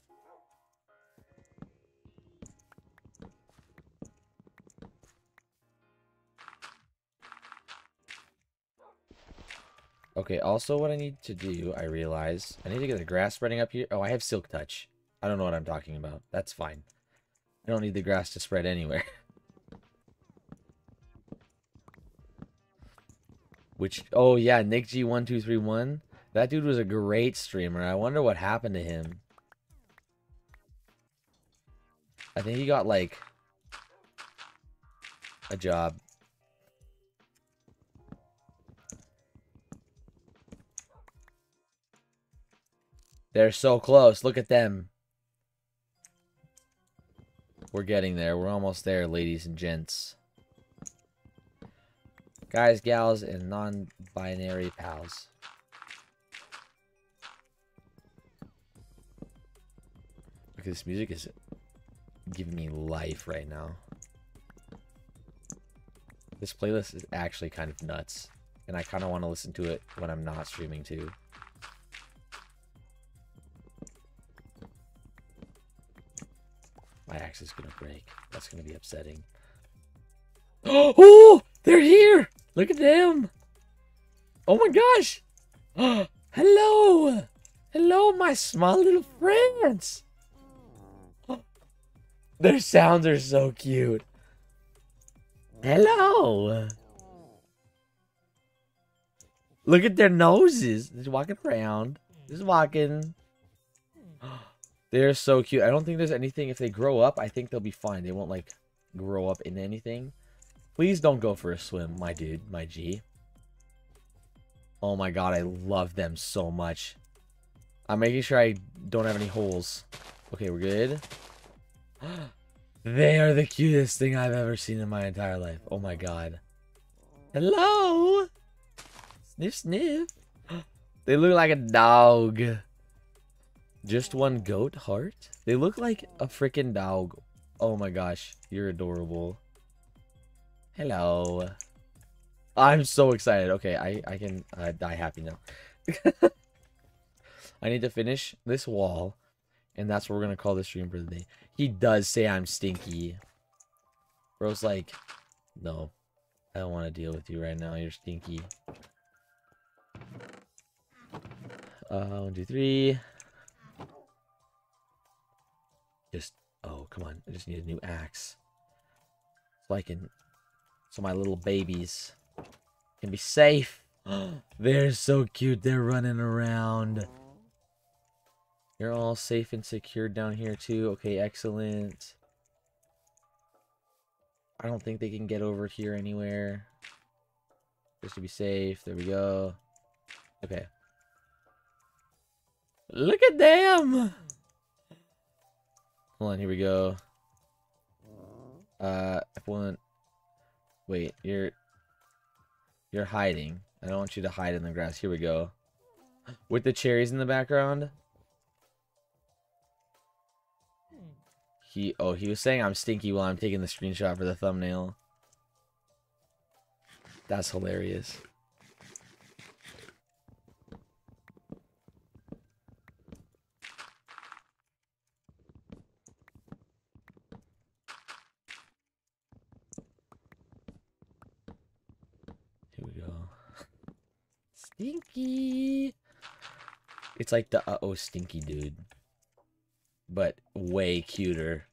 Okay, also what I need to do, I realize, I need to get the grass spreading up here. Oh, I have Silk Touch. I don't know what I'm talking about. That's fine. I don't need the grass to spread anywhere. Which, oh yeah, Nick G1231. That dude was a great streamer. I wonder what happened to him. I think he got, like, a job. They're so close. Look at them. We're getting there. We're almost there, ladies and gents. Guys, gals, and non-binary pals. Look, this music is giving me life right now. This playlist is actually kind of nuts. And I kind of want to listen to it when I'm not streaming too. My axe is gonna break. That's gonna be upsetting. Oh! They're here! Look at them! Oh my gosh! Hello! Hello, my small little friends! Their sounds are so cute. Hello! Look at their noses. Just walking around. Just walking. They're so cute. I don't think there's anything. If they grow up, I think they'll be fine. They won't, like, grow up into anything. Please don't go for a swim, my dude, my G. Oh my god, I love them so much. I'm making sure I don't have any holes. Okay, we're good. They are the cutest thing I've ever seen in my entire life. Oh my god. Hello! Sniff, sniff. They look like a dog. Just one goat heart? They look like a freaking dog. Oh my gosh, you're adorable. Hello. I'm so excited. Okay, I can die happy now. I need to finish this wall, and that's what we're gonna call the stream for the day. He does say I'm stinky. Bro's like, no, I don't want to deal with you right now. You're stinky. 1, 2, 3. Just, oh, come on. I just need a new axe. So my little babies can be safe. They're so cute. They're running around. You're all safe and secure down here too. Okay, excellent. I don't think they can get over here anywhere. Just to be safe. There we go. Okay. Look at them! Hold on, here we go. Wait, you're hiding. I don't want you to hide in the grass. Here we go. With the cherries in the background. He was saying I'm stinky while I'm taking the screenshot for the thumbnail. That's hilarious. Here we go. Stinky. It's like the uh-oh stinky dude, but way cuter.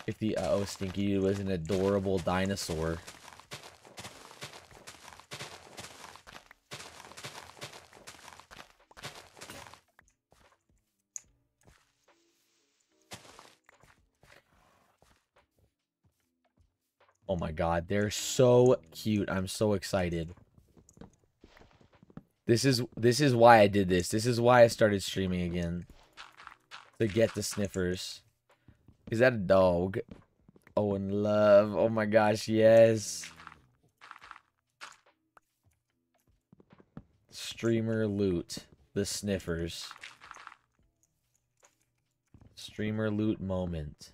If the uh-oh stinky dude was an adorable dinosaur. Oh my god, they're so cute. I'm so excited. This is why I did this. This is why I started streaming again. To get the sniffers. Is that a dog? Oh, in love. Oh my gosh, yes. Streamer loot. The sniffers. Streamer loot moment.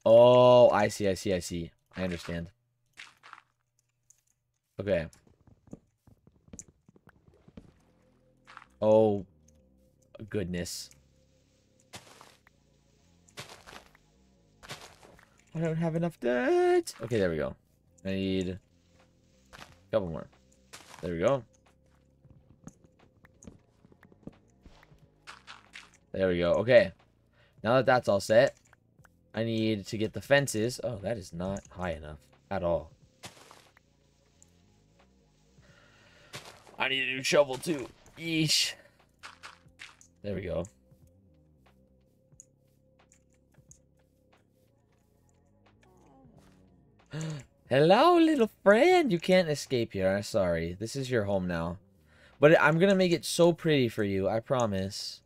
Oh, I see. I understand. Okay. Oh, goodness. I don't have enough dirt. Okay, there we go. I need a couple more. There we go. There we go. Okay. Now that that's all set, I need to get the fences. Oh, that is not high enough at all. I need a new shovel too. Yeesh. There we go. Hello, little friend. You can't escape here. I'm sorry. This is your home now. But I'm going to make it so pretty for you. I promise.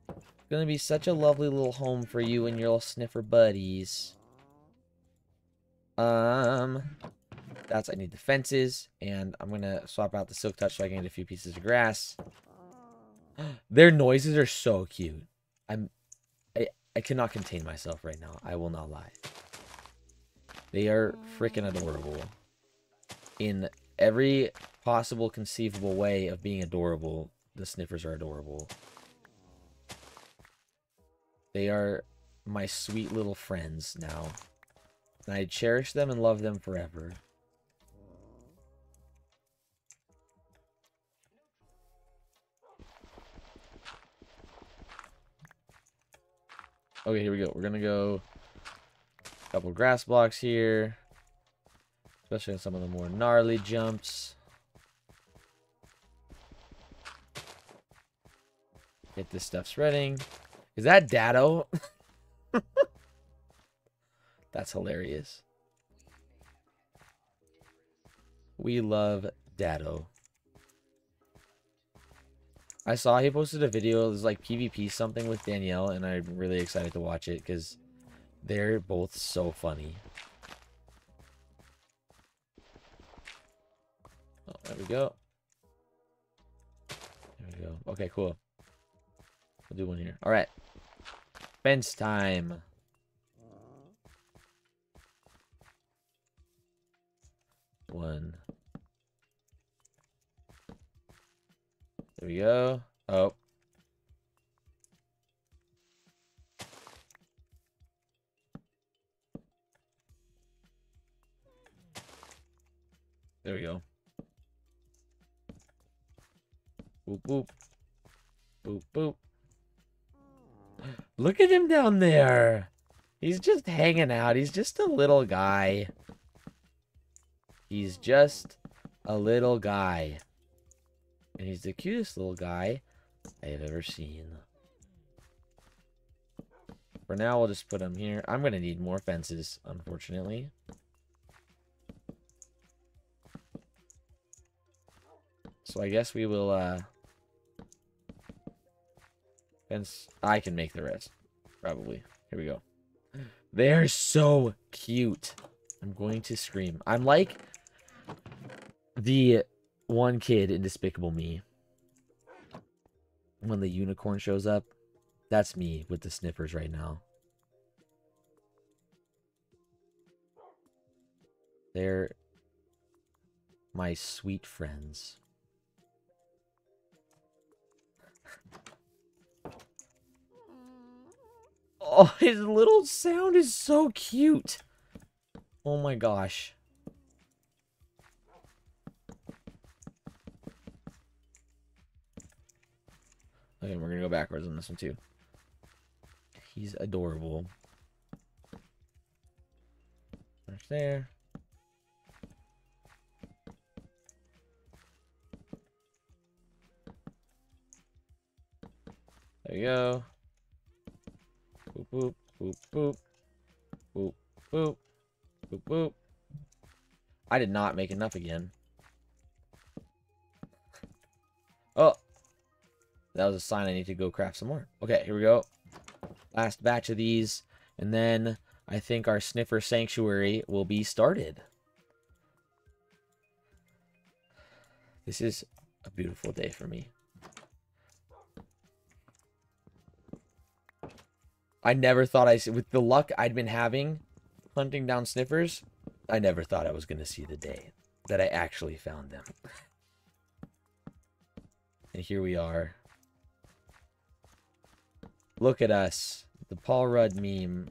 It's going to be such a lovely little home for you and your little sniffer buddies. I need the fences. And I'm going to swap out the silk touch so I can get a few pieces of grass. Their noises are so cute. I cannot contain myself right now. I will not lie. They are freaking adorable. In every possible conceivable way of being adorable, the sniffers are adorable. They are my sweet little friends now. And I cherish them and love them forever. Okay, here we go. We're gonna go a couple grass blocks here. Especially on some of the more gnarly jumps. Get this stuff spreading. Is that Dado? That's hilarious. We love Dado. I saw he posted a video. It was like PvP something with Danielle, and I'm really excited to watch it because they're both so funny. Oh, there we go. There we go. Okay, cool. We'll do one here. All right. Fence time. we go. Oh. There we go. Boop, boop. Boop, boop. Look at him down there. He's just hanging out. He's just a little guy. He's just a little guy. And he's the cutest little guy I have ever seen. For now, we'll just put him here. I'm going to need more fences, unfortunately. So I guess we will, fence. I can make the rest, probably. Here we go. They're so cute. I'm going to scream. I'm like the one kid in Despicable Me. When the unicorn shows up, that's me with the sniffers right now. They're my sweet friends. Oh, his little sound is so cute. Oh my gosh. Okay, we're gonna go backwards on this one too. He's adorable. Right there. There we go. Boop, boop, boop, boop. Boop, boop. Boop, boop. I did not make enough again. Oh. That was a sign I need to go craft some more. Okay, here we go. Last batch of these. And then I think our sniffer sanctuary will be started. This is a beautiful day for me. I never thought with the luck I'd been having hunting down sniffers, I never thought I was going to see the day that I actually found them. And here we are. Look at us. The Paul Rudd meme.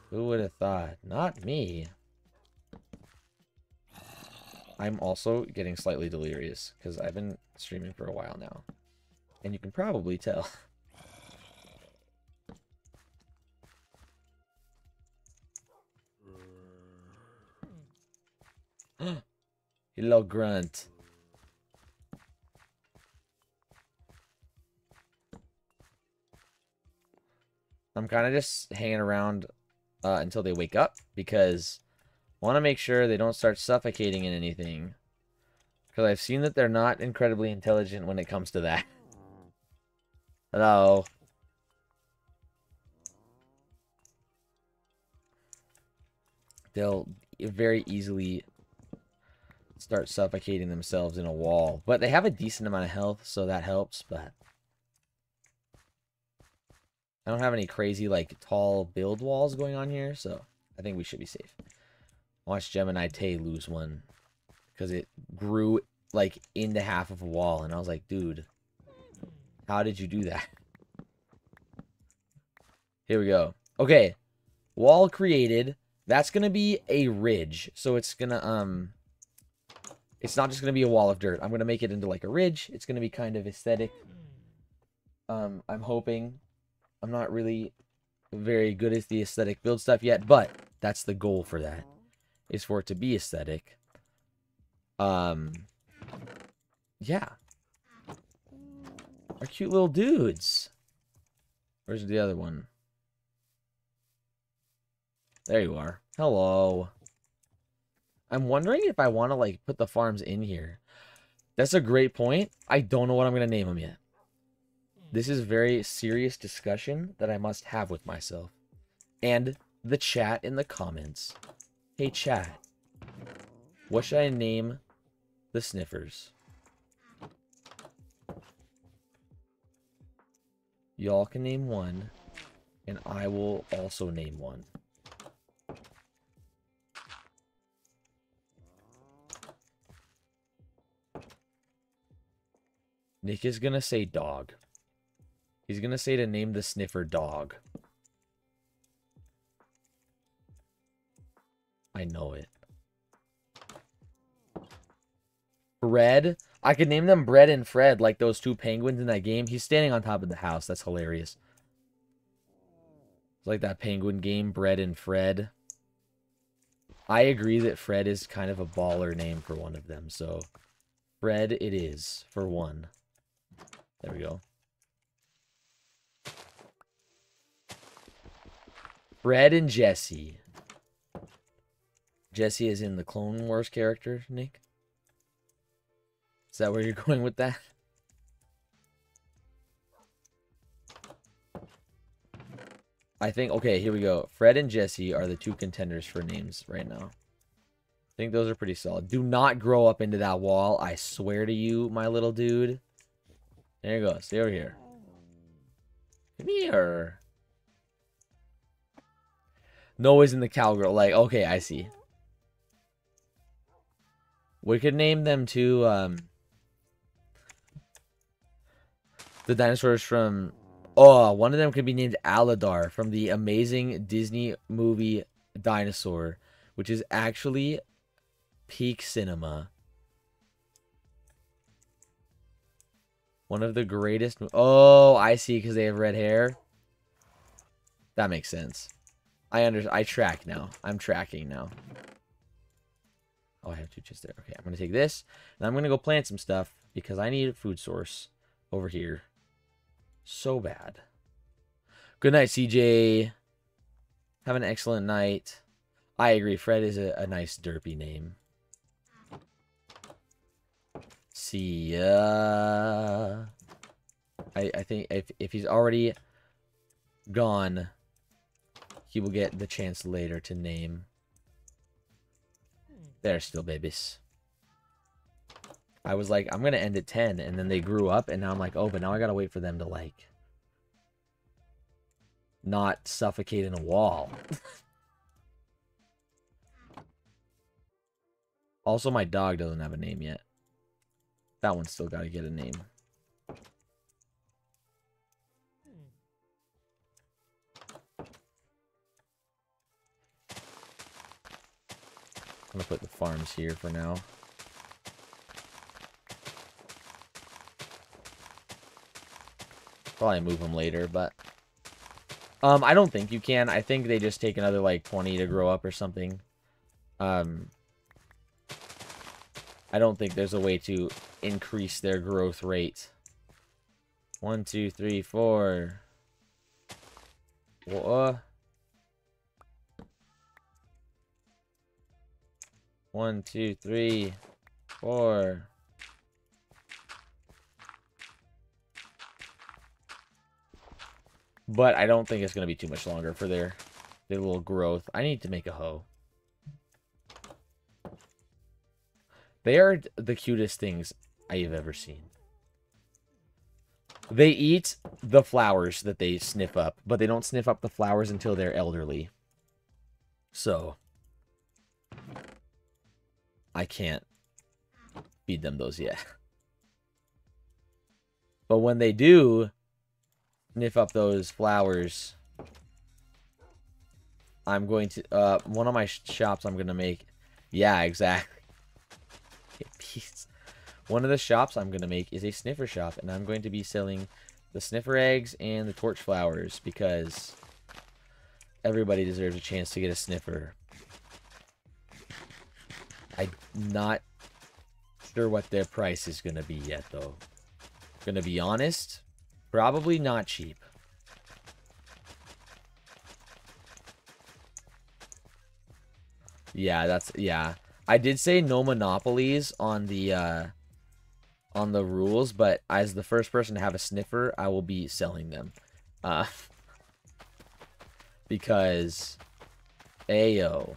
Who would have thought? Not me. I'm also getting slightly delirious because I've been streaming for a while now. And you can probably tell. Hello, grunt. I'm kind of just hanging around until they wake up because I want to make sure they don't start suffocating in anything. Because I've seen that they're not incredibly intelligent when it comes to that. Hello. They'll very easily start suffocating themselves in a wall. But they have a decent amount of health, so that helps, but I don't have any crazy, like, tall build walls going on here, so I think we should be safe. Watch Gemini Tay lose one because it grew, like, into half of a wall, and I was like, dude, how did you do that? Here we go. Okay, wall created. That's going to be a ridge, so it's going to, it's not just going to be a wall of dirt. I'm going to make it into, like, a ridge. It's going to be kind of aesthetic. I'm hoping. I'm not really very good at the aesthetic build stuff yet, but that's the goal for that, is for it to be aesthetic. Yeah. Our cute little dudes. Where's the other one? There you are. Hello. I'm wondering if I want to, like, put the farms in here. That's a great point. I don't know what I'm going to name them yet. This is a very serious discussion that I must have with myself. And the chat in the comments. Hey, chat. What should I name the sniffers? Y'all can name one. And I will also name one. Nick is gonna say dog. He's gonna say to name the sniffer dog. I know it. Fred? I could name them Bread and Fred, like those two penguins in that game. He's standing on top of the house. That's hilarious. It's like that penguin game, Bread and Fred. I agree that Fred is kind of a baller name for one of them, so Fred it is for one. There we go. Fred and Jesse. Jesse is in the Clone Wars character, Nick? Is that where you're going with that? I think, okay, here we go. Fred and Jesse are the two contenders for names right now. I think those are pretty solid. Do not grow up into that wall. I swear to you, my little dude. There you go. Stay over here. Come here. Noah's in the cowgirl. Like, okay, I see. We could name them too, the dinosaurs from... Oh, one of them could be named Aladar from the amazing Disney movie Dinosaur, which is actually peak cinema. One of the greatest... Oh, I see, because they have red hair. That makes sense. I track now. I'm tracking now. Oh, I have two chests there. Okay, I'm going to take this, and I'm going to go plant some stuff, because I need a food source over here. So bad. Good night, CJ. Have an excellent night. I agree. Fred is a nice derpy name. See ya. I think if he's already gone, he will get the chance later to name. They're still babies. I was like, I'm going to end at 10, and then they grew up, and now I'm like, oh, but now I got to wait for them to, like, not suffocate in a wall. Also, my dog doesn't have a name yet. That one's still got to get a name. I'm going to put the farms here for now. Probably move them later, but I don't think you can. I think they just take another like 20 to grow up or something. I don't think there's a way to increase their growth rate. 1, 2, 3, 4. Whoa. 1, 2, 3, 4. But I don't think it's going to be too much longer for their little growth. I need to make a hoe. They are the cutest things I have ever seen. They eat the flowers that they sniff up, but they don't sniff up the flowers until they're elderly. So, I can't feed them those yet. But when they do sniff up those flowers, I'm going to, one of my shops I'm going to make, yeah, exactly. Peace. One of the shops I'm going to make is a sniffer shop, and I'm going to be selling the sniffer eggs and the torch flowers, because everybody deserves a chance to get a sniffer. I'm not sure what their price is going to be yet, though. Gonna be honest, probably not cheap. Yeah, that's, yeah. I did say no monopolies on the rules, but as the first person to have a sniffer, I will be selling them. Because, ayo,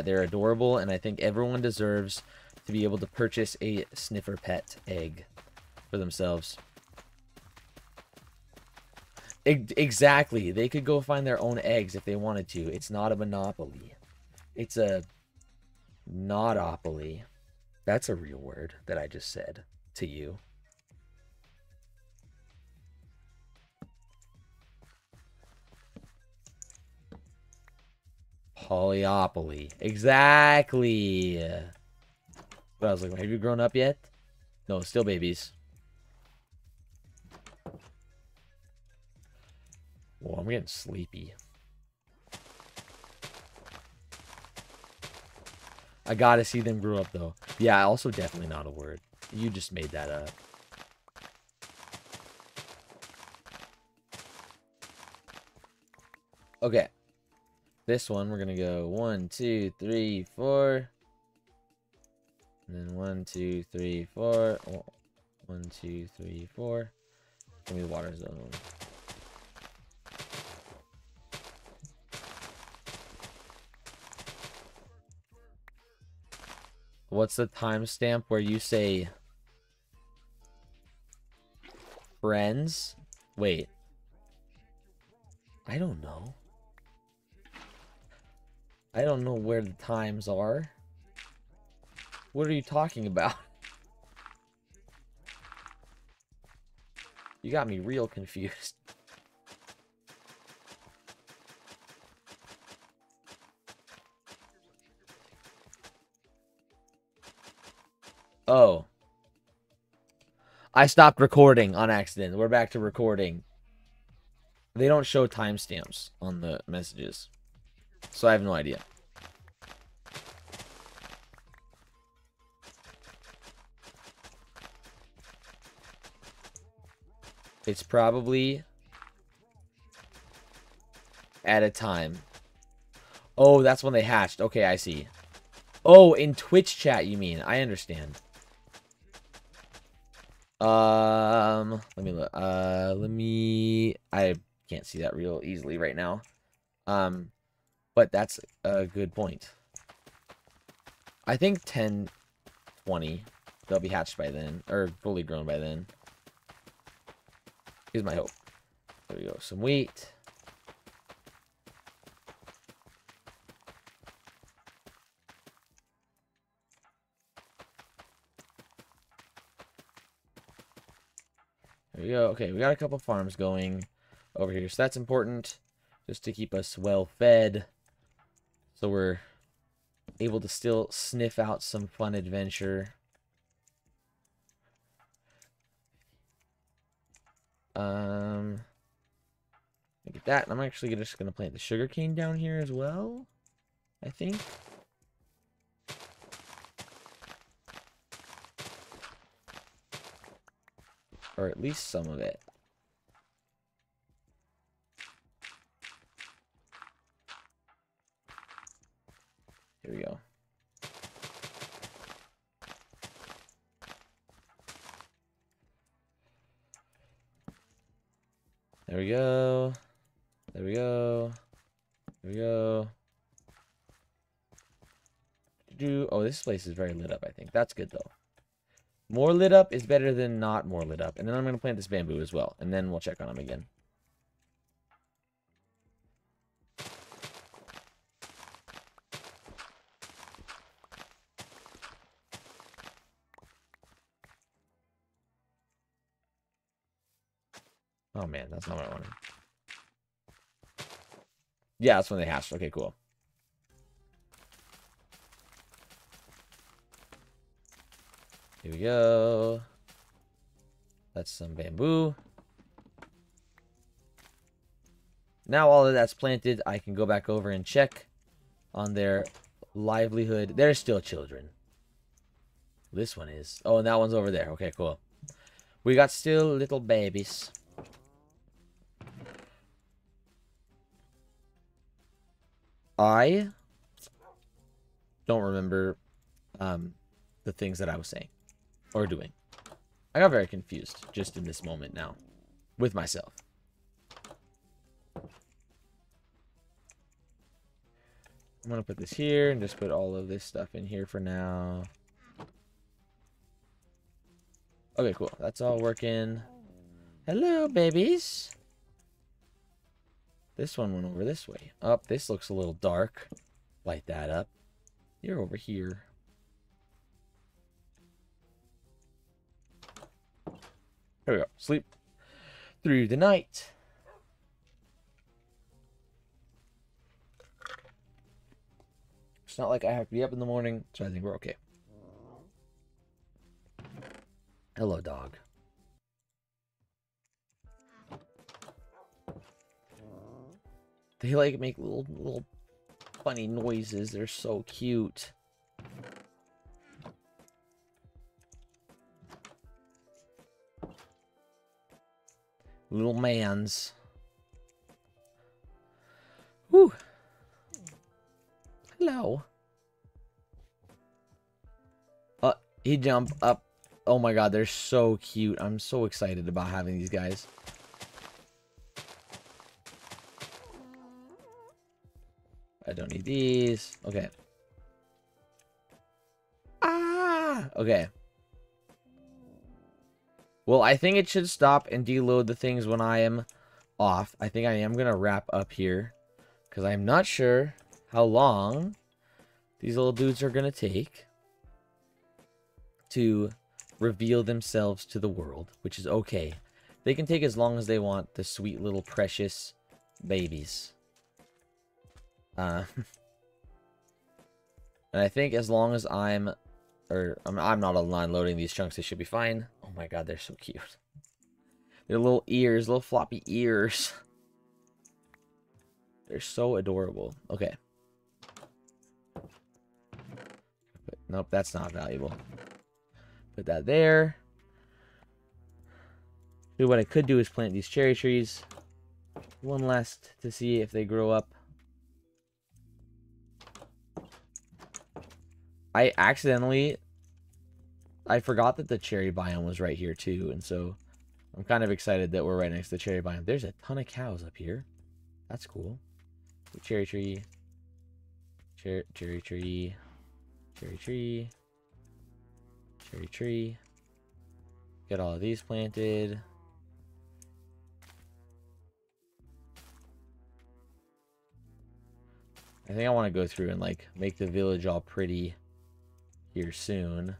they're adorable, and I think everyone deserves to be able to purchase a sniffer pet egg for themselves. Exactly. They could go find their own eggs if they wanted to. It's not a monopoly. It's a notopoly. That's a real word that I just said to you. Polyopoly. Exactly. But I was like, have you grown up yet? No, still babies. Well, I'm getting sleepy. I gotta see them grow up, though. Yeah, also definitely not a word. You just made that up. Okay. This one, we're gonna go 1, 2, 3, 4. And then 1, 2, 3, 4. Oh, 1, 2, 3, 4. Give me the water zone. What's the timestamp where you say friends? Wait. I don't know. I don't know where the times are. What are you talking about? You got me real confused. Oh. I stopped recording on accident. We're back to recording. They don't show timestamps on the messages. So I have no idea. It's probably at a time. Oh, that's when they hatched. Okay, I see. Oh, in Twitch chat, you mean. I understand. Let me look. I can't see that real easily right now. But that's a good point. I think 10, 20, they'll be hatched by then, or fully grown by then. Here's my hope. There we go. Some wheat. There we go. Okay, we got a couple farms going over here. So that's important just to keep us well fed. So we're able to still sniff out some fun adventure. Look at that. I'm actually just going to plant the sugarcane down here as well, I think. Or at least some of it. Here we go. There we go. There we go. There we go. Oh, this place is very lit up, I think. That's good, though. More lit up is better than not more lit up. And then I'm going to plant this bamboo as well. And then we'll check on them again. Oh, man. That's not what I wanted. Yeah, that's when they hatched. Okay, cool. Here we go. That's some bamboo. Now all of that's planted, I can go back over and check on their livelihood. They're still children. This one is. Oh, and that one's over there. Okay, cool. We got still little babies. I don't remember the things that I was saying or doing. I got very confused just in this moment now with myself. I'm going to put this here and just put all of this stuff in here for now. Okay, cool. That's all working. Hello, babies. This one went over this way. Oh, this looks a little dark. Light that up. You're over here. Here we go. Sleep through the night. It's not like I have to be up in the morning, so I think we're okay. Hello, dog. They like make little funny noises. They're so cute. Little mans. Whew. Hello. He jumped up. Oh my god, they're so cute. I'm so excited about having these guys. I don't need these. Okay. Ah! Okay. Well, I think it should stop and deload the things when I am off. I think I am going to wrap up here, because I'm not sure how long these little dudes are going to take to reveal themselves to the world, which is okay. They can take as long as they want, the sweet little precious babies. And I think as long as I'm not online loading these chunks, they should be fine. Oh my god, they're so cute. Their little ears, little floppy ears. They're so adorable. Okay. Nope, that's not valuable. Put that there. Dude, what I could do is plant these cherry trees. One last to see if they grow up. I forgot that the cherry biome was right here too, and so I'm kind of excited that we're right next to the cherry biome. There's a ton of cows up here. That's cool. Cherry tree. Cherry tree. Cherry tree. Cherry tree. Get all of these planted. I think I want to go through and like make the village all pretty here soon.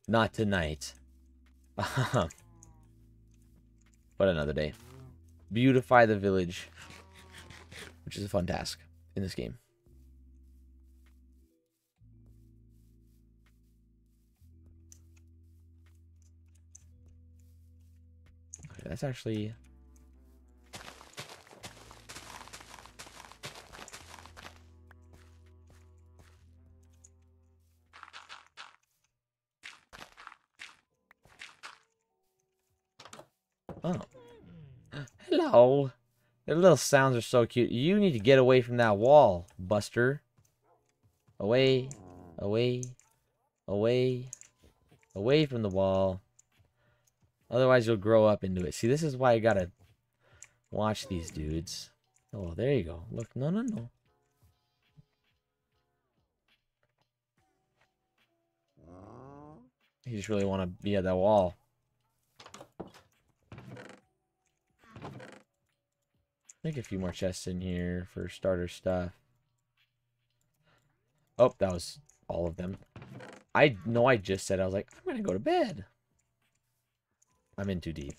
Not tonight. But another day. Beautify the village, which is a fun task in this game. Okay, that's actually... Oh. Hello. Their little sounds are so cute. You need to get away from that wall, Buster. Away. Away. Away. Away from the wall. Otherwise, you'll grow up into it. See, this is why I gotta watch these dudes. Oh, there you go. Look, no, no, no. You just really want to be at that wall. Make a few more chests in here for starter stuff. Oh, that was all of them. I know I just said, I was like, I'm going to go to bed. I'm in too deep.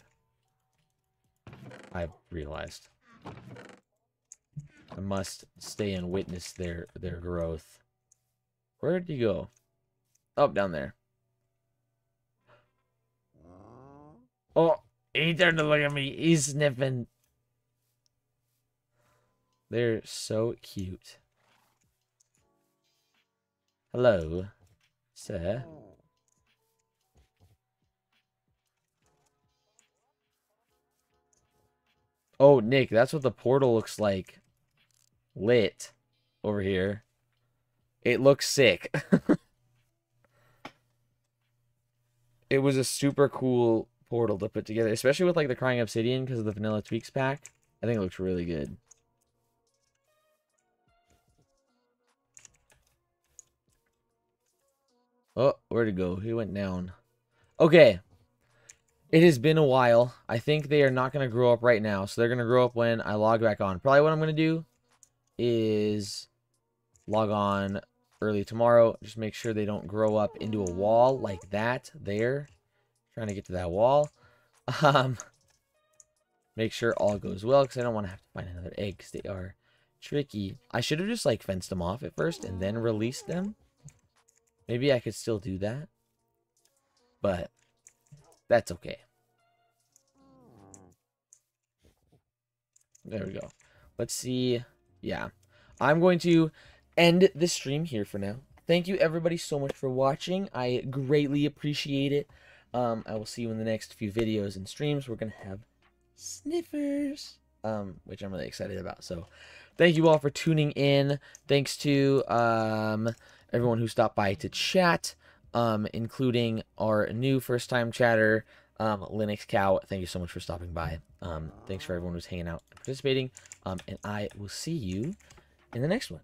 I've realized. I must stay and witness their growth. Where did he go? Oh, down there. Oh, he turned to look at me. He's sniffing. They're so cute. Hello, sir. Oh, Nick, that's what the portal looks like. Lit over here. It looks sick. It was a super cool portal to put together, especially with like the Crying Obsidian because of the Vanilla Tweaks pack. I think it looks really good. Oh, where'd it go? He went down. Okay. It has been a while. I think they are not going to grow up right now. So they're going to grow up when I log back on. Probably what I'm going to do is log on early tomorrow. Just make sure they don't grow up into a wall like that there. Trying to get to that wall. Make sure all goes well because I don't want to have to find another egg because they are tricky. I should have just, like, fenced them off at first and then released them. Maybe I could still do that. But that's okay. There we go. Let's see. Yeah. I'm going to end the stream here for now. Thank you, everybody, so much for watching. I greatly appreciate it. I will see you in the next few videos and streams. We're going to have Sniffers, which I'm really excited about. So thank you all for tuning in. Thanks to everyone who stopped by to chat, including our new first-time chatter, Linux Cow. Thank you so much for stopping by. Thanks for everyone who's hanging out and participating. And I will see you in the next one.